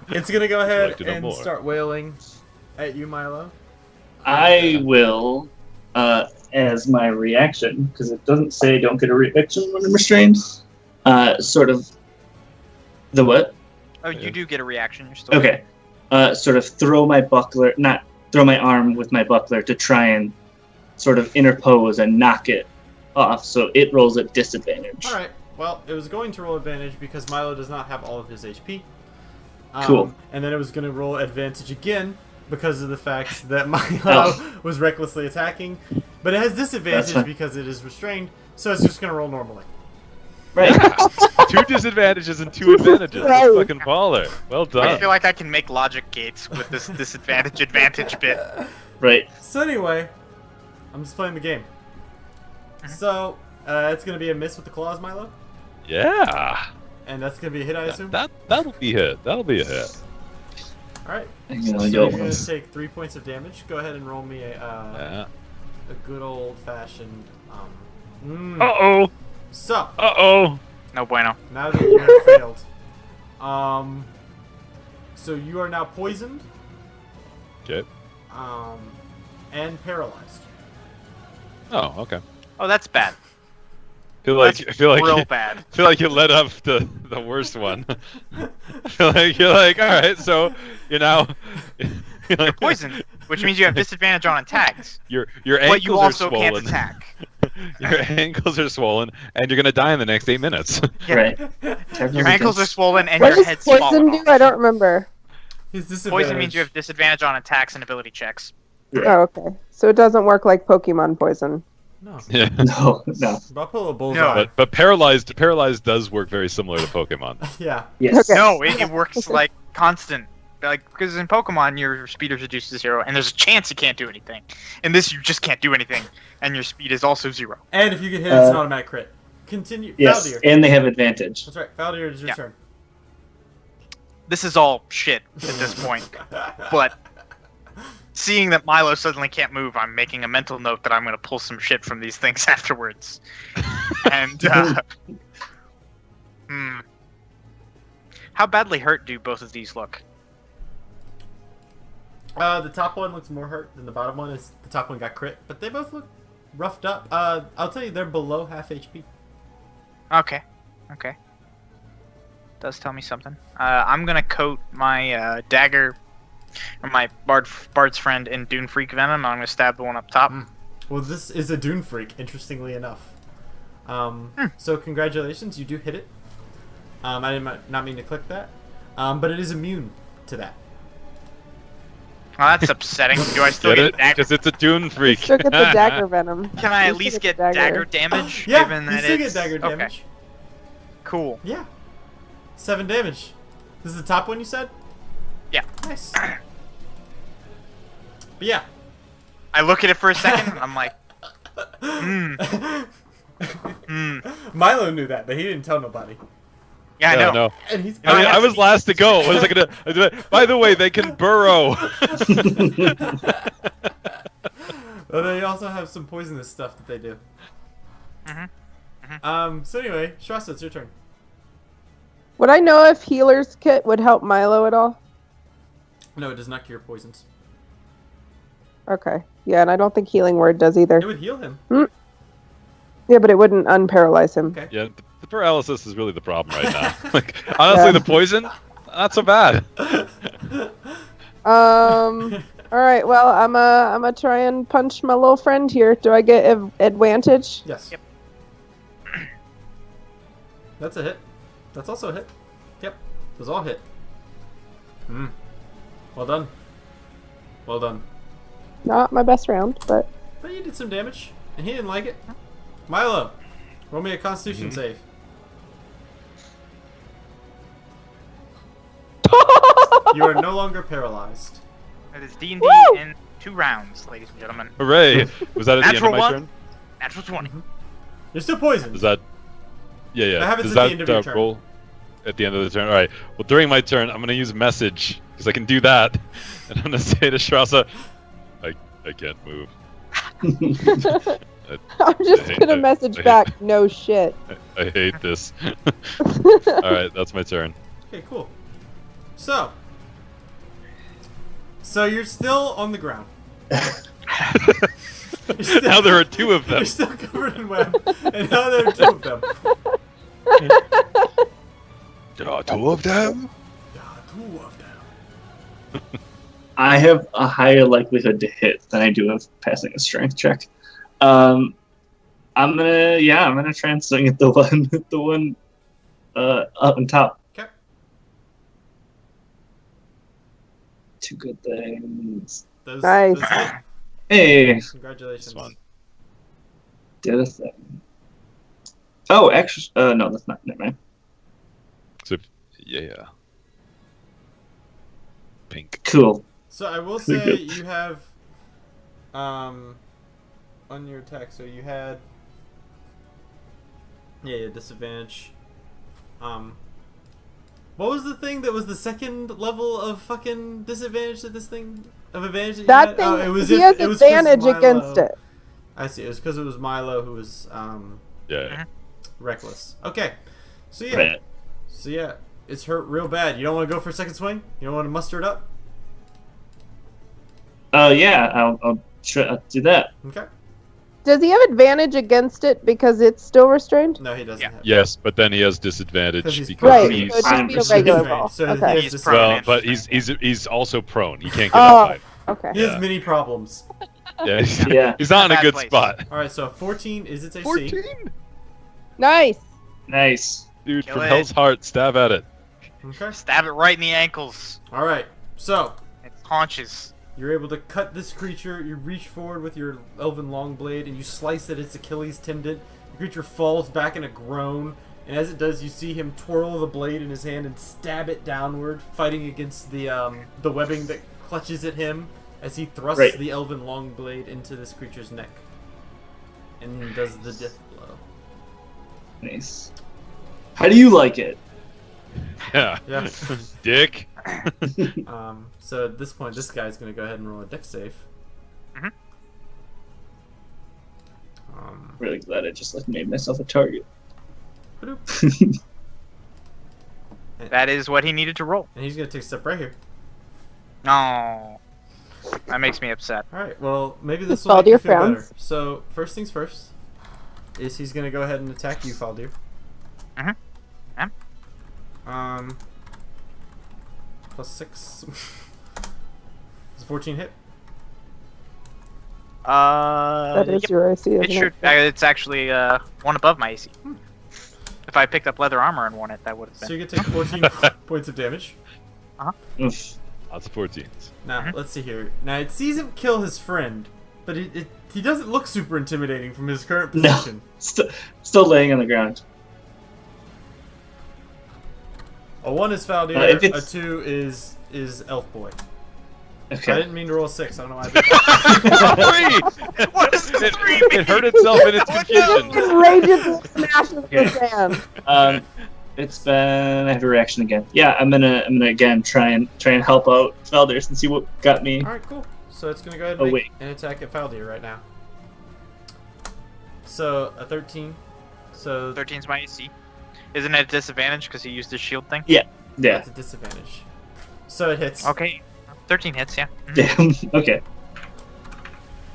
It's going to go ahead like to know and more. start wailing at you, Milo. I will, as my reaction, because it doesn't say don't get a reaction when I'm restrained. Sort of. The what? Oh, you do get a reaction. You're still Okay. Sort of throw my buckler, not throw my arm with my buckler to try and sort of interpose and knock it off, so it rolls at disadvantage. Alright. Well, it was going to roll advantage because Milo does not have all of his HP. Cool. And then it was going to roll advantage again because of the fact that Milo was recklessly attacking. But it has That's disadvantage fine. because it is restrained, so it's just going to roll normally. Right. 2 disadvantages and 2 advantages. That's fucking baller. Well I done. feel like I can make logic gates with this disadvantage advantage bit. Right. So anyway, I'm just playing the game. So, it's going to be a miss with the claws, Milo. Yeah. And that's going to be a hit, I assume? That'll be hit. That'll be a hit. Alright. I'm So gonna you're go. going to take 3 points of damage. Go ahead and roll me Yeah. a good old-fashioned... Uh-oh. So, Uh-oh. No bueno. now that you have failed, so you are now poisoned, Okay. and paralyzed. Oh, okay. Oh, that's bad. I feel like Real bad. feel like you led up to the worst one. You're like, all right, so you're now Poison, which means you have disadvantage on attacks. Your But ankles you are also swollen. can't attack. Your ankles are swollen, and you're gonna die in the next 8 minutes. Yeah. Right. Your ankles are swollen and What your does head's poison fallen do? off. I don't remember. He's Poison means you have disadvantage on attacks and ability checks. Oh, okay. So it doesn't work like Pokemon poison. No. Yeah. No. But I'll pull a bullseye. No. But paralyzed does work very similar to Pokemon. Yeah. Yes. Okay. No, it works like constant. Like, because in Pokemon, your speed is reduced to 0, and there's a chance you can't do anything. In this, you just can't do anything, and your speed is also 0. And if you get hit, it's an automatic crit. Continue. Yes, Faldir. and they have advantage. That's right. Faldir, it's your Yeah. turn. This is all shit at this point. But seeing that Milo suddenly can't move, I'm making a mental note that I'm going to pull some shit from these things afterwards. And, how badly hurt do both of these look? The top one looks more hurt than the bottom one. Is the top one got crit, but they both look roughed up. I'll tell you, they're below half HP. Okay. Okay. Does tell me something. I'm gonna coat my dagger, or my bard's friend in Dune Freak venom. I'm gonna stab the one up top. Well, this is a Dune Freak, interestingly enough. So congratulations, you do hit it. I did not mean to click that, but it is immune to that. Well, that's upsetting. Do I still Get get it? dagger? Because it's a Dune freak. Still get the dagger venom. Can I You at least still get the dagger damage? Yeah, given you that still get it's... dagger Okay, damage. cool. Yeah, 7 damage. This is the top one you said? Yeah. Nice. But yeah. I look at it for a second, and I'm like, Milo knew that, but he didn't tell nobody. yeah, I know. No. And he's. I was last to go. What was I gonna? By the way, they can burrow. Well, they also have some poisonous stuff that they do. So anyway, Shasta, it's your turn. Would I know if Healer's Kit would help Milo at all? No, it does not cure poisons. Okay. Yeah, and I don't think Healing Word does either. It would heal him. Yeah, but it wouldn't unparalyze him. Okay. Yeah, the paralysis is really the problem right now. Like, honestly, the poison, not so bad. All right. Well, I'm gonna try and punch my little friend here. Do I get advantage? Yes. Yep. That's a hit. That's also a hit. Yep. Those all hit. Well done. Well done. Not my best round, but But you did some damage, and he didn't like it. Milo, roll me a Constitution save. You are no longer paralyzed. It is D&D Woo! in 2 rounds, ladies and gentlemen. Hooray! Was that at the end of Natural my one. turn? Natural 20. You're still poisoned. Is that? Yeah, yeah. That happens Does at the that end of your turn. roll at the end of the turn? All right. Well, during my turn, I'm gonna use message because I can do that, and I'm gonna say to Strasa, I can't move. I'm just hate gonna it. message I hate back. No shit. I hate this. All right, that's my turn. Okay, cool. So you're still on the ground. You're still, Now there are 2 of them. You're still covered in web, and now there are 2 of them. There are 2 of them. There are 2 of them. I have a higher likelihood to hit than I do of passing a strength check. I'm gonna try and swing at the one up on top. Okay. 2 good things. Those, Nice. those hit. Hey, Congratulations. This one. did a thing. Oh, actually, no, that's not. Never mind. So, yeah. Pink. Cool. So I will say you have, on your attack. So you had, yeah, disadvantage. What was the thing that was the second level of fucking disadvantage to this thing of advantage? That you That had? thing, Oh, it was he if- has it was 'cause advantage Milo- against it. I see. It was because it was Milo who was Yeah. reckless. Okay. So yeah. Right. So yeah, it's hurt real bad. You don't want to go for a second swing? You don't want to muster it up? Yeah, I'll do that. Okay. Does he have advantage against it because it's still restrained? No, he doesn't Yeah. have it. Yes, but then he has disadvantage 'Cause he's because Right, he's so it'd just be a I'm regular Right, ball. so Okay. he has He's disadvantage. prone. well, but he's also prone. He can't get Oh. up high. Okay. He has Yeah. many problems. Yeah, he's, Yeah. he's not in a Bad good place. spot. All right, so 14 is its AC. 14? Nice. Nice. Dude, Kill from it. Hell's Heart, stab at it. Okay. Stab it right in the ankles. All right. So Its haunches. you're able to cut this creature. You reach forward with your elven long blade and you slice at its Achilles tendon. The creature falls back in a groan, and as it does, you see him twirl the blade in his hand and stab it downward, fighting against the webbing that clutches at him as he thrusts Right. the elven long blade into this creature's neck and does the death blow. Nice. How do you like it? Yeah. Yeah. Dick. So at this point, this guy's gonna go ahead and roll a dex save. Mhm. Really glad I just like made myself a target. Ba-doop. That is what he needed to roll. And he's gonna take a step right here. No. That makes me upset. All right. Well, maybe this will make Faldir you feel better. frowns. So first things first, is he's gonna go ahead and attack you, Faldir. Mhm. Yeah. +6. Is 14 hit? That is Yep. your AC, isn't It should. It's actually one above my AC. If I picked up leather armor and worn it, that would have So been. you can take 14 points of damage. Oof. Lots of 14s. Now Mhm. let's see here. Now it sees him kill his friend, but he doesn't look super intimidating from his current No. position. Still laying on the ground. A 1 is Faldir. If A it's- 2 is Elf Boy. I Okay. didn't mean to roll a 6. I don't know why I did that. Three! What does the three It mean? hurt itself in its What confusion. It rages and smashes Okay. the sand. It's been. I have a reaction again. Yeah, I'm gonna again try and help out Felders and see what got me. Alright, cool. So it's gonna go ahead Oh, and make wait. an attack at Faldir right now. So a 13. So 13's my AC. Isn't it a disadvantage because he used his shield thing? Yeah. that's a disadvantage. So it hits. Okay. 13 hits, yeah. Mhm. Damn. Okay.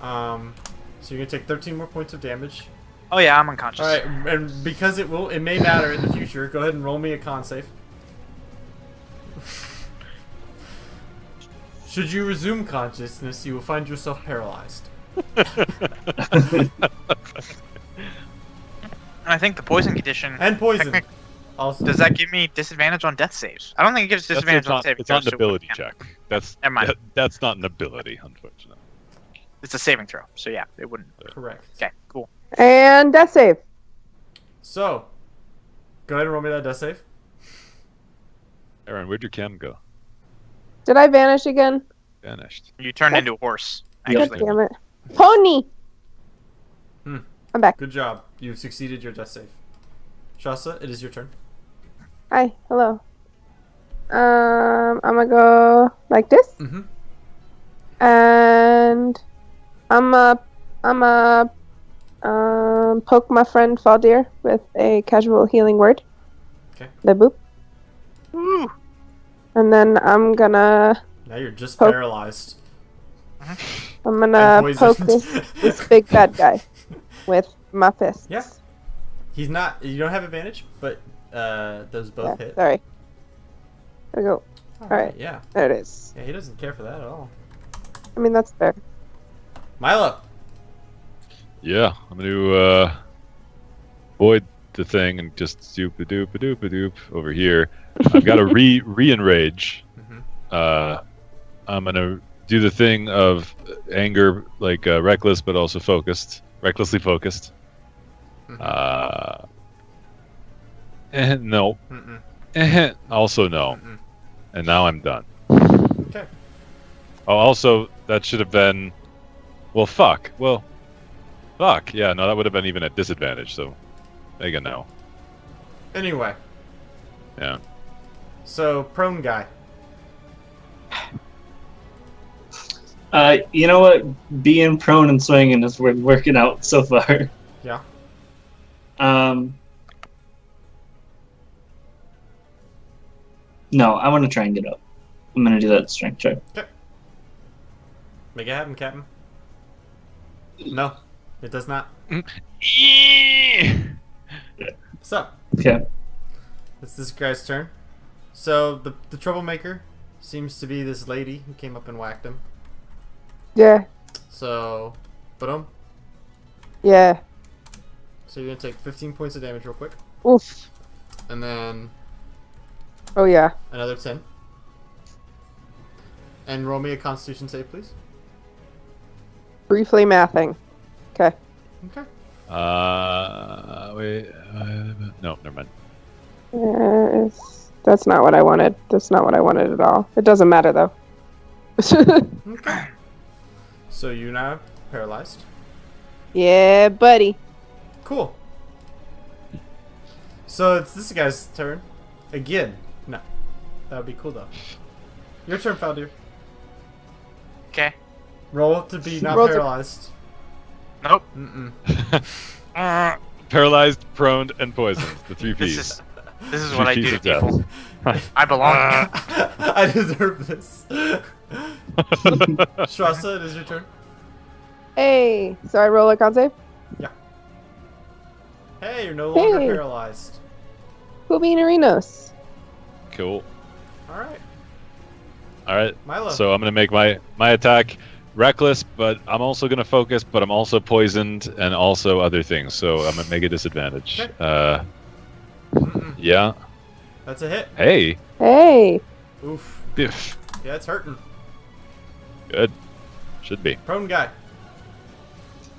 So you're gonna take 13 more points of damage. Oh yeah, I'm unconscious. Alright, and because it may matter in the future, go ahead and roll me a con save. Should you resume consciousness, you will find yourself paralyzed. And I think the poison condition. And poisoned. Technic- Also. Does that give me disadvantage on death saves? I don't think it gives disadvantage on saving It's not throws. an so- ability yeah. check. That's Never mind. that's not an ability, unfortunately. It's a saving throw, so yeah, it wouldn't. Correct. Okay, cool. And death save. So, go ahead and roll me that death save. Aaron, where'd your cam go? Did I vanish again? Vanished. You turned into a horse. Yep. God Actually, damn it. Pony! Hmm. I'm back. Good job. You've succeeded your death save. Shasta, it is your turn. Hi, hello. I'm gonna go like this, Mm-hmm. and I'm poke my friend Faldir with a casual healing word. Okay. The boop. Woo! And then I'm gonna Now you're just Poke. paralyzed. I'm gonna And poke poisoned. this big bad guy with my fists. Yeah. He's not. You don't have advantage, but those both Yeah, hit. sorry. There we go. Alright. Yeah. There it is. Yeah. He doesn't care for that at all. I mean, that's fair. Milo. Yeah, I'm gonna void the thing and just doop a doop a doop a doop over here. I've got a re-enrage. Mhm. I'm gonna do the thing of anger, like reckless, but also focused, recklessly focused. Mhm. No. Mm-mm. Also no. Mm-mm. And now I'm done. Okay. Oh, also that should have been. Well, fuck. Well, fuck. Yeah, no, that would have been even at disadvantage. So, Mega no. Anyway, Yeah. so prone guy. You know what? Being prone and swinging is working out so far. Yeah. No, I want to try and get up. I'm gonna do that strength check. Make it happen, Captain. No, it does not. So, Okay. it's this guy's turn. So the troublemaker seems to be this lady who came up and whacked him. Yeah. So, boom. Yeah. So you're gonna take 15 points of damage real quick, Oof. and then Oh yeah. another 10. And roll me a Constitution save, please. Briefly mathing. Okay. Okay. Wait. No, never mind. That's not what I wanted. That's not what I wanted at all. It doesn't matter though. Okay. So you now paralyzed. Yeah, buddy. Cool. So it's this guy's turn. Again. No. That would be cool though. Your turn, Faldir. Okay. Roll to be not Roll to- paralyzed. Nope. Mm-mm. Paralyzed, prone, and poisoned. The three This P's. is this is Three what I Ps do to of death. people. I belong here. I deserve this. Strassa, it is your turn. Hey. So I roll a con save. Hey, you're no longer Hey. paralyzed. Kubinarinos. Cool. Alright. All right. Milo. So I'm gonna make my attack reckless, but I'm also gonna focus, but I'm also poisoned and also other things. So I'm gonna make a disadvantage. Okay. Mm-mm. Yeah. That's a hit. Hey. Hey. Oof. Biff. Yeah, it's hurting. Good. Should be. Prone guy.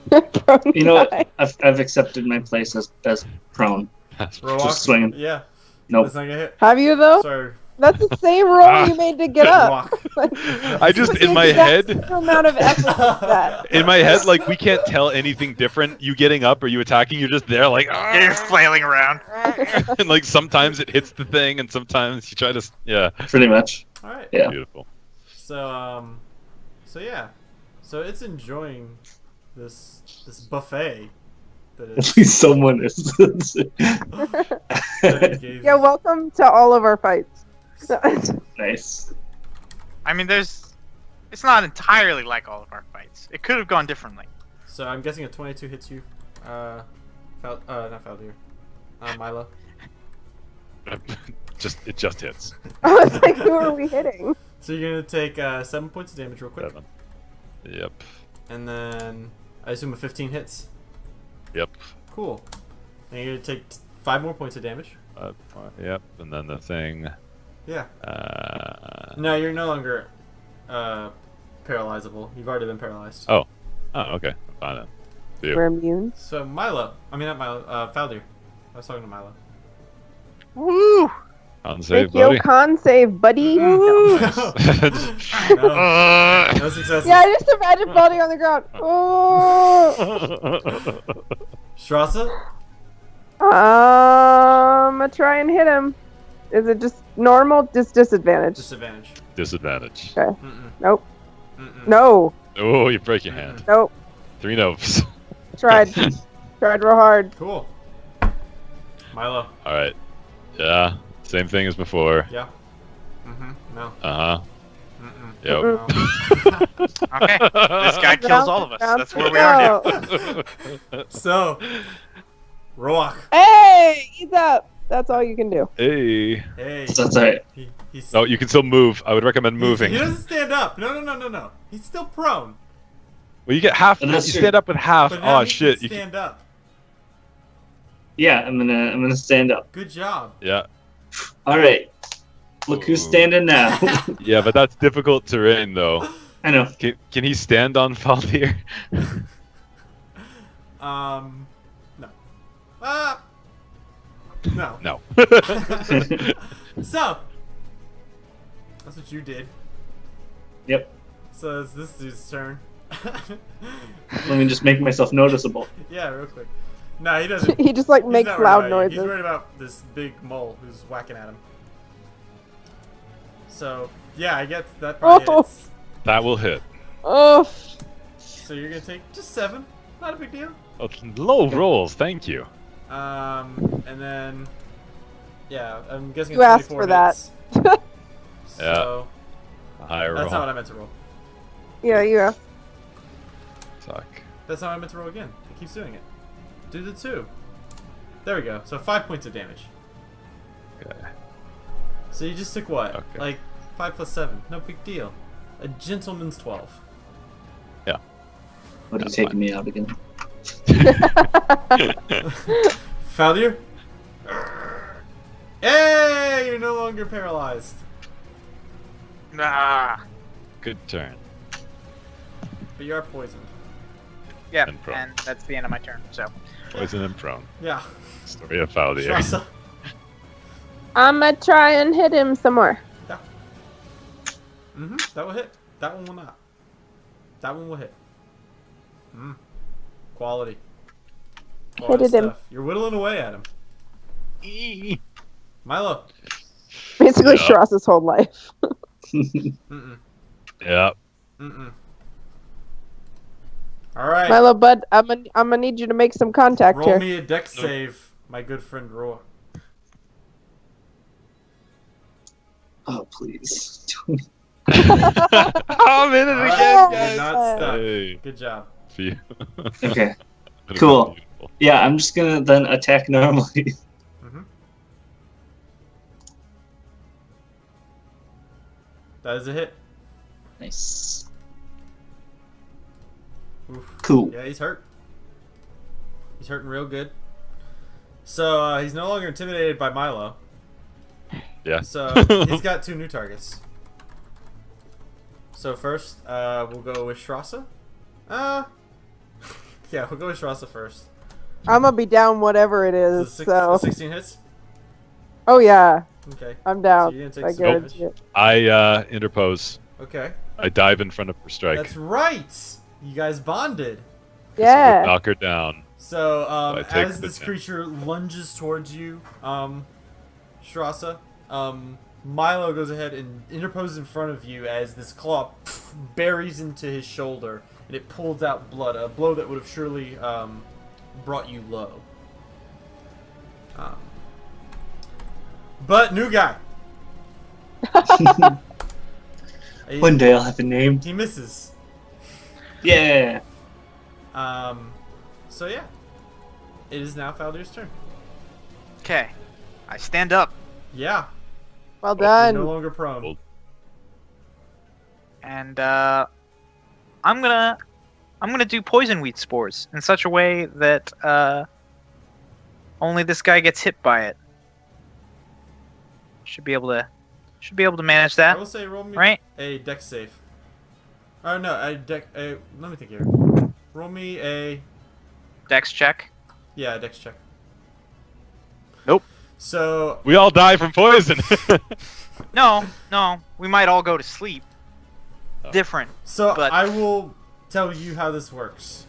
Prone You know what? guy. I've accepted my place as prone. Roll Just swinging. Yeah. Nope. That's not gonna hit. Have you though? Sorry. That's the same roll you made to get up. Walk. I just in my Exact head. same amount of effort as that. In my head, like we can't tell anything different. You getting up or you attacking? You're just there, like, Yeah, you're flailing around. and like sometimes it hits the thing, and sometimes you try to, yeah. Pretty much. Alright. Yeah. Beautiful. So yeah. So it's enjoying this buffet that At is least someone is. that it gave. Yeah, welcome to all of our fights. Nice. I mean, it's not entirely like all of our fights. It could have gone differently. So I'm guessing a 22 hits you. Not Faldir. Milo. It just hits. I was like, who are we hitting? So you're gonna take 7 points of damage real quick, 7. Yep. and then I assume a 15 hits. Yep. Cool. And you're gonna take 5 more points of damage. Yep. And then the thing. Yeah. No, you're no longer paralyzable. You've already been paralyzed. Oh, okay. I'm fine then. Phew. We're immune. So Milo, I mean not Milo, Faldir. I was talking to Milo. Woo! On save, Make your buddy. con save, buddy. No, Nice. no successes. Yeah, I just imagine falling on the ground. Oh. Strassa? I'm gonna try and hit him. Is it just normal? Just disadvantage. Disadvantage. Disadvantage. Okay. Mm-mm. Nope. Mm-mm. No. Oh, you break your hand. Nope. 3 noves. Tried. Tried real hard. Cool. Milo. All right. Yeah. Same thing as before. Yeah. Mm-hmm. No. Uh huh. Mm-mm. Yep. No. Okay, this guy kills all of us. Round That's where we are now. go. So, Roak. Hey, he's up. That's all you can do. Hey. Hey. That's alright. He's, No, you can still move. I would recommend moving. He doesn't stand up. No. He's still prone. Well, you get half. You And that's stand up with half. But now Oh he shit! can You can, stand up. Yeah, I'm gonna stand up. Good job. yeah. Alright. Look who's Ooh. standing now. Yeah, but that's difficult terrain though. I know. Can he stand on Faldir? No. No. No. So, that's what you did. Yep. So it's this dude's turn. Let me just make myself noticeable. Yeah, real quick. No, he doesn't. He just like He's makes not worried loud about you. He's noises. worried about this big mole who's whacking at him. So, yeah, I guess that probably Oh. hits. That will hit. Oh, So you're gonna take just 7. Not a big deal. Oh, low rolls. Thank you. And then, yeah, I'm guessing You it's asked 24 for that. hits. So, Higher that's roll. not what I meant to roll. yeah, yeah. Suck. That's not what I meant to roll again. It keeps doing it. Do the 2. There we go. So 5 points of damage. Okay. So you just took what? Okay. Like 5 plus 7. No big deal. A gentleman's 12. Would have That's taken me out again. Faldir? Hey, you're no longer paralyzed. Ah. Good turn. But you are poisoned. Yeah, And prone. and that's the end of my turn. So Poison and prone. Yeah. Story of Faldir. Strassa. I'm gonna try and hit him some more. That will hit. That one will not. That one will hit. Quality. Quality Hit him. stuff. You're whittling away at him. Milo. Basically, Yeah. Shirasa's whole life. Mm-mm. Yeah. Mm-mm. Alright. Milo, bud, I'm gonna need you to make some contact Roll here. me a dex save, my good friend Roar. Oh, please. I'm in it Alright, again, you're guys. not stuck. Hey. Good job. Phew. Okay. That'd Cool. be beautiful. Yeah, I'm just gonna then attack normally. That is a hit. Nice. Oof. Cool. Yeah, he's hurt. He's hurting real good. So he's no longer intimidated by Milo. Yeah. So he's got 2 new targets. So first, we'll go with Strassa. Yeah, we'll go with Strassa first. I'm gonna be down whatever it So is. So, 16 hits. oh yeah, Okay. I'm down. So you're gonna I take some guarantee damage. it. I interpose. Okay. I dive in front of her strike. That's right. You guys bonded. Yeah. Knock her down. So I take as the this 10. creature lunges towards you, Strassa, Milo goes ahead and interposes in front of you as this claw buries into his shoulder and it pulls out blood, a blow that would have surely brought you low. But new guy. One day I'll have a name. He misses. Yeah. So yeah, it is now Faldir's turn. okay, I stand up Yeah, Well you're done. no longer prone. Well, and I'm gonna do poison weed spores in such a way that only this guy gets hit by it. Should be able to manage I that, will say roll me right? a dex save. Oh no, let me think here. Roll me a Dex check. a dex check. Nope. So we all die from poison. No, we might all go to sleep. Oh. Different. so But- I will tell you how this works.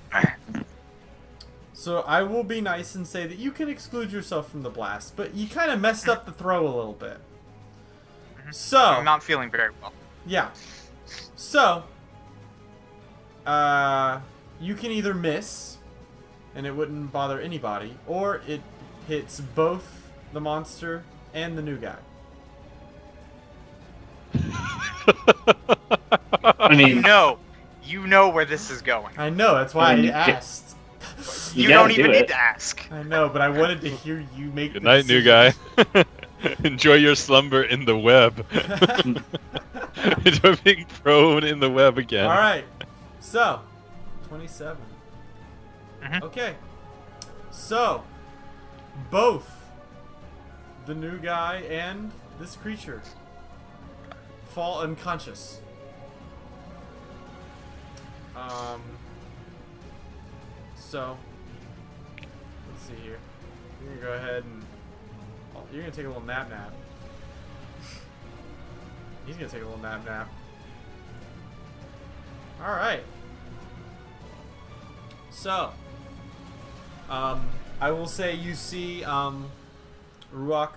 So I will be nice and say that you can exclude yourself from the blast, but you kind of messed up the throw a little bit. So I'm not feeling very well. yeah. So you can either miss, and it wouldn't bother anybody, or it hits both the monster and the new guy. I mean, You know where this is going. I know, that's why I I mean, asked. You You gotta don't do even it. need to ask. I know, but I wanted to hear you make Good the night, new decision. guy. Enjoy your slumber in the web. Enjoy being prone in the web again. All right. So, 27. Mhm. Okay. So, both the new guy and this creature fall unconscious. So, let's see here. You're gonna go ahead and you're gonna take a little nap. He's gonna take a little nap. All right. So, I will say you see Ruach,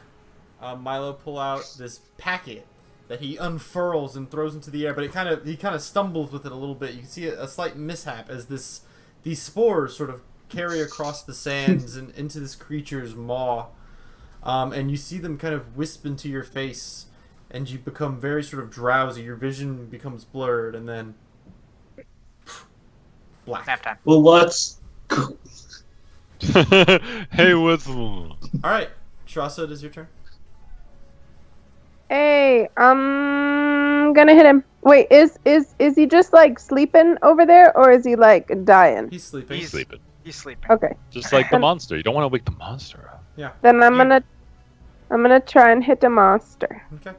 Milo pull out this packet that he unfurls and throws into the air, but he kind of stumbles with it a little bit. You can see a slight mishap as these spores sort of carry across the sands and into this creature's maw, and you see them kind of wisp into your face, and you become very sort of drowsy. Your vision becomes blurred, and then black. Nap time. well, let's go. Hey, what's All right, Strassa, it is your turn. Hey, I'm gonna hit him Wait, is he just like sleeping over there, or is he like dying? He's sleeping. He's- Sleeping. He's sleeping. Okay, Just like the monster. You don't want to wake the monster up. then I'm gonna try and hit the monster. Okay.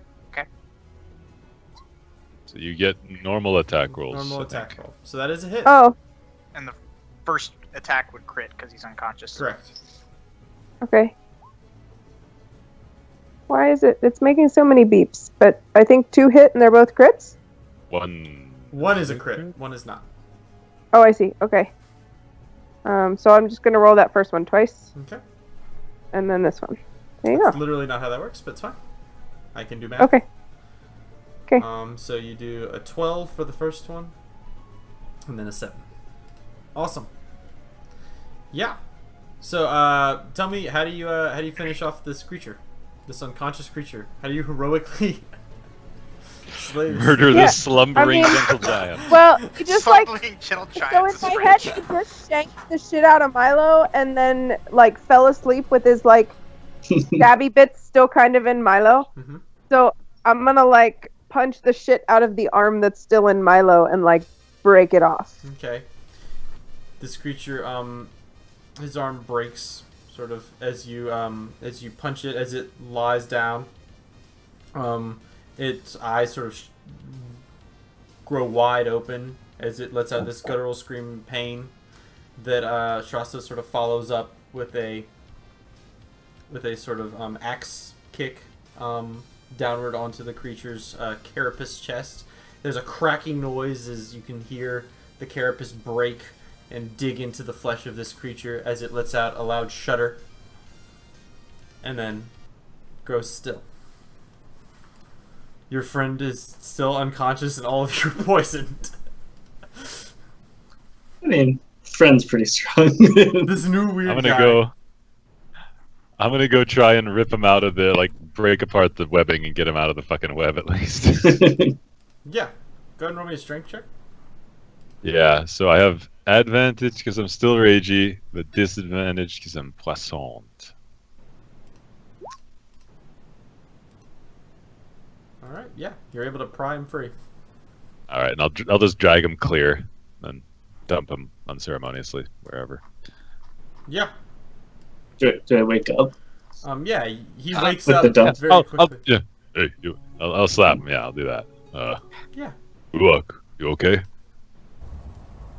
So you get normal attack rolls. Normal I attack think. roll. So that is a hit. Oh, And the first attack would crit because he's unconscious. Correct. okay. Why is it? It's making so many beeps, but I think 2 hit and they're both crits. One is a crit. One is not. Oh, I see. Okay. So I'm just gonna roll that first one twice, Okay. and then this one. There you go. Literally not how that works, but it's fine. I can do math. Okay. So you do a 12 for the first one, and then a 7. Awesome. Yeah. So tell me, how do you finish off this creature, this unconscious creature? How do you heroically slay this- Murder Yeah, this slumbering I mean- gentle giant. Well, you just like Suddenly, gentle so giants in my spring head, to- he just shanked the shit out of Milo, and then like fell asleep with his like stabby bits still kind of in Milo. Mhm. So I'm gonna like punch the shit out of the arm that's still in Milo and like break it off. Okay. This creature, his arm breaks sort of as you punch it, as it lies down. Its eyes sort of grow wide open as it lets out this guttural scream of pain that Shasta sort of follows up with a sort of axe kick downward onto the creature's carapace chest. There's a cracking noise as you can hear the carapace break and dig into the flesh of this creature as it lets out a loud shudder and then grows still. Your friend is still unconscious and all of you are poisoned. I mean, friend's pretty strong. This new weird I'm guy. gonna go try and rip him out of the, like, break apart the webbing and get him out of the fucking web at least. Yeah. Go ahead and roll me a strength check. Yeah, so I have advantage because I'm still ragey, but disadvantage because I'm poissoned. Alright, yeah. You're able to pry him free. Alright, and I'll just drag him clear and dump him unceremoniously wherever. Yeah. do I wake up? Yeah, he wakes With up the dump. very quickly. yeah. Hey, I'll slap him. Yeah, I'll do that. Yeah. Look, you okay?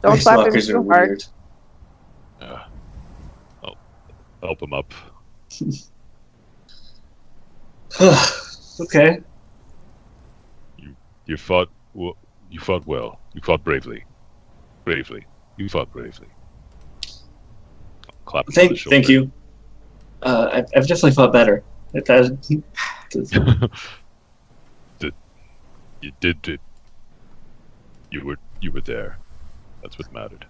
Don't These slap him lockers are too hard. weird. I'll help him up. Okay. You fought well. You fought bravely. You fought bravely. Clap him on the shoulder. Thank you. I've definitely fought better. You did it. You were there. That's what mattered.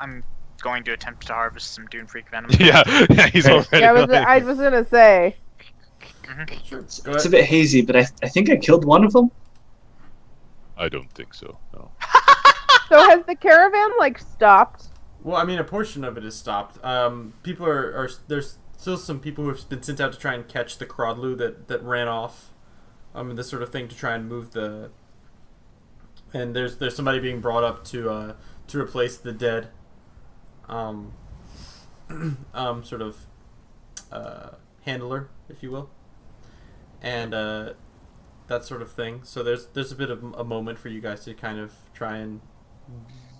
I'm going to attempt to harvest some Dune Freak venom. yeah, he's already. Yeah, like- I was gonna say. Sure. Go It's ahead. a bit hazy, but I think I killed one of them. I don't think so. No. So has the caravan like stopped? Well, I mean, a portion of it is stopped. People are there's still some people who have been sent out to try and catch the Crodlu that ran off. And this sort of thing to try and move the. And there's somebody being brought up to replace the dead. Sort of handler, if you will, and that sort of thing. So there's a bit of a moment for you guys to kind of try and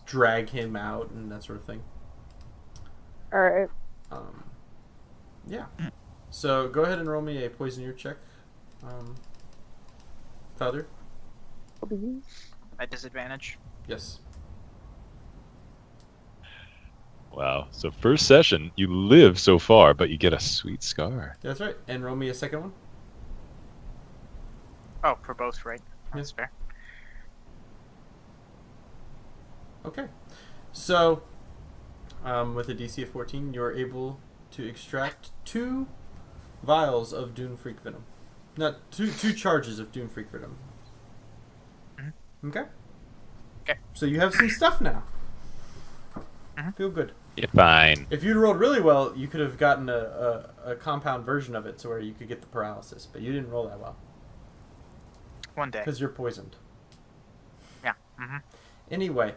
drag him out and that sort of thing. All right. Yeah. So go ahead and roll me a poisoneer check, Father. At disadvantage. Yes. Wow. So first session, you live so far, but you get a sweet scar. That's right. And roll me a second one. Oh, for both, right? That's fair. Okay. So, with a DC of 14, you're able to extract 2 vials of Dune Freak Venom. Not two charges of Dune Freak Venom. Okay? Okay. So you have some stuff now. Feel good. You're fine. If you'd rolled really well, you could have gotten a compound version of it to where you could get the paralysis, but you didn't roll that well. One day. Because you're poisoned. Mhm. Anyway,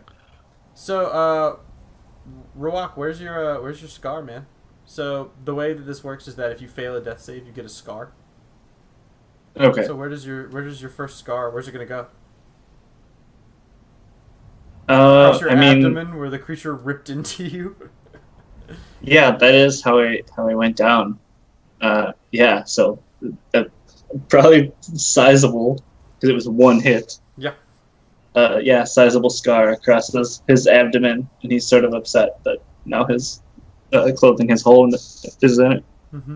so Ruak, where's your scar, man? So the way that this works is that if you fail a death save, you get a scar. Okay. So where does your first scar? Where's it gonna go? Across your I mean, abdomen, where the creature ripped into you. yeah, that is how I went down. Yeah, so probably sizable because it was one hit. Yeah. Yeah, sizable scar across his abdomen, and he's sort of upset that now his clothing has hole is in it. Mm-hmm.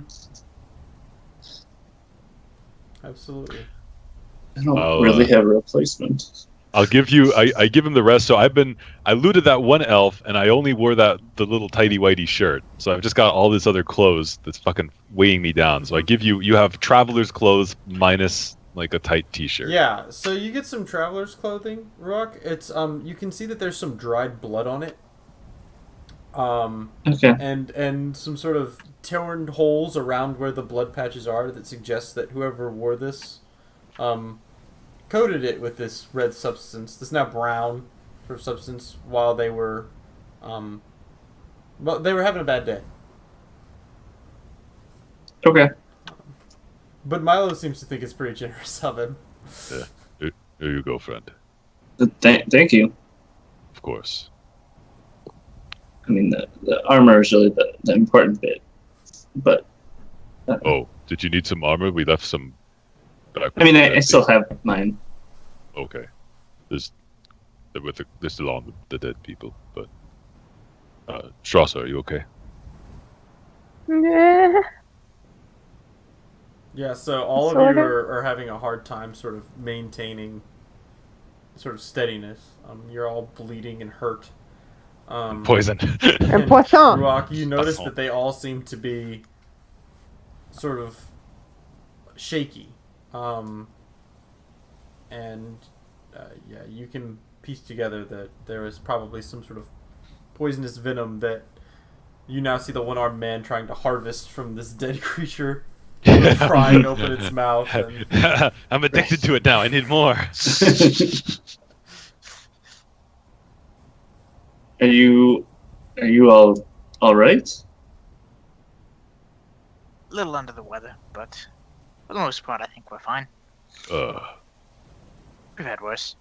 Absolutely. I don't I'll, really have a replacement. I'll give you. I give him the rest. So I looted that one elf, and I only wore the little tidy whitey shirt. So I've just got all this other clothes that's fucking weighing me down. So I give you. You have traveler's clothes minus like a tight t-shirt. Yeah. So you get some traveler's clothing, Ruak. It's you can see that there's some dried blood on it. Okay. And some sort of torn holes around where the blood patches are that suggests that whoever wore this, coated it with this red substance, this now brown sort of substance, while they were, well, they were having a bad day. Okay. But Milo seems to think it's pretty generous of him. Here you go, friend. Thank you. Of course. I mean, the armor is really the important bit, but Oh, did you need some armor? We left some. Back I mean, I with still have mine. Okay. They're still on the dead people, but Strasser, are you okay? Yeah. Yeah, so all of Sort you of. are having a hard time sort of maintaining sort of steadiness. You're all bleeding and hurt. Poison. And poisson. Ruak, you notice Poisson. that they all seem to be sort of shaky. And yeah, you can piece together that there is probably some sort of poisonous venom that you now see the one-armed man trying to harvest from this dead creature, prying open its mouth. And... I'm addicted to it now. I need more. Are you all right? A little under the weather, but for the most part, I think we're fine. We've had worse.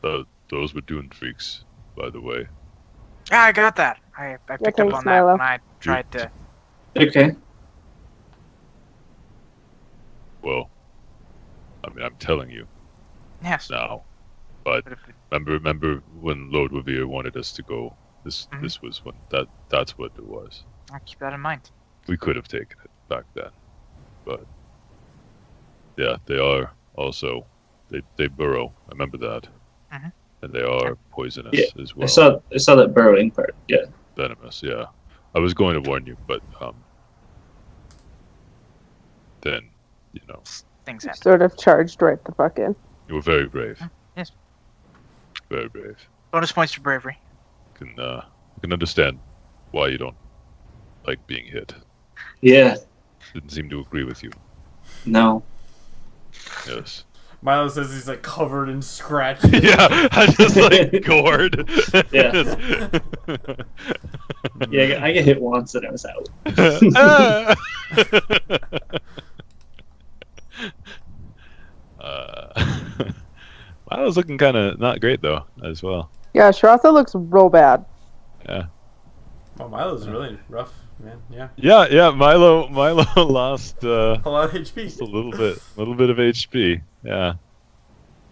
Those were Dune freaks, by the way. Ah, I got that. I picked up thanks, on that Milo. when I tried to. Okay. Well, I mean, I'm telling you Yes. now. But But if- remember when Lord Revere wanted us to go? Mhm. This was when that's what it was. I'll keep that in mind. We could have taken it back then, but yeah, they are also they burrow. I remember that, Mhm. and they are poisonous Yeah, as well. I saw that burrowing part. Yeah. Venomous. Yeah, I was going to warn you, but then Things happen. Sort of charged right the fuck in. you were very brave. Yes. Very brave. Bonus points for bravery. I can understand why you don't like being hit. Yeah. Didn't seem to agree with you. No. Yes. Milo says he's like covered in scratches. Yeah, I just like gored. Yeah. Yeah. I get hit once and I was out. Ah! I was looking kind of not great though, as well. Yeah, Shrasa looks real bad. Yeah. Oh, Milo's really rough, man. Yeah, Yeah. Milo lost a lot of HP. just a little bit of HP. Yeah.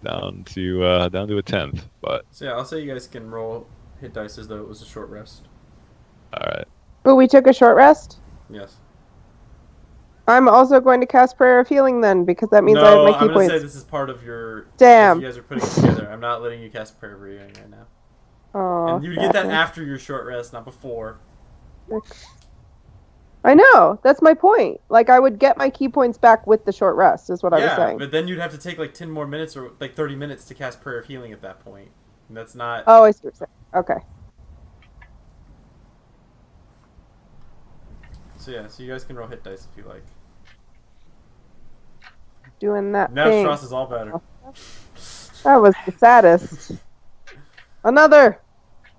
Down to a 10th, but So yeah, I'll say you guys can roll hit dice as though it was a short rest. all right. But we took a short rest. Yes. I'm also going to cast Prayer of Healing then, because that means I have No, my I'm key gonna points. say this is part of your. Damn. as you guys are putting it together. I'm not letting you cast prayer of healing right now. Oh, And you get that sadly. after your short rest, not before. I know. That's my point. Like, I would get my key points back with the short rest, is what I was Yeah, saying. but then you'd have to take like 10 more minutes or like 30 minutes to cast prayer of healing at that point. And that's not. Oh, I see what you're saying. Okay. So yeah, so you guys can roll hit dice if you like. Doing that Now thing. Strauss is all better. That was the saddest. Another.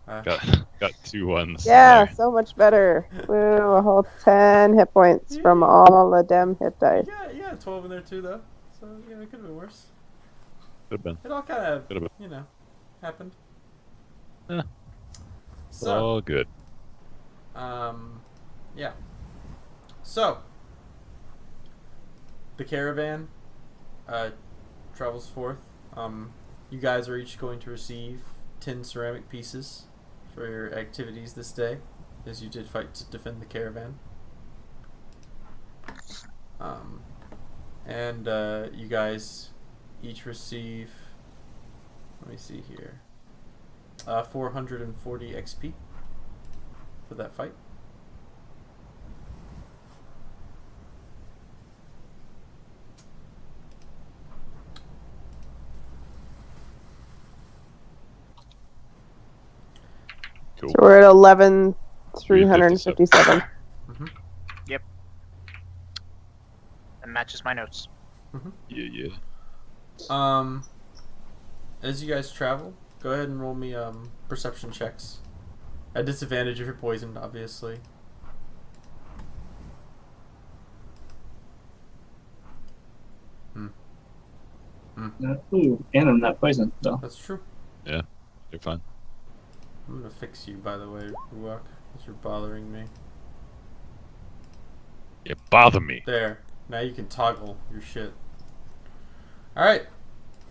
Got 2 ones. Yeah, there. so much better. Woo, a whole 10 hit points from all the damn hit dice. Yeah, 12 in there too, though. So, it could have been worse. Could've been. It all kind of, Could've been. happened. Yeah. So, All good. yeah. So, the caravan travels forth. You guys are each going to receive 10 ceramic pieces for your activities this day, as you did fight to defend the caravan. And you guys each receive, let me see here, 440 XP for that fight. Cool. So we're at 11,357. That matches my notes. Yeah. As you guys travel, go ahead and roll me perception checks. At disadvantage if you're poisoned, obviously. Ooh, and I'm not poisoned, though. That's true. You're fine. I'm gonna fix you, by the way, Ruak, because you're bothering me. You bother me. There. Now you can toggle your shit. Alright.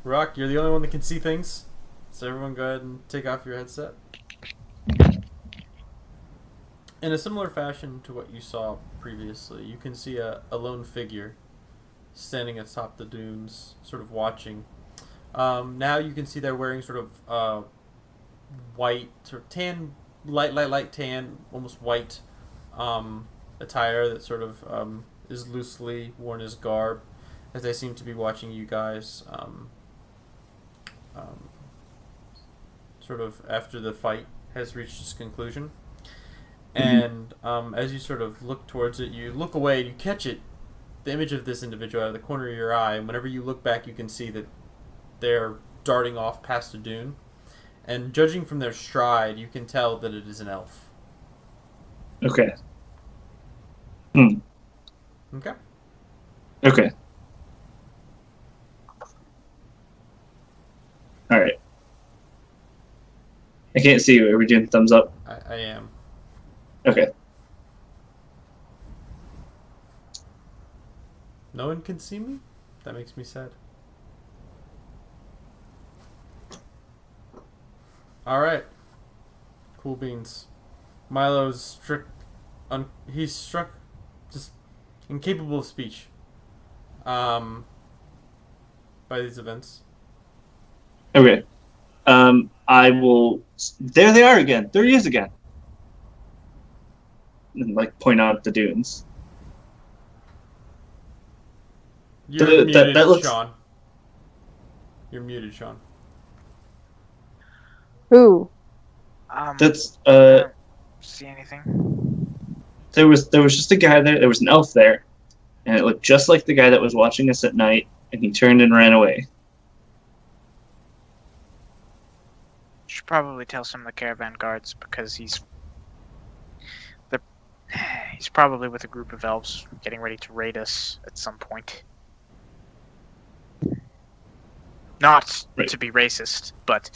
Ruak, you're the only one that can see things. So everyone go ahead and take off your headset. In a similar fashion to what you saw previously, you can see a lone figure standing atop the dunes, sort of watching. Now you can see they're wearing sort of white, sort of tan, light tan, almost white attire that sort of is loosely worn as garb, as they seem to be watching you guys sort of after the fight has reached its conclusion. And as you sort of look towards it, you look away and you catch it, the image of this individual out of the corner of your eye, and whenever you look back you can see that they're darting off past a dune, and judging from their stride you can tell that it is an elf. Okay. Okay. Okay. Alright. I can't see you. Are we doing thumbs up? I am. Okay. No one can see me? That makes me sad. Alright. Cool beans. Milo's he's struck just incapable of speech by these events. Okay. I will. There they are again. There he is again. And point out the dunes. You're muted, that looks- Sean. You're muted, Sean. Who? That's I don't see anything. there was just a guy there. There was an elf there, and it looked just like the guy that was watching us at night. And he turned and ran away. Should probably tell some of the caravan guards because he's probably with a group of elves getting ready to raid us at some point. Not Right. to be racist, but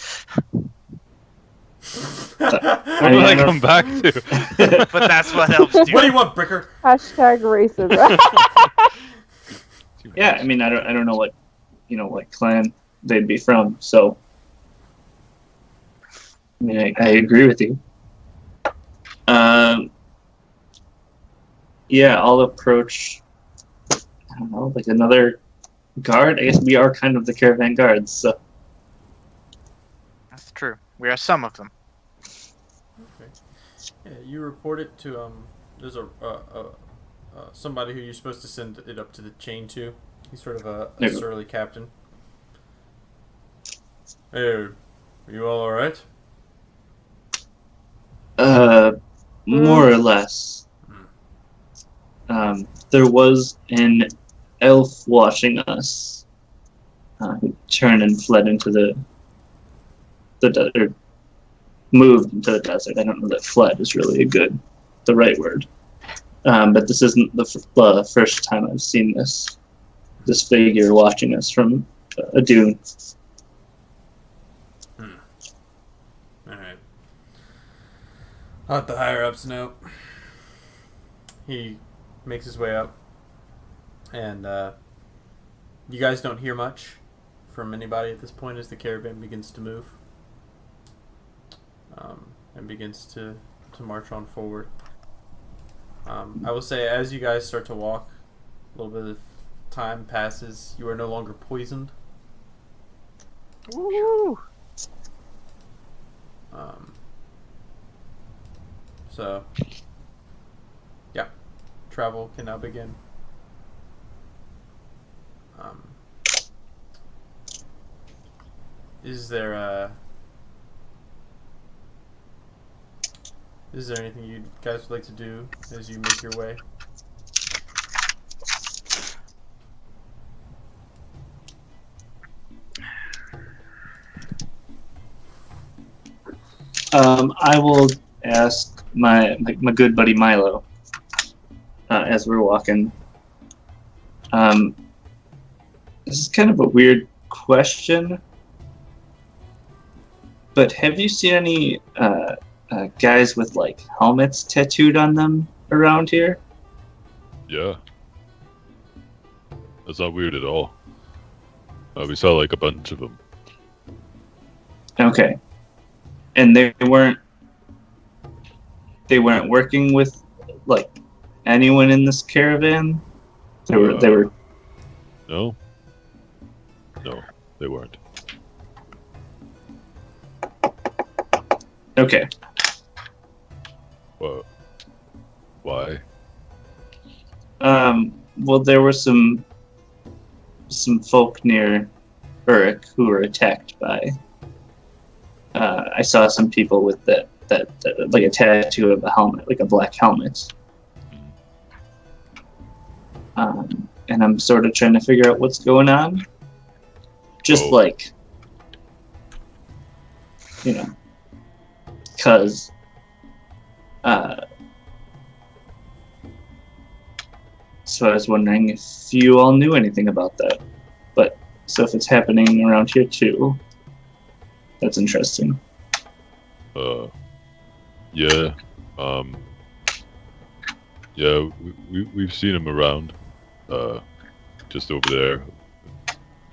What did I come back to? but that's what elves do. What do you want, Bricker? Hashtag racism. Yeah, I mean, I don't know what clan they'd be from. So, I mean, I agree with you. Yeah, I'll approach. I don't know, like another guard. I guess we are kind of the caravan guards. So, That's true. We are some of them. Okay. Yeah, you report it to there's a somebody who you're supposed to send it up to the chain to. He's sort of a There you go. surly captain. Hey, are you all alright? more or less. There was an elf watching us who turned and fled into the desert, moved into the desert. I don't know that fled is really the right word. But this isn't the first time I've seen this figure watching us from a dune. Alright. I'll let the higher ups know. He makes his way up. And you guys don't hear much from anybody at this point as the caravan begins to move. And begins to march on forward. I will say, as you guys start to walk, a little bit of time passes. You are no longer poisoned. Woo! So, yeah, travel can now begin. Is there anything you guys would like to do as you make your way? I will ask my good buddy Milo as we're walking. This is kind of a weird question, but have you seen any guys with like helmets tattooed on them around here? Yeah. That's not weird at all. We saw like a bunch of them. Okay. And they weren't working with like anyone in this caravan? They were No, they weren't. Okay. Well, why? Well, there were some folk near Uruk who were attacked by. I saw some people with that like a tattoo of a helmet, like a black helmet. And I'm sort of trying to figure out what's going on. Just like, you know, because so I was wondering if you all knew anything about that. But so if it's happening around here too, that's interesting. Yeah. Yeah, we've seen him around. Just over there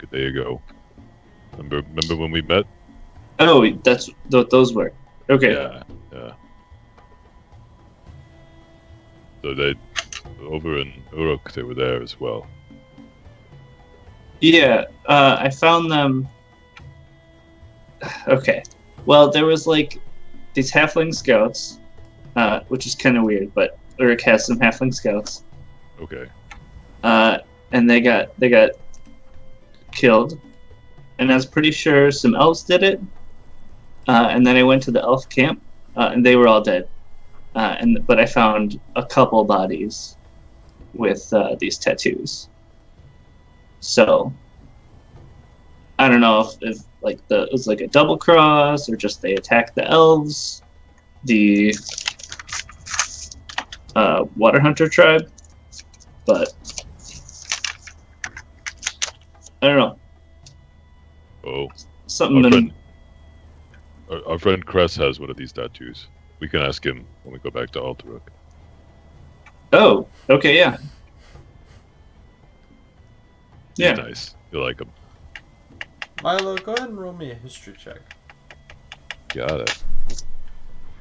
a day ago. Remember when we met? Oh, that's what those were. Okay. Yeah. So they over in Uruk, they were there as well. Yeah, I found them. Okay. Well, there was like these halfling scouts, which is kind of weird, but Uruk has some halfling scouts. Okay. And they got killed, and I was pretty sure some elves did it. And then I went to the elf camp, and they were all dead. But I found a couple bodies with these tattoos. So I don't know if like it was like a double cross or just they attacked the elves, the water hunter tribe, but I don't know. Oh, Something. our friend Cress has one of these tattoos. We can ask him when we go back to Alteruk. Oh, okay, yeah. He's Yeah. nice. You like him. Milo, go ahead and roll me a history check. Got it. That's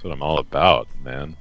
what I'm all about, man.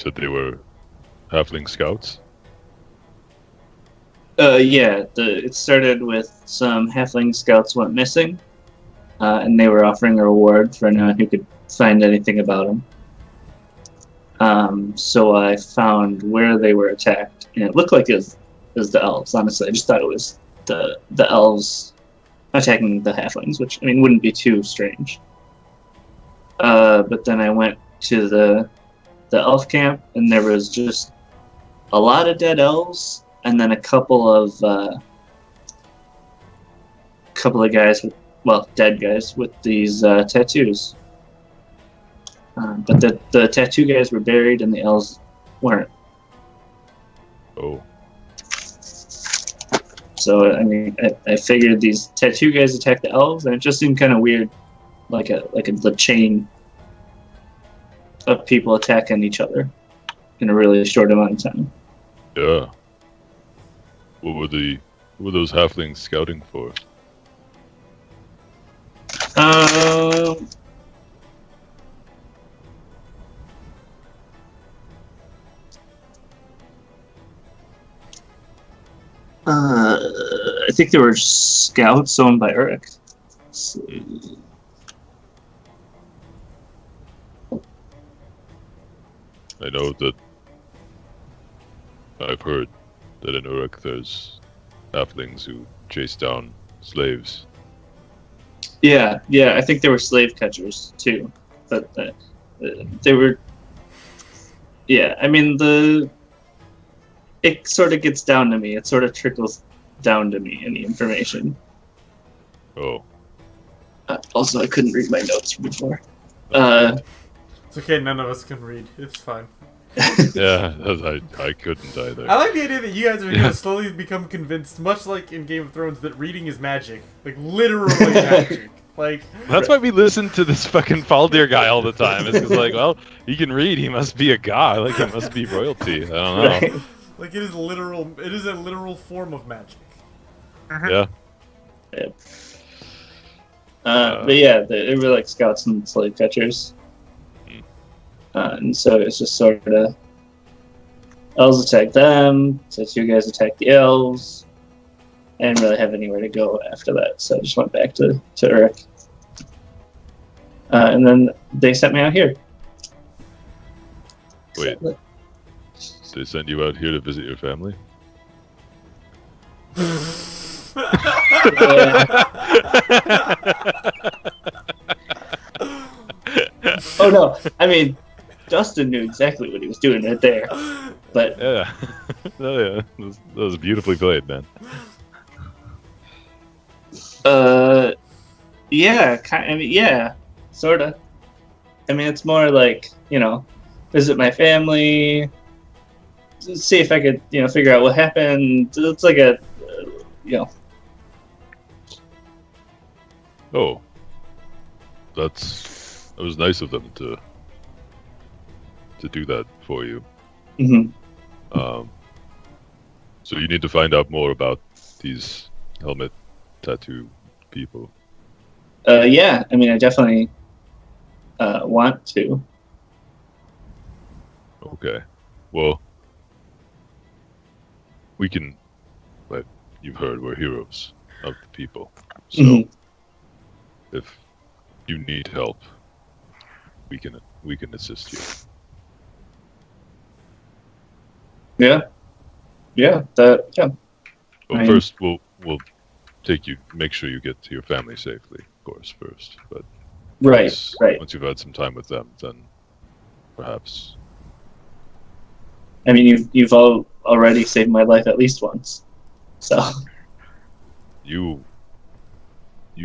said they were halfling scouts. Yeah. It started with some halfling scouts went missing, and they were offering a reward for anyone who could find anything about them. So I found where they were attacked, and it looked like it was the elves. Honestly, I just thought it was the elves attacking the halflings, which I mean wouldn't be too strange. But then I went to the elf camp, and there was just a lot of dead elves, and then a couple of guys dead guys with these tattoos. But the tattoo guys were buried, and the elves weren't. Oh. So I mean, I figured these tattoo guys attacked the elves, and it just seemed kind of weird, like a chain of people attacking each other in a really short amount of time. Yeah. What were those halflings scouting for? I think there were scouts owned by Uruk. Let's see. I know that I've heard that in Uruk there's halflings who chase down slaves. Yeah, I think there were slave catchers too, but they were. Yeah, I mean it sort of gets down to me. It sort of trickles down to me, any information. Oh. Also, I couldn't read my notes from before. It's okay, none of us can read. It's fine. Yeah, I couldn't either. I like the idea that you guys are gonna slowly become convinced, much like in Game of Thrones, that reading is magic. Like, literally magic. Like, That's why we listen to this fucking Faldir guy all the time. It's just like, well, he can read. He must be a god. Like, he must be royalty. I don't know. Right. like it is literal. It is a literal form of magic. Yeah. But yeah, they were like scouts and slave catchers. And so it's just sort of elves attack them, tattoo guys attack the elves. I didn't really have anywhere to go after that, so I just went back to Uruk. And then they sent me out here. Wait. They send you out here to visit your family? Oh no, I mean, Dustin knew exactly what he was doing right there. But Yeah. Oh, yeah. That was beautifully played, man. yeah, sorta. I mean, it's more like, visit my family, see if I could, figure out what happened. It's like a, Oh. That was nice of them to do that for you. mhm. So you need to find out more about these helmet tattoo people. Yeah, I mean, I definitely want to. Okay. Well, we can, like you've heard, we're heroes of the people. So Mhm. if you need help, we can assist you. Yeah. Yeah, But Right. first, we'll make sure you get to your family safely, of course, first. But Right. once you've had some time with them, then perhaps. I mean, you've already saved my life at least once. So, You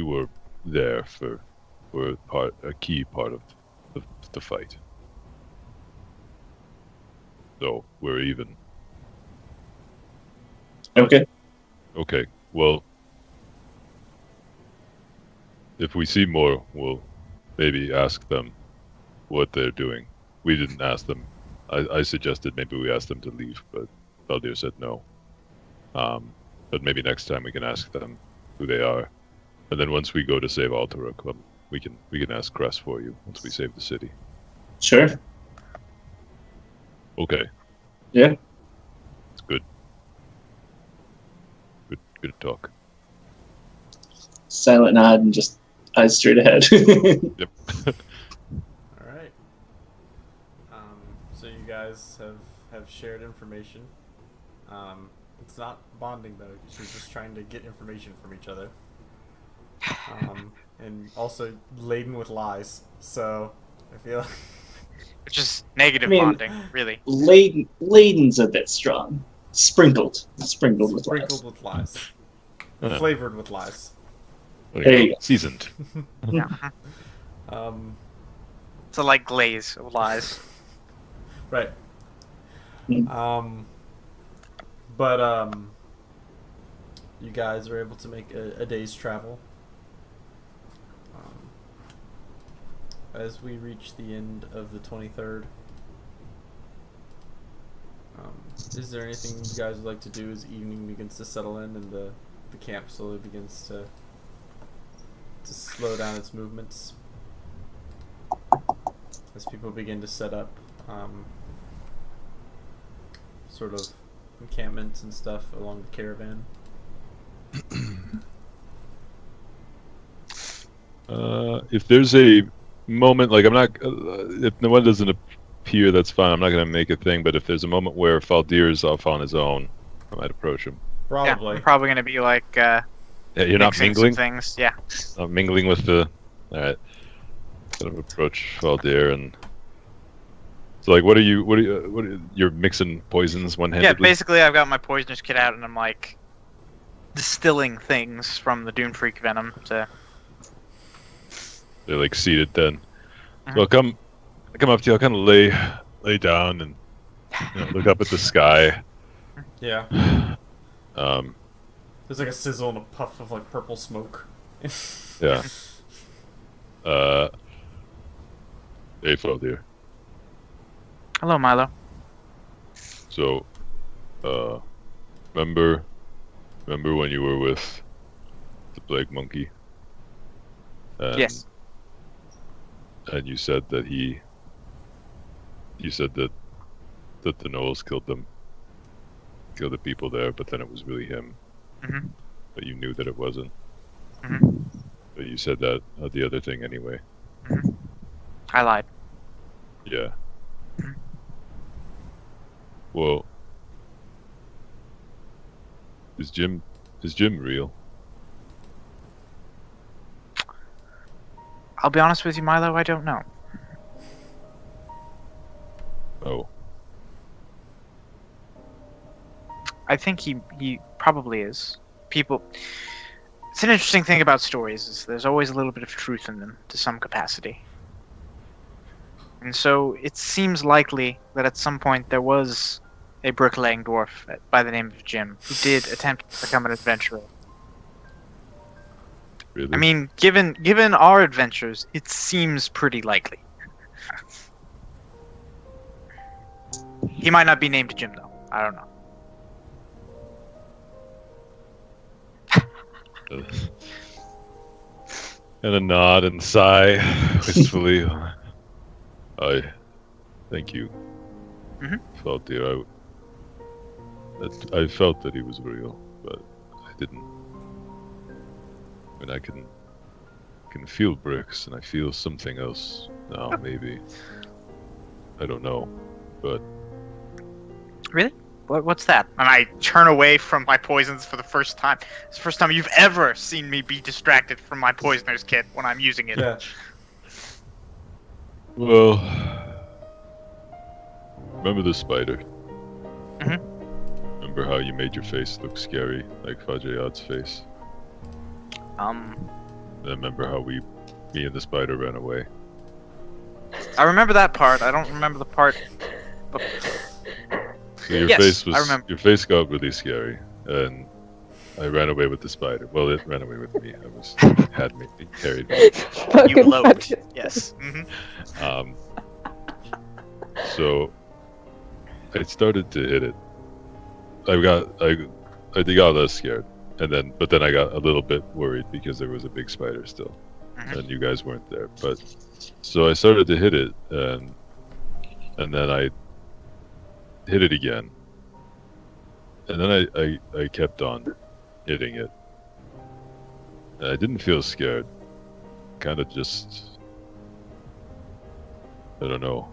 were there for a key part of the fight. So we're even. okay. Okay. Well, if we see more, we'll maybe ask them what they're doing. We didn't ask them. I suggested maybe we ask them to leave, but Valdir said no. But maybe next time we can ask them who they are, and then once we go to save Alteruk, we can ask Cress for you once we save the city. Sure. Okay, Yeah. it's good. Good talk. Silent nod and just eyes straight ahead. Yep. All right. So you guys have shared information. It's not bonding though. You're just trying to get information from each other. And also laden with lies. So I feel Which is negative I mean- bonding, really. Laden's a bit strong. Sprinkled with sprinkled lies. with lies, Uh, flavored with lies. there There you you go. go. Seasoned. Yeah. Um, It's a light glaze of lies. right. Mm. But you guys are able to make a day's travel. As we reach the end of the 23rd. Is there anything you guys would like to do as evening begins to settle in and the camp slowly begins to slow down its movements? As people begin to set up sort of encampments and stuff along the caravan. If there's a moment, like I'm not, if no one doesn't appear, that's fine. I'm not gonna make a thing. But if there's a moment where Faldir's off on his own, I might approach him. Yeah, Probably. I'm probably gonna be like Yeah, you're not mixing some mingling. things. Yeah. Not mingling with the. All right. Kind of approach Faldir and. So like, what are you? You're mixing poisons Yeah, one-handedly. basically I've got my poisonous kit out and I'm like distilling things from the Dune Freak venom to They're like seated then. Mhm. So I come up to you. I'll kind of lay down and look up at the sky. Yeah. Um, There's like a sizzle and a puff of like purple smoke. yeah. Hey, Faldir. Hello, Milo. So, remember when you were with the Plague Monkey? And, Yes. And you said that you said that the Knolls killed the people there, but then it was really him. Mhm. But you knew that it wasn't. Mhm. But you said that the other thing anyway. I lied. Yeah. Mhm. Well, is Jim real? I'll be honest with you, Milo, I don't know. Oh, I think he probably is. People. It's an interesting thing about stories is there's always a little bit of truth in them to some capacity. And so it seems likely that at some point there was a bricklaying dwarf by the name of Jim who did attempt to become an adventurer. really? I mean, given our adventures, it seems pretty likely. He might not be named Jim though. I don't know. And a nod and sigh wistfully. I thank you. Mhm. Faldir. I felt that he was real, but I didn't. I mean, I can feel bricks, and I feel something else now. Maybe I don't know, but Really? What's that? And I turn away from my poisons for the first time. It's the first time you've ever seen me be distracted from my poisoner's kit when I'm using it. Yeah. well, remember the spider? Mhm. Remember how you made your face look scary, like Fajayad's face? And remember how me and the spider ran away? I remember that part. I don't remember the part. So your Yes, face I remember. your face got really scary, and I ran away with the spider. Well, it ran away with me. It carried me. You Fucking loathed. budget. Yes. So I started to hit it. I got less scared, but then I got a little bit worried because there was a big spider still, Mhm. and you guys weren't there. But so I started to hit it, and then hit it again. And then I kept on hitting it. And I didn't feel scared. Kind of just, I don't know,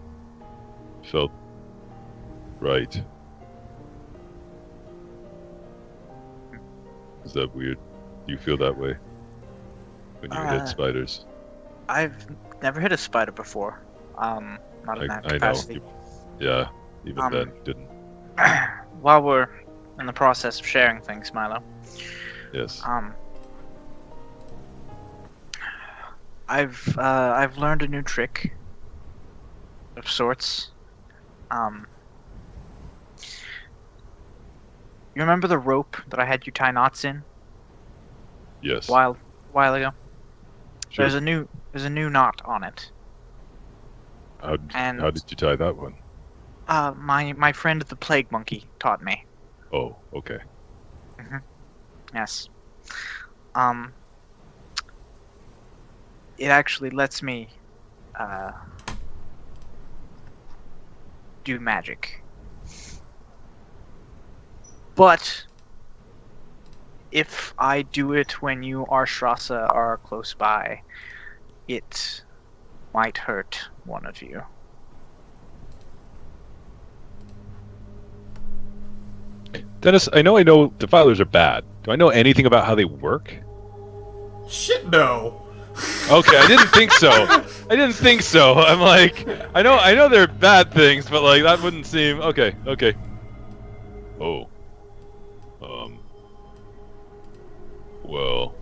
felt right. Is that weird? Do you feel that way when you hit spiders? I've never hit a spider before. Not in that I know. capacity. Yeah, even then you didn't. While we're in the process of sharing things, Milo. Yes. I've learned a new trick of sorts. You remember the rope that I had you tie knots in Yes. while ago? Sure. There's a new knot on it. How did you tie that one? My friend the plague monkey taught me. Oh, okay. Yes. It actually lets me do magic. But if I do it when you or Strasza are close by, it might hurt one of you. Dennis, I know defilers are bad. Do I know anything about how they work? Shit, no. Okay, I didn't think so. I didn't think so. I'm like, I know they're bad things, but like that wouldn't seem okay. Oh. Well.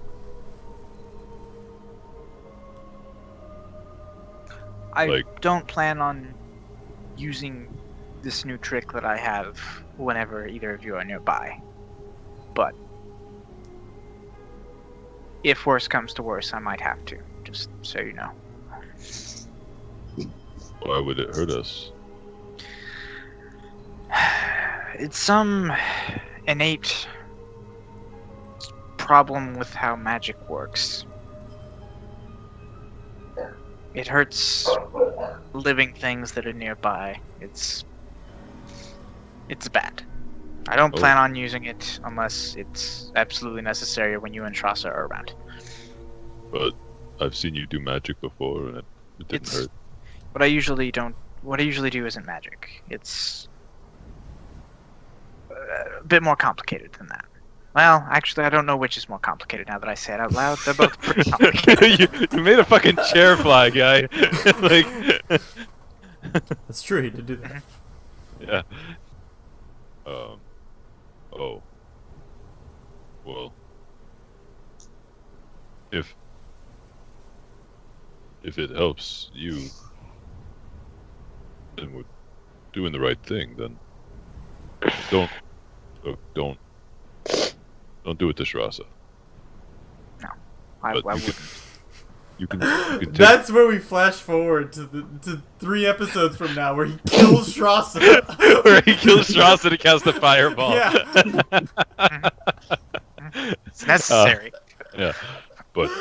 I don't plan on using this new trick that I have whenever either of you are nearby. But if worse comes to worse, I might have to, just so you know. Why would it hurt us? It's some innate problem with how magic works. It hurts living things that are nearby. It's bad. I don't plan on using it unless it's absolutely necessary when you and Strasza are around. But I've seen you do magic before, and it didn't hurt. What I usually do isn't magic. It's a bit more complicated than that. Well, actually, I don't know which is more complicated now that I say it out loud. They're both pretty complicated. you made a fucking chair fly, guy. Like. That's true. He did do that. Yeah. Oh. Well. If it helps you, and we're doing the right thing, then don't do it to Strasza. No, I wouldn't. You can take... That's where we flash forward to 3 episodes from now, where he kills Strasza. Where he kills Strasza to cast a fireball. Yeah. It's necessary. Yeah, but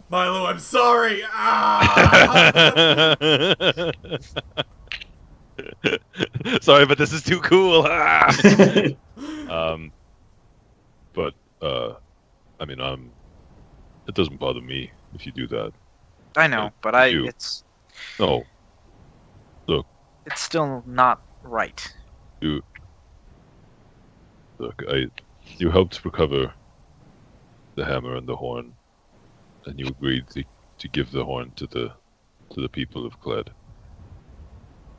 Milo, I'm sorry. Ah! Sorry, but this is too cool. But I mean, it doesn't bother me if you do that. I know, but it's no. Look, it's still not right. you helped recover the hammer and the horn, and you agreed to give the horn to the people of Kled.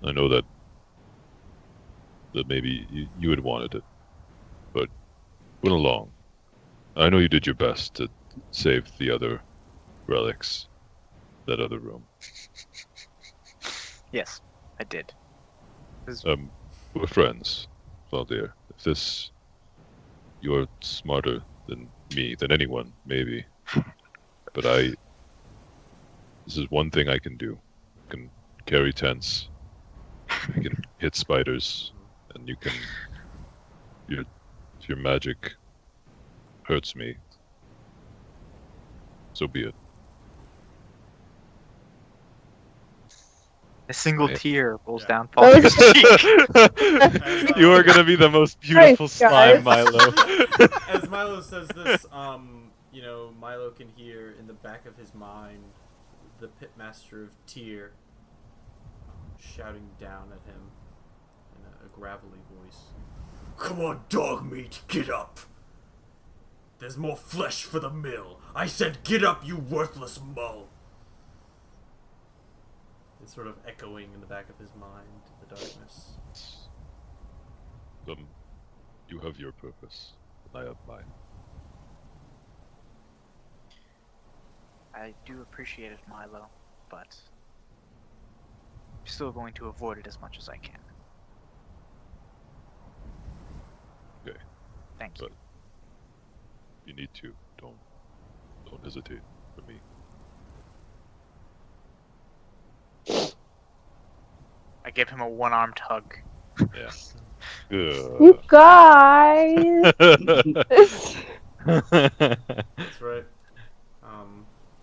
I know that maybe you had wanted it, but went along. I know you did your best to save the other relics, that other room. Yes, I did. We're friends, Valdir. You're smarter than me, than anyone, maybe. But this is one thing I can do. I can carry tents. I can hit spiders, and you can. If your magic hurts me, so be it. A single Yeah. tear rolls Yeah. down Faldier's cheek. You are gonna be the most beautiful Thanks, slime, guys. Milo. As Milo says this, you know, Milo can hear in the back of his mind the pitmaster of Tyr shouting down at him in a gravelly voice. Come on, dog meat, get up! There's more flesh for the mill. I said get up, you worthless mull! It's sort of echoing in the back of his mind, the darkness. You have your purpose, and I have mine. I do appreciate it, Milo, but I'm still going to avoid it as much as I can. Okay. Thank you. But you need to. Don't hesitate for me. I give him a one-armed hug. Yeah. You guys. That's right.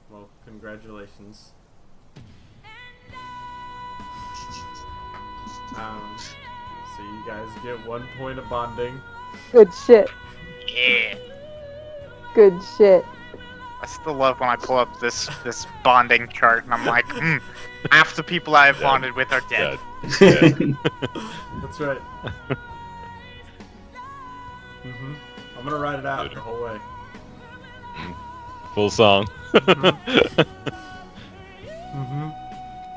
Well, congratulations. So you guys get 1 point of bonding. Good shit. Yeah. Good shit. I still love when I pull up this bonding chart and I'm like, half the people I have Yeah. bonded with are dead. Yeah. That's right. I'm gonna ride it out the whole way. Full song. Mm-hmm.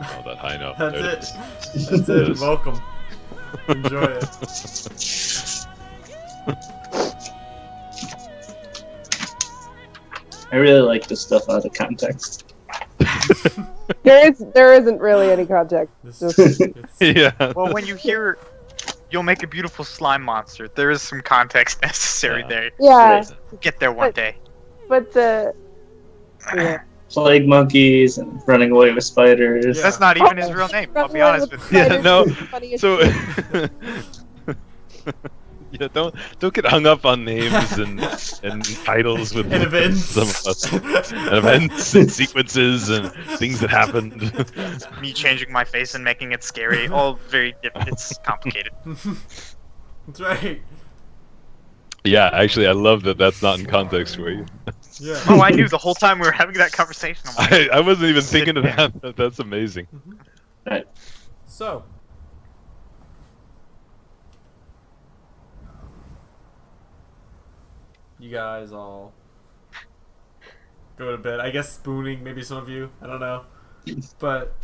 Oh, that high note. That's There it. is. That's There it. is. Welcome. Enjoy it. I really like this stuff out of context. There isn't really any context. This, Just- it's, Yeah. Well, when you hear you'll make a beautiful slime monster, there is some context necessary Yeah. there. Yeah, We'll get there one day. but the yeah. Plague monkeys and running away with spiders. Yeah. That's not even his real name, I'll be honest with you. Yeah, no, Funny as So, shit. yeah, don't get hung up on names and titles with And events. some of us. And events and sequences and things that happened. Me changing my face and making it scary, all very it's complicated. That's right. Yeah, actually, I love that. That's not in context for you. Yeah. Oh, I knew the whole time we were having that conversation. I'm like, I wasn't even thinking of that. That's amazing. Right. So. You guys all go to bed. I guess spooning, maybe some of you. I don't know. But,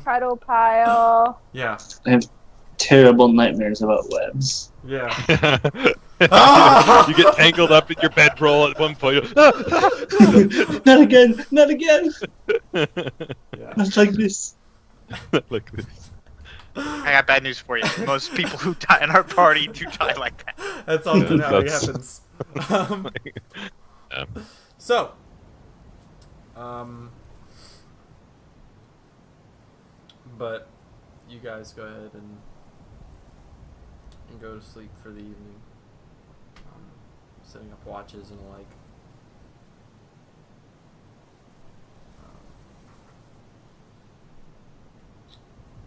Cuddle pile. yeah. I have terrible nightmares about webs. Yeah. You get tangled up in your bedroll at one point. Not again! Not again! Yeah. Not like this. Like this. I got bad news for you. Most people who die in our party do die like that. That's often Yeah, how it that's- happens. Yeah. So, but you guys go ahead and go to sleep for the evening. Setting up watches and the like.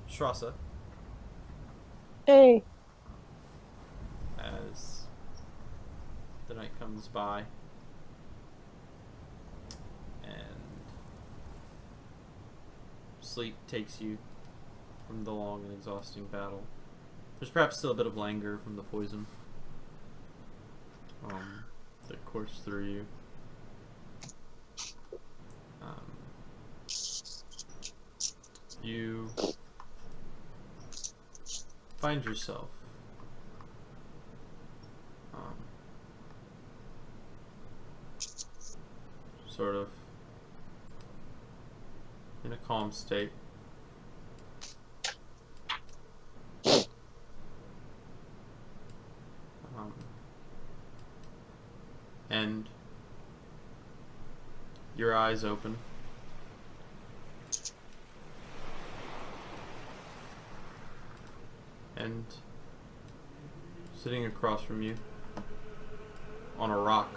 Strassa, Hey. as the night comes by and sleep takes you from the long and exhausting battle. There's perhaps still a bit of languor from the poison that coursed through you. You find yourself sort of in a calm state. And your eyes open. And sitting across from you on a rock,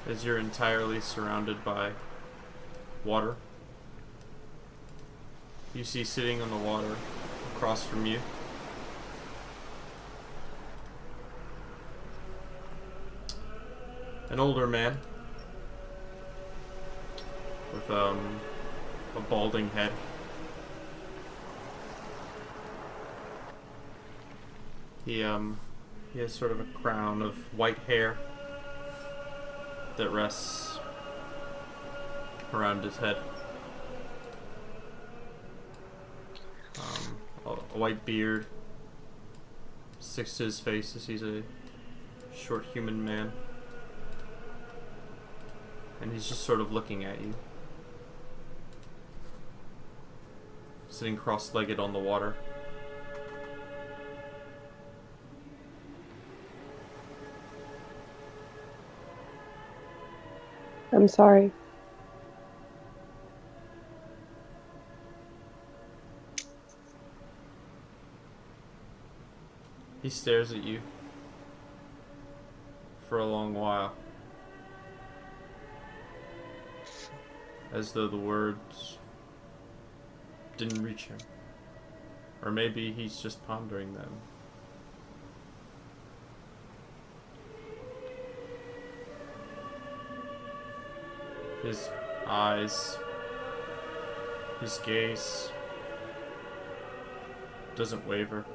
as you're entirely surrounded by water, you see sitting on the water across from you. An older man with a balding head. He has sort of a crown of white hair that rests around his head. A white beard sticks to his face as he's a short human man. And he's just sort of looking at you. Sitting cross-legged on the water. I'm sorry. He stares at you for a long while, as though the words didn't reach him. Or maybe he's just pondering them. His eyes, his gaze doesn't waver.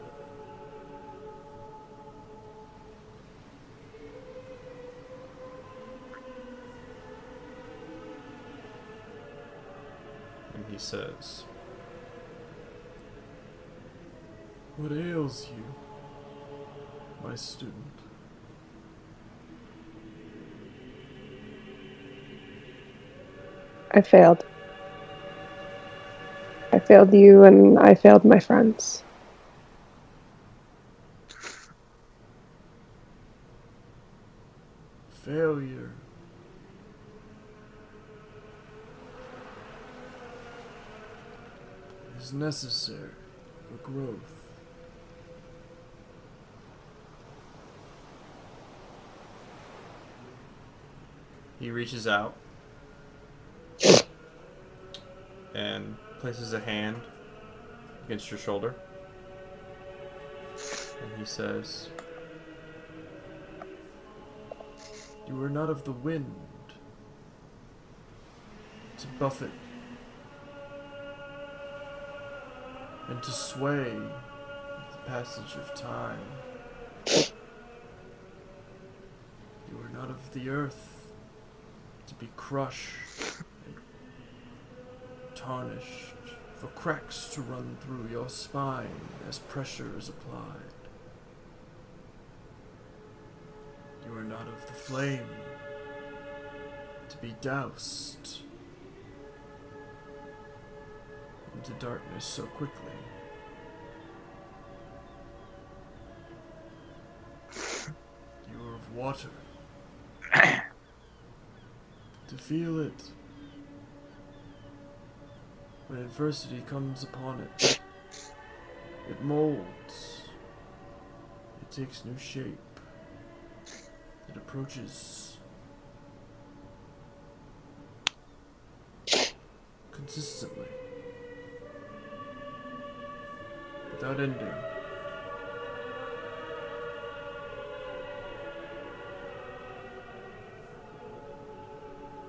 And he says, "What ails you, my student?" I failed. I failed you and I failed my friends. Failure is necessary for growth. He reaches out and places a hand against your shoulder. And he says, "You are not of the wind to buffet and to sway with the passage of time. You are not of the earth to be crushed and tarnished, for cracks to run through your spine as pressure is applied. You are not of the flame to be doused into darkness so quickly. You are of water to feel it when adversity comes upon it. It molds, it takes new shape. It approaches consistently, without ending.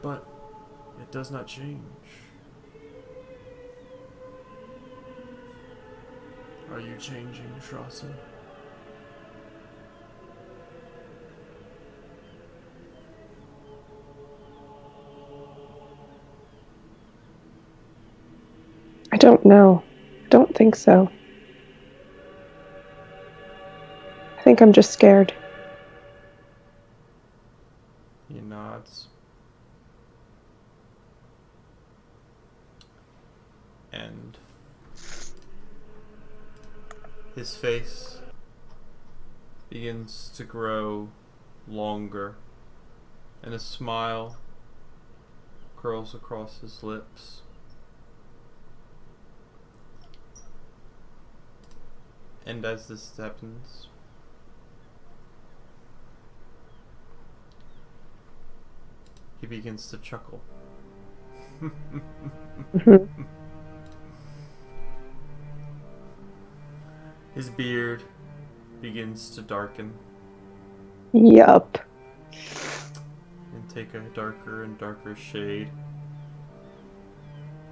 But it does not change. Are you changing, Shrasan? I don't know. I don't think so. I think I'm just scared. He nods. And his face begins to grow longer, and a smile curls across his lips. And as this happens, he begins to chuckle. Mhm. His beard begins to darken Yup. and take a darker and darker shade.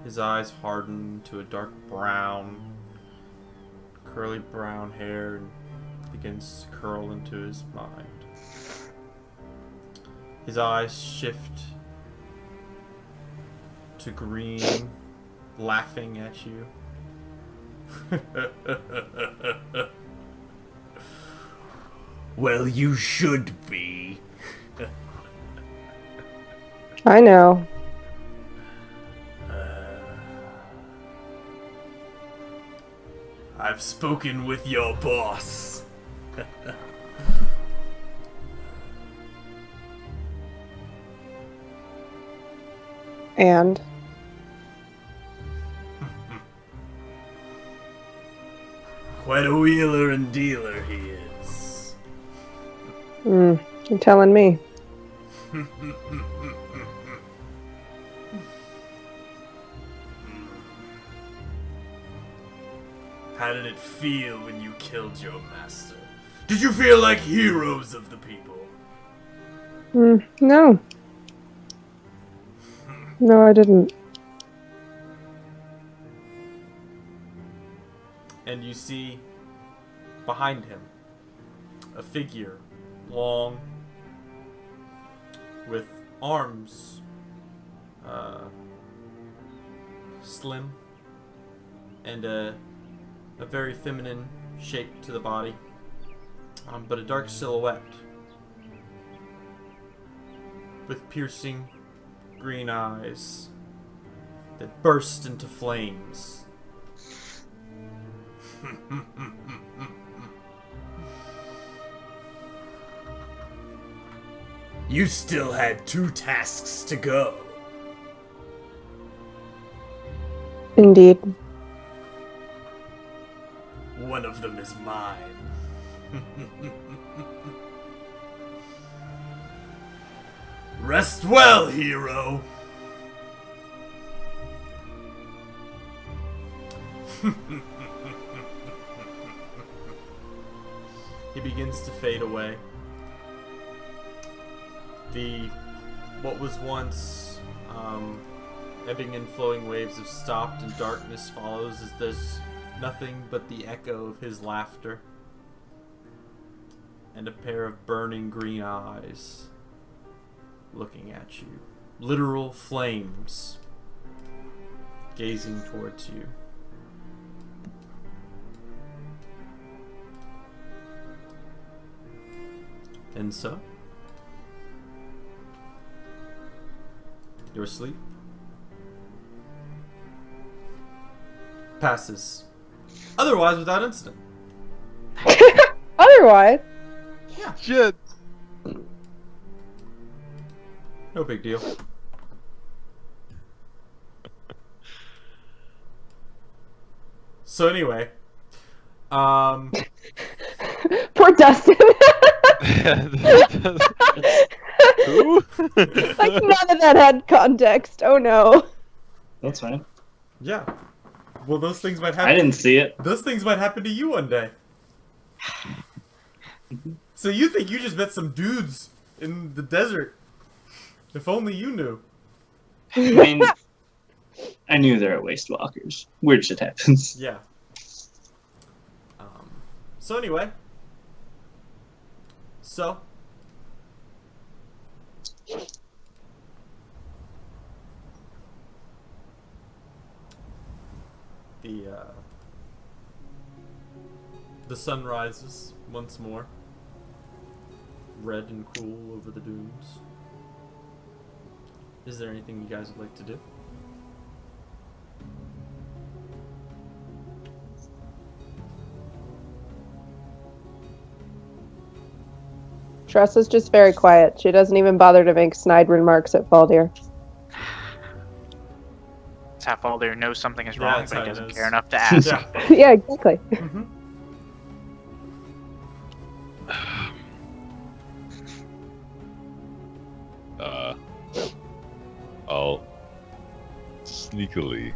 His eyes harden to a dark brown, curly brown hair, and begins to curl into his mind. His eyes shift to green, laughing at you. Well, you should be. I know. I've spoken with your boss. And Quite a wheeler and dealer he is. you're telling me. How did it feel when you killed your master? Did you feel like heroes of the people? No. No, I didn't. And you see behind him a figure, long, with arms, slim, and a very feminine shape to the body, but a dark silhouette with piercing green eyes that burst into flames. You still had 2 tasks to go. Indeed. One of them is mine. Rest well, hero. He begins to fade away. What was once ebbing and flowing waves have stopped, and darkness follows as there's nothing but the echo of his laughter and a pair of burning green eyes looking at you. Literal flames gazing towards you. And so, your sleep passes. Otherwise, without incident. Otherwise, Shit. No big deal. So anyway, poor Dustin. Who? Like none of that had context. Oh no. That's fine. yeah. Well, those things might I happen. didn't see it. Those things might happen to you one day. So you think you just met some dudes in the desert? If only you knew. I mean, I knew there were waste walkers. Weird shit happens. Yeah. So anyway. So. The sun rises once more. Red and cool over the dunes. Is there anything you guys would like to do? Tress is just very quiet. She doesn't even bother to make snide remarks at Faldir. Tafaldir knows something is Yeah, wrong, that's but how he it doesn't is. care enough to ask. Yeah. Yeah, exactly. Mm-hmm. I'll sneakily,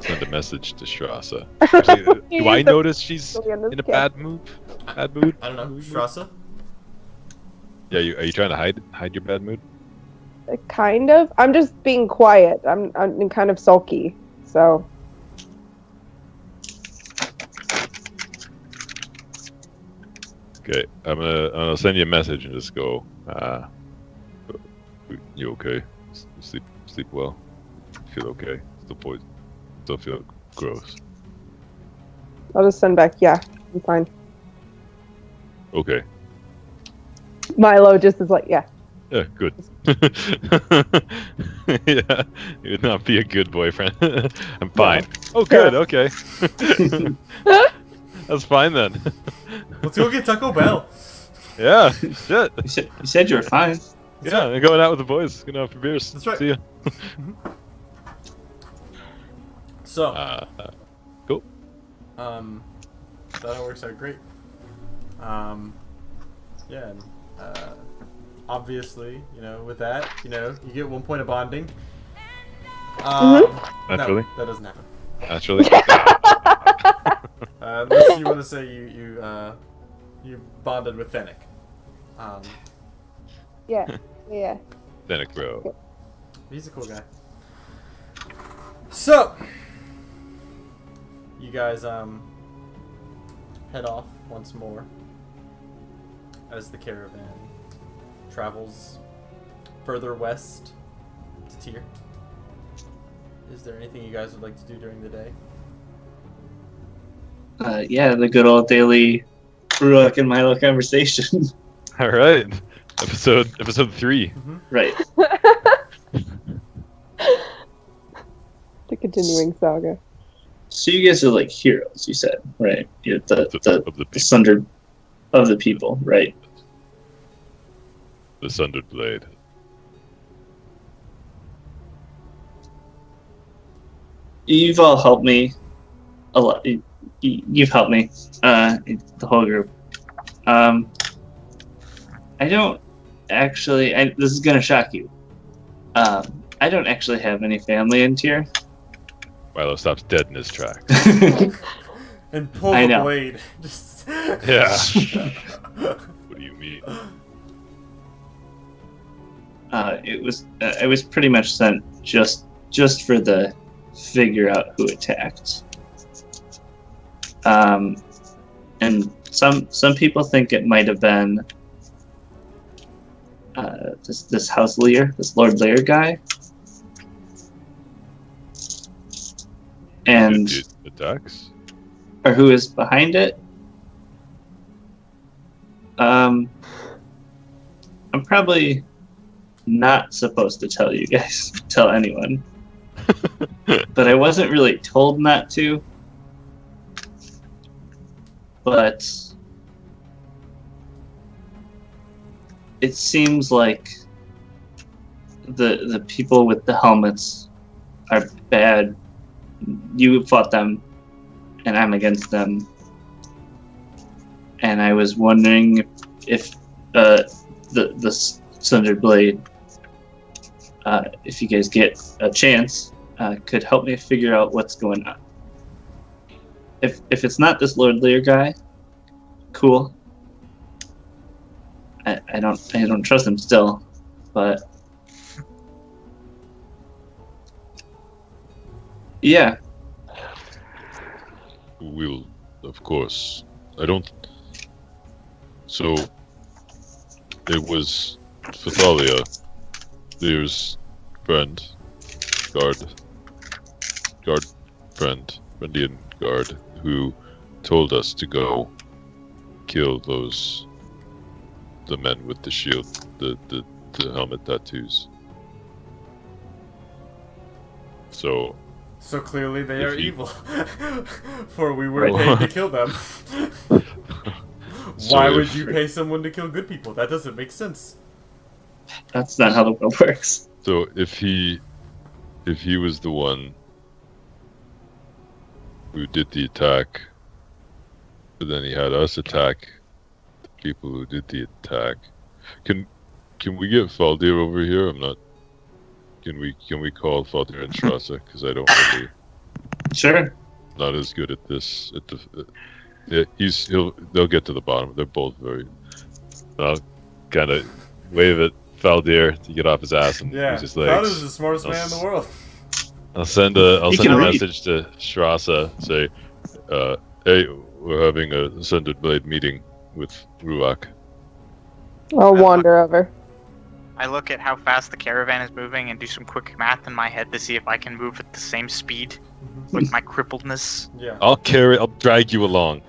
so send a message to Strasza. Actually, do I notice she's Really on this in a kid. bad mood? Bad mood? I don't know. Strasza? Yeah, are you trying to hide your bad mood? Kind of. I'm just being quiet. I'm kind of sulky. So Okay, I'm gonna send you a message and just go. You okay? Sleep well. Feel okay? Still feel gross. I'll just send back. Yeah, I'm fine. Okay. Milo just is like, yeah. Yeah, good. Yeah, you would not be a good boyfriend. I'm fine. Oh, good. Okay. That's fine then. Let's go get Taco Bell. Yeah. Shit. You said you were fine. Yeah, I'm going out with the boys. Gonna have for beers. That's right. See ya. So, Cool. that all works out great. Yeah, and, obviously, with that, you get 1 point of bonding. Naturally. No, that doesn't happen. Naturally. Unless you want to say you bonded with Fennec. Yeah. Yeah. Fennec, bro. He's a cool guy. So, you guys head off once more as the caravan travels further west to Tyr. Is there anything you guys would like to do during the day? Yeah, the good old daily Ruach and Milo conversation. All right. Episode 3. Right. The continuing saga. So you guys are like heroes, you said, right? You're Of the the people. sundered of the people, right? The Sundered Blade. You've all helped me a lot. You've helped me, the whole group. I don't actually. This is gonna shock you. I don't actually have any family in Tyr. Milo stops dead in his tracks. And pull I the know. blade. Just Yeah. What do you mean? It was pretty much sent just for the figure out who attacked. And some people think it might have been this House Lear, this Lord Lear guy. And The attacks? or who is behind it. I'm probably not supposed to tell you guys, tell anyone. But I wasn't really told not to. But it seems like the people with the helmets are bad. You fought them, and I'm against them. And I was wondering if the Sundered Blade, if you guys get a chance, could help me figure out what's going on. If it's not this Lord Lear guy, cool. I don't trust him still, but yeah. We'll, of course. I don't. So, it was Fathalia, Lear's friend, guard friend, Indian guard, who told us to go kill the men with the shield, the helmet tattoos. So clearly they If are you- evil. For we were Right. paid to kill them. So Why if- would you pay someone to kill good people? That doesn't make sense. That's not how the world works. So if he was the one who did the attack, but then he had us attack the people who did the attack, can we get Faldir over here? I'm not. Can we call Faldir and Strasza? Because I don't really Sure. Not as good at this. They'll get to the bottom. They're both very. I'll kind of wave at Faldir to get off his ass and use his legs. That is the smartest man in the world. I'll send a can read. message to Strasa. Say, hey, we're having a Ascended Blade meeting with Ruach. I'll wander over. I look at how fast the caravan is moving and do some quick math in my head to see if I can move at the same speed with my crippledness. Yeah. I'll drag you along.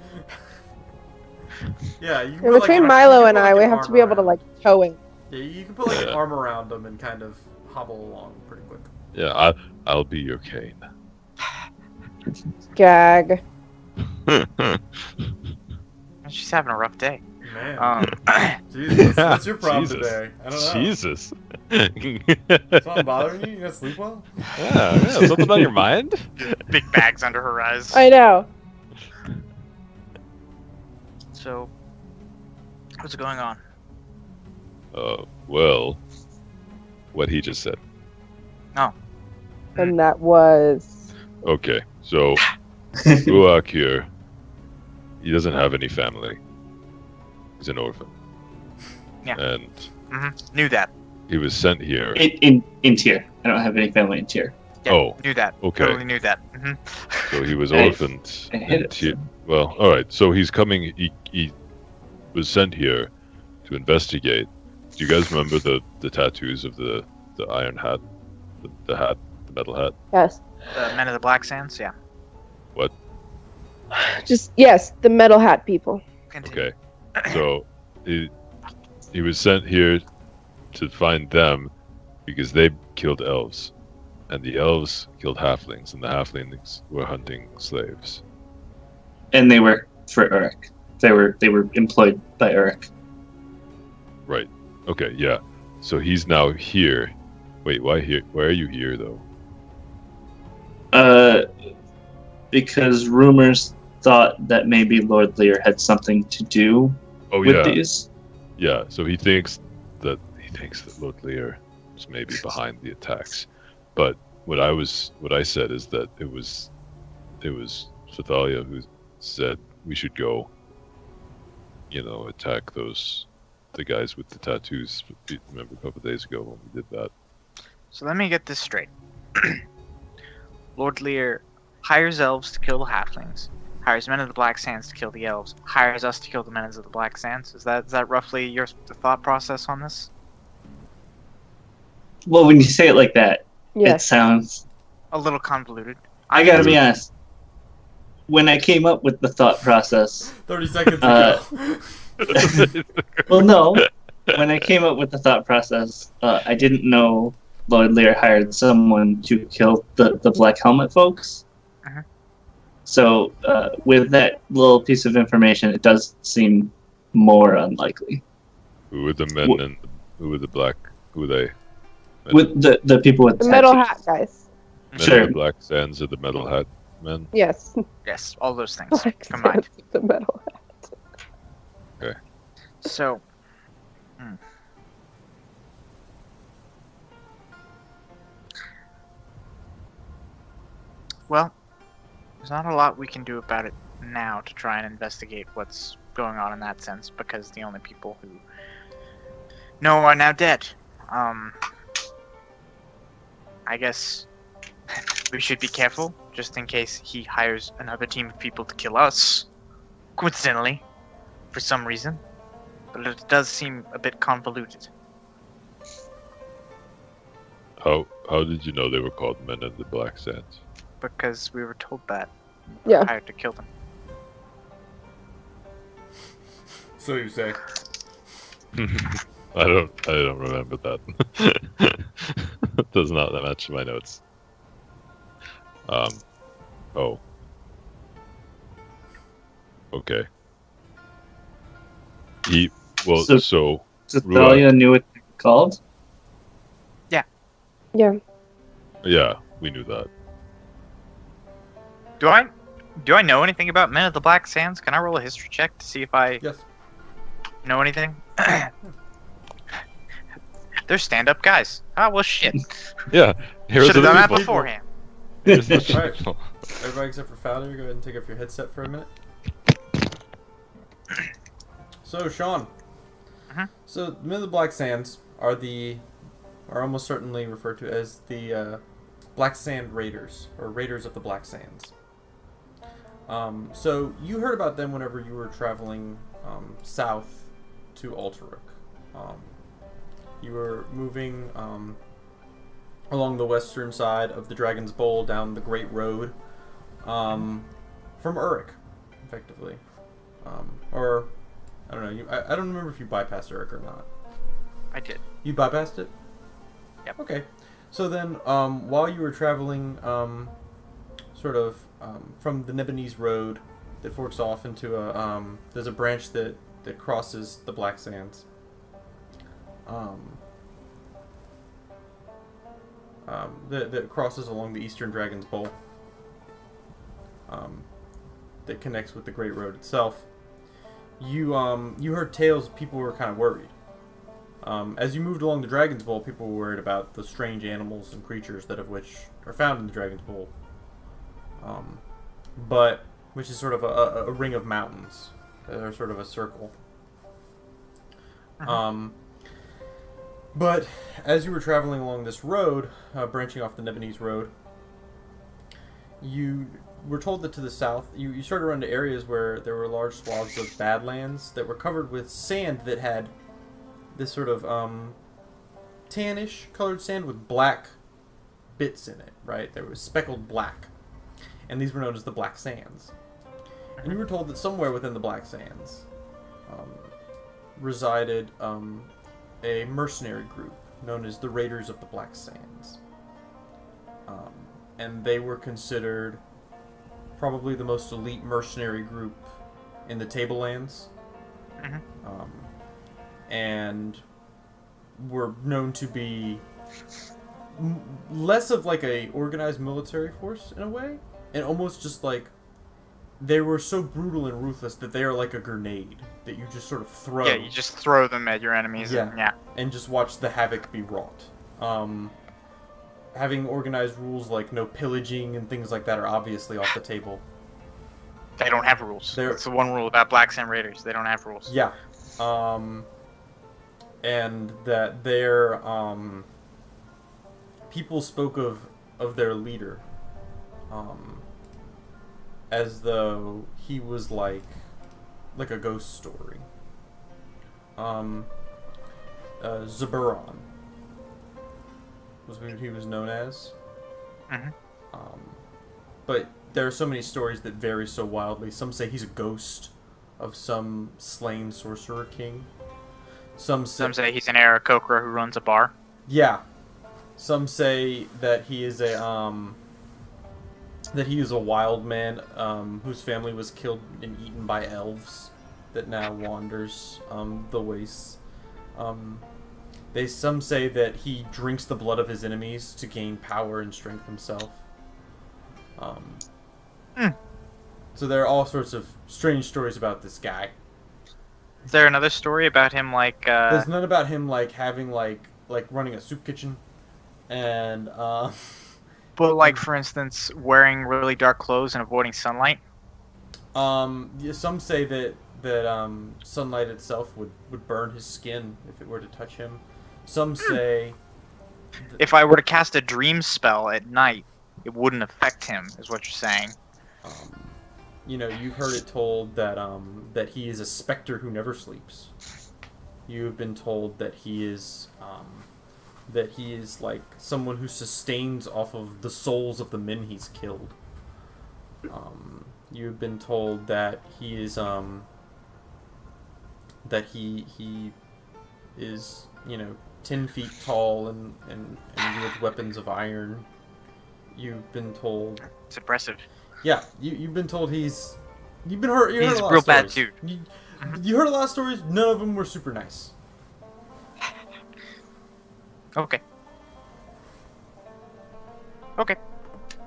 Yeah, you can Yeah, put, like, between an- Milo you can and put, I, like, we an have to arm be able to around- like tow him. Yeah, you can put like an Yeah. arm around them and kind of hobble along pretty quick. Yeah, I'll be your cane. Gag. She's having a rough day. Man, Jesus, what's your problem Jesus. today? I don't know. Jesus. Something bothering you? You gonna sleep well? Yeah, something on your mind? Big bags under her eyes. I know. So, what's going on? Well, what he just said. And that was. Okay, so Ruach here, he doesn't have any family. He's an orphan. Yeah. And Knew that. he was sent here. In Tyr. I don't have any family in Tyr. Yeah, Oh, knew that. okay. Totally knew that. So he was I- orphaned. I hit in it. Tyr. Well, alright, so he's coming, he was sent here to investigate. Do you guys remember the tattoos of the iron hat? The hat, the metal hat? Yes. The Men of the Black Sands, yeah. Just, yes, the metal hat people. Continue. Okay. So he was sent here to find them because they killed elves, and the elves killed halflings, and the halflings were hunting slaves. And they were for Uruk. They were employed by Uruk. Right. Okay. Yeah. So he's now here. Wait. Why here? Why are you here though? Because rumors thought that maybe Lord Lear had something to do Oh with yeah. these. Yeah. So he thinks that Lord Lear was maybe behind the attacks, but what I said is that it was Sathalia who said we should go, attack the guys with the tattoos. Remember a couple of days ago when we did that? So let me get this straight. Lord Lear hires elves to kill the halflings, hires Men of the Black Sands to kill the elves, hires us to kill the Men of the Black Sands. Is that roughly your thought process on this? Well, when you say it like that, it Yes. sounds. A little convoluted. I gotta be honest. When I came up with the thought process, 30 seconds ago. well, no. When I came up with the thought process, I didn't know Lord Lear hired someone to kill the Black Helmet folks. Uh-huh. So, with that little piece of information, it does seem more unlikely. Who were the men and who were the black? Who were they? With the people with The metal tattoos. hat guys. Men Sure. of the Black Sands or the Metal Hat men? Yes. Yes, all those things Black combined. Sands with the metal hat. So, well, there's not a lot we can do about it now to try and investigate what's going on in that sense, because the only people who know are now dead. I guess we should be careful, just in case he hires another team of people to kill us, coincidentally, for some reason. But it does seem a bit convoluted. How did you know they were called Men of the Black Sands? Because we were told that. Yeah. Hired to kill them. So you say. I don't remember that. Does not match my notes. Oh. Okay. So So Thalia knew what they were called? Yeah. yeah, we knew that. Do I know anything about Men of the Black Sands? Can I roll a history check to see if I Yes. know anything? They're stand-up guys. Ah, well, shit. Yeah, heroes Should of have the done that people. beforehand. Heroes of the Alright. people. Everybody except for Fowler, go ahead and take off your headset for a minute. So, Sean. So, the Men of the Black Sands are almost certainly referred to as the Black Sand Raiders, or Raiders of the Black Sands. So, you heard about them whenever you were traveling south to Alteruk. You were moving along the western side of the Dragon's Bowl down the Great Road from Uruk, effectively. Or, I don't know, I don't remember if you bypassed Uruk or not. I did. You bypassed it? Yep. Okay. So then, while you were traveling from the Nebonese Road that forks off into there's a branch that crosses the Black Sands. That crosses along the Eastern Dragon's Bowl. That connects with the Great Road itself. You heard tales. People were kind of worried. As you moved along the Dragon's Bowl, people were worried about the strange animals and creatures that of which are found in the Dragon's Bowl. But which is sort of a ring of mountains, or sort of a circle. But as you were traveling along this road, branching off the Nebonese Road, you were told that to the south, you started to run into areas where there were large swaths of badlands that were covered with sand that had this sort of tannish colored sand with black bits in it, right? There was speckled black. And these were known as the Black Sands. And you were told that somewhere within the Black Sands resided a mercenary group known as the Raiders of the Black Sands. And they were considered probably the most elite mercenary group in the Tablelands. And were known to be less of like a organized military force in a way, and almost just like they were so brutal and ruthless that they are like a grenade that you just sort of throw. Yeah, you just throw them at your enemies. Yeah. And just watch the havoc be wrought. Having organized rules like no pillaging and things like that are obviously off the table. They don't have rules. That's the one rule about Black Sand Raiders. They don't have rules. Yeah. And that their people spoke of their leader as though he was like a ghost story. Zaburon was what he was known as. But there are so many stories that vary so wildly. Some say he's a ghost of some slain sorcerer king. Some say he's an Aarakocra who runs a bar. Yeah. Some say that he is a wild man whose family was killed and eaten by elves that now wanders the wastes. Some say that he drinks the blood of his enemies to gain power and strength himself. So there are all sorts of strange stories about this guy. Is there another story about him like There's none about him like having like running a soup kitchen and but like for instance wearing really dark clothes and avoiding sunlight? Some say that sunlight itself would burn his skin if it were to touch him. Some say if I were to cast a dream spell at night, it wouldn't affect him, is what you're saying. You've heard it told that he is a specter who never sleeps. You've been told that he is like someone who sustains off of the souls of the men he's killed. You've been told that he is that he is 10 feet tall and wields weapons of iron. You've been told it's impressive. Yeah, you've been told he's a lot real of bad stories. dude. You heard a lot of stories. None of them were super nice. Okay.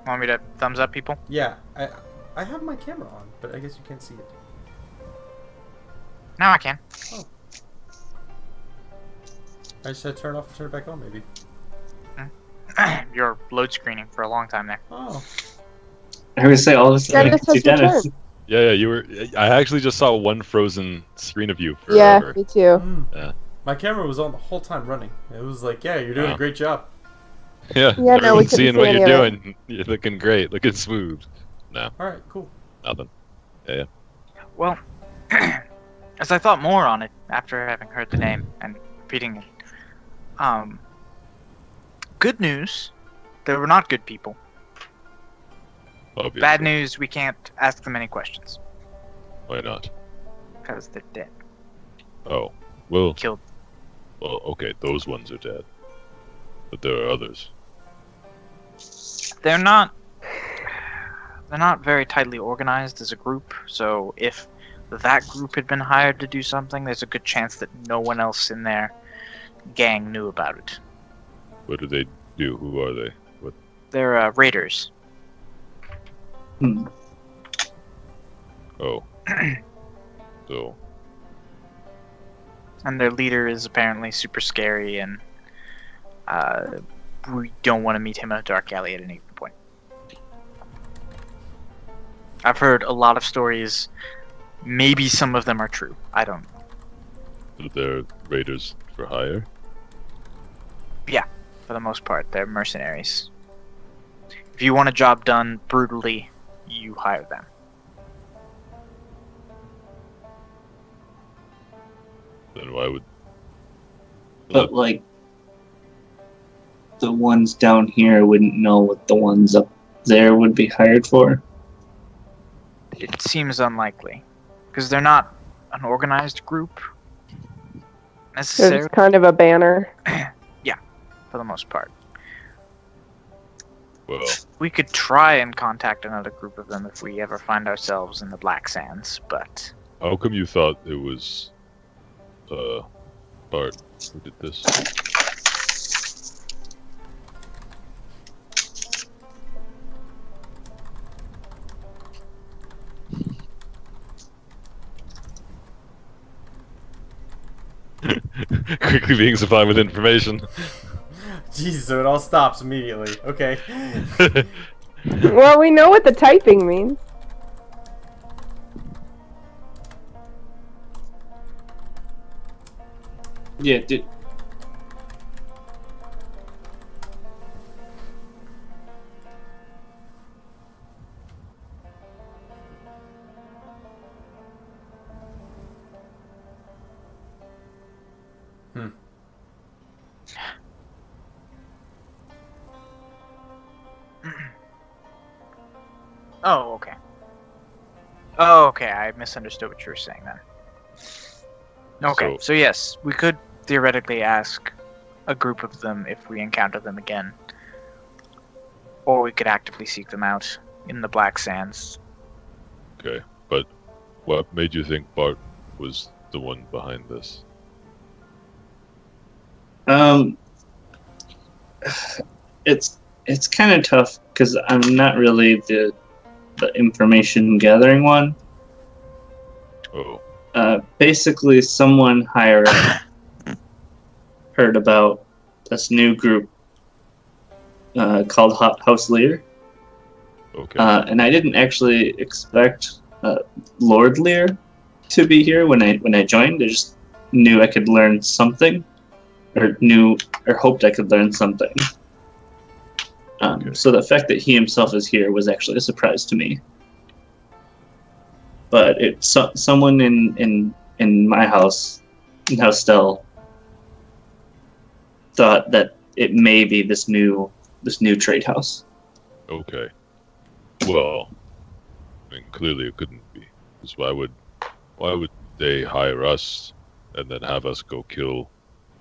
Want me to thumbs up, people? Yeah, I have my camera on, but I guess you can't see it. Now I can. Oh. I just had to turn it off and turn it back on, maybe. You're load screening for a long time there. Oh. I would say all of a sudden Dennis I could see has Dennis. returned. Yeah, you were. I actually just saw one frozen screen of you Yeah, forever. me too. Yeah. My camera was on the whole time running. It was like, yeah, you're doing Wow. a great job. Yeah, Yeah, no, we everyone's couldn't seeing see what any you're of it. doing. You're looking great, looking smooth. All right, cool. Nothing. Yeah. Well, as I thought more on it after having heard the name and repeating it, good news, they were not good people. Obviously. Bad news, we can't ask them any questions Why not? because they're dead, Oh, well. killed. Well, okay, those ones are dead, but there are others. They're not very tightly organized as a group, so if that group had been hired to do something, there's a good chance that no one else in their gang knew about it. What do they do? Who are they? What? They're raiders. Hmm. Oh. So. And their leader is apparently super scary, and we don't want to meet him in a dark alley at any point. I've heard a lot of stories. Maybe some of them are true. I don't know. They're raiders for hire? For the most part, they're mercenaries. If you want a job done brutally, you hire them. Then why would... But like the ones down here wouldn't know what the ones up there would be hired for. It seems unlikely, because they're not an organized group They're necessarily, just kind of a banner. for the most part. Well, We could try and contact another group of them if we ever find ourselves in the Black Sands, but how come you thought it was... Bart who did this? Quickly being supplied with information. Jeez, so it all stops immediately. Okay. Well, we know what the typing means. Yeah, did oh, okay. Oh, okay. I misunderstood what you were saying then. Okay, so yes, we could theoretically ask a group of them if we encounter them again, or we could actively seek them out in the Black Sands. Okay, but what made you think Bart was the one behind this? It's kind of tough because I'm not really the information gathering one. Oh, Basically, someone higher up heard about this new group called House Lear, okay. and I didn't actually expect Lord Lear to be here when I joined. I just knew I could learn something, or hoped I could learn something. Okay. So the fact that he himself is here was actually a surprise to me. But someone in my house, in House Stell, thought that it may be this new trade house. Okay. Well, I mean, clearly it couldn't be. Because why would they hire us and then have us go kill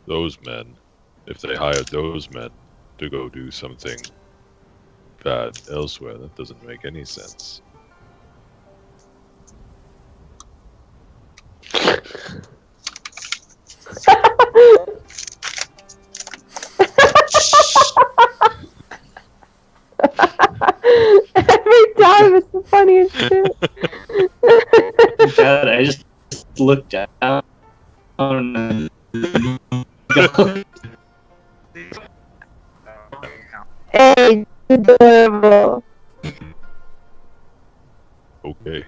those men if they hired those men to go do something bad elsewhere? That doesn't make any sense. Every time it's the funniest shit. God, I just looked down. And Hey, adorable. Okay.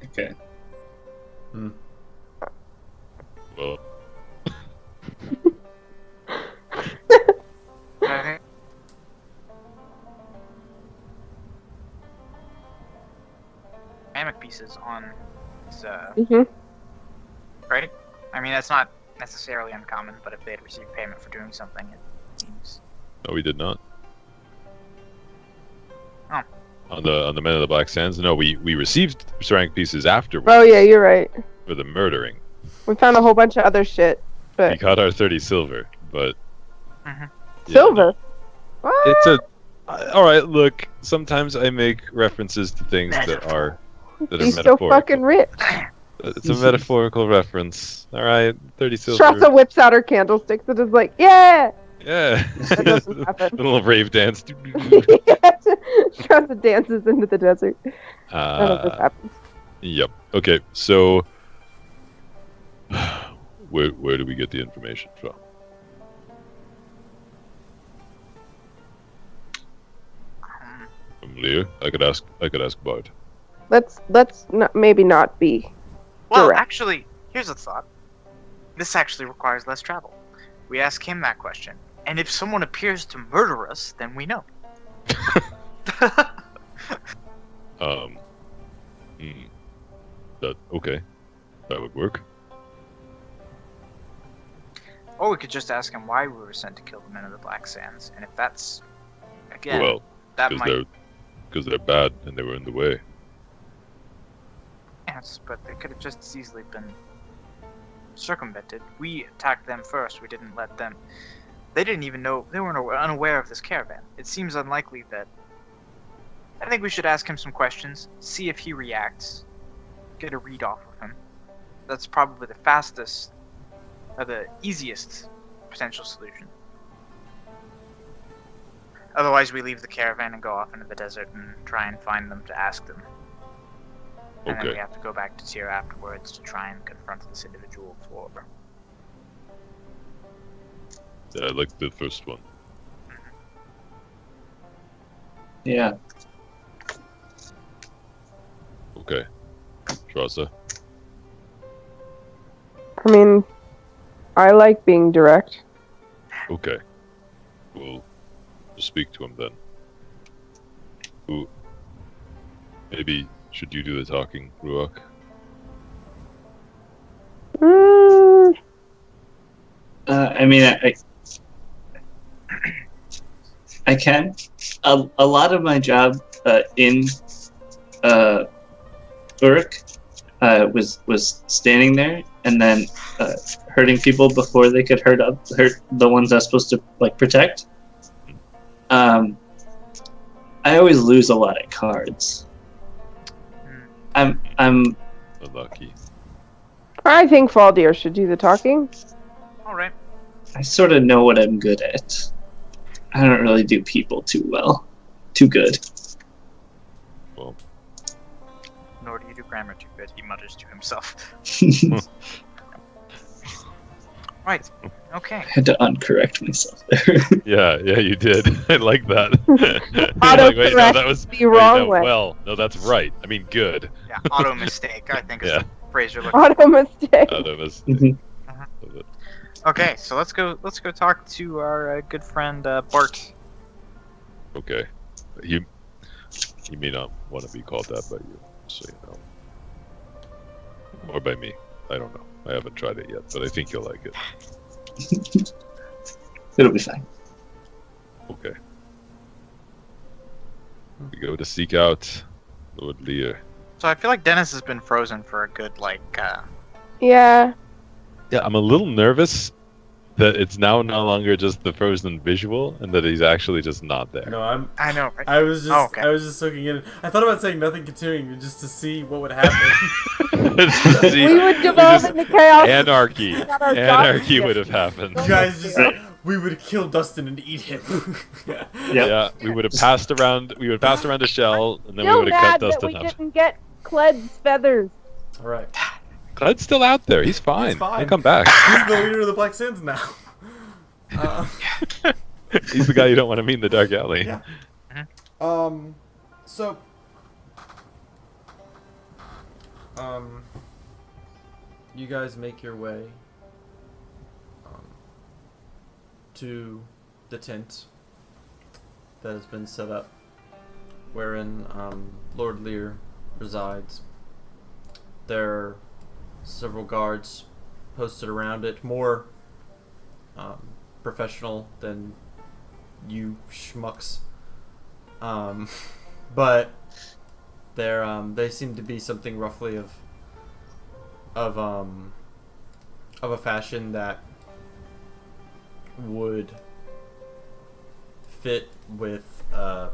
Okay. Well, Okay. Hammock pieces on his, Hmm. right? I mean, that's not necessarily uncommon, but if they had received payment for doing something, it seems. no, we did not. Oh. On the Men of the Black Sands, no, we received ceramic pieces afterwards. Oh yeah, you're right. For the murdering. We found a whole bunch of other shit, We but got our 30 silver, but Mhm. yeah, silver. What? It's a. All right, look. Sometimes I make references to things that are He's so metaphorical. fucking rich. It's a metaphorical reference. All right, 30 silver. Strassa whips out her candlesticks and is like, "Yeah." Yeah. That doesn't happen. Little rave dance. Strassa dances into the desert. None of this happens. Yep. Okay. So, where do we get the information from? From Lear? I could ask Bart. Let's not, maybe not be. Well, Direct. actually, here's a thought. This actually requires less travel. We ask him that question, and if someone appears to murder us, then we know. That okay. That would work. Or we could just ask him why we were sent to kill the Men of the Black Sands, and if that's, again, Well, that because might... they're bad and they were in the way. Yes, but they could have just as easily been circumvented. We attacked them first. We didn't let them. They didn't even know. They weren't unaware of this caravan. It seems unlikely that. I think we should ask him some questions, see if he reacts, get a read off of him. That's probably the fastest, or the easiest potential solution. Otherwise, we leave the caravan and go off into the desert and try and find them to ask them. And then we Okay. have to go back to Tyr afterwards to try and confront this individual for. Yeah, I like the first one. Yeah. Okay. Trasa. I mean, I like being direct. Okay. We'll speak to him then. Who? Maybe should you do the talking, Ruok? Mm, I mean, I can. A lot of my job in Uruk was standing there and then hurting people before they could hurt the ones I'm supposed to like protect. I always lose a lot at cards. I'm Unlucky. I think Faldir should do the talking. Alright. I sort of know what I'm good at. I don't really do people too well. Too good. Well, Nor do you do grammar too good, he mutters to himself. Right. Okay. I had to uncorrect myself there. yeah, you did. I like that. Autocorrect wait, no, that was the wrong way. Well, no, that's right. I mean, good. Yeah, auto mistake, I think is Yeah. the phrase you're looking Auto mistake. That was. Mhm. for. Okay, so let's go talk to our good friend Bart. Okay. He may not want to be called that by you, so you know. Or by me. I don't know. I haven't tried it yet, but I think you'll like it. It'll be fine. Okay. We go to seek out Lord Lear. So I feel like Dennis has been frozen for a good Yeah. Yeah, I'm a little nervous that it's now no longer just the frozen visual and that he's actually just not there. No, I know, right? I was just Oh, okay. I was just soaking in. I thought about saying nothing continuing just to see what would happen. See, We would devolve just- into chaos. Anarchy. Got our Anarchy jobs would have happened. You guys just we would kill Dustin and eat him. Yep. Yeah, we would have passed around. We would have passed around a shell, and then we Still would have cut mad that Dustin we up. didn't get Cled's feathers. All right. Clyde's still out there. He's fine. He's fine. He'll come back. He's the leader of the Black Sands now. He's the guy you don't want to meet in the dark alley. Yeah. So You guys make your way to the tent that has been set up, wherein Lord Lear resides. There are several guards posted around it, more professional than you schmucks. But they seem to be something roughly of a fashion that would fit with a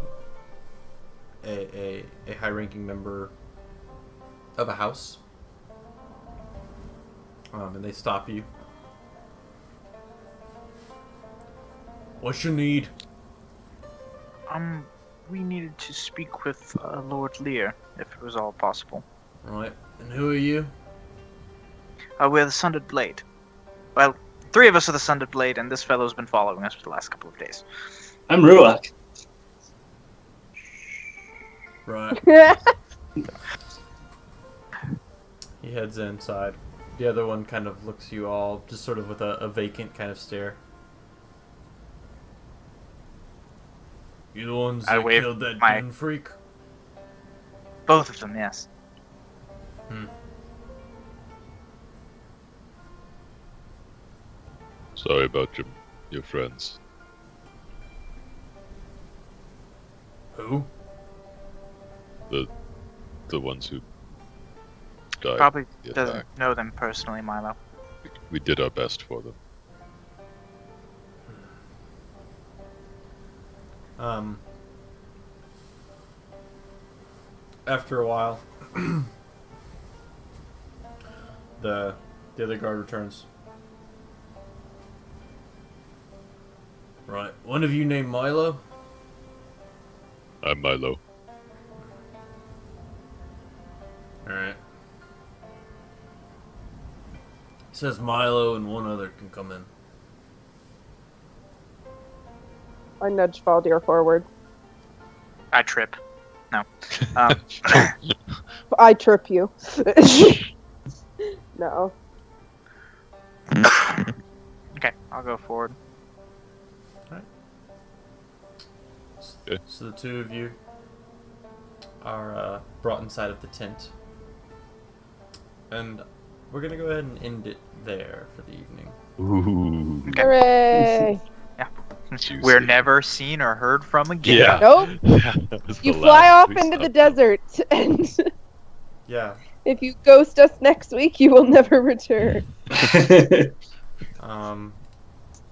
high-ranking member of a house. And they stop you. What you need? We needed to speak with Lord Lear, if it was all possible. Right. And who are you? We're the Sundered Blade. Well, 3 of us are the Sundered Blade, and this fellow's been following us for the last couple of days. I'm Ruach. Right. He heads inside. The other one kind of looks you all, just sort of with a vacant kind of stare. You the ones I that wave killed that my- den freak? Both of them, yes. Sorry about your friends. Who? The ones who died. Probably the doesn't attack. know them personally, Milo. We did our best for them. After a while, the other guard returns. Right. One of you named Milo? I'm Milo. Alright. Says Milo and one other can come in. I nudge Faldir forward. I trip. No. I trip you. No. Okay, I'll go forward. Okay. So the two of you are brought inside of the tent. And we're going to go ahead and end it there for the evening. Ooh. Okay. Hooray! Juicy. We're never seen or heard from again. Yeah. Nope. That was You the fly last off we into the stopped. desert, and Yeah. if you ghost us next week, you will never return.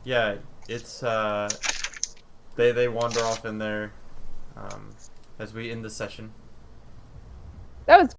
Yeah, it's they wander off in there as we end the session. That was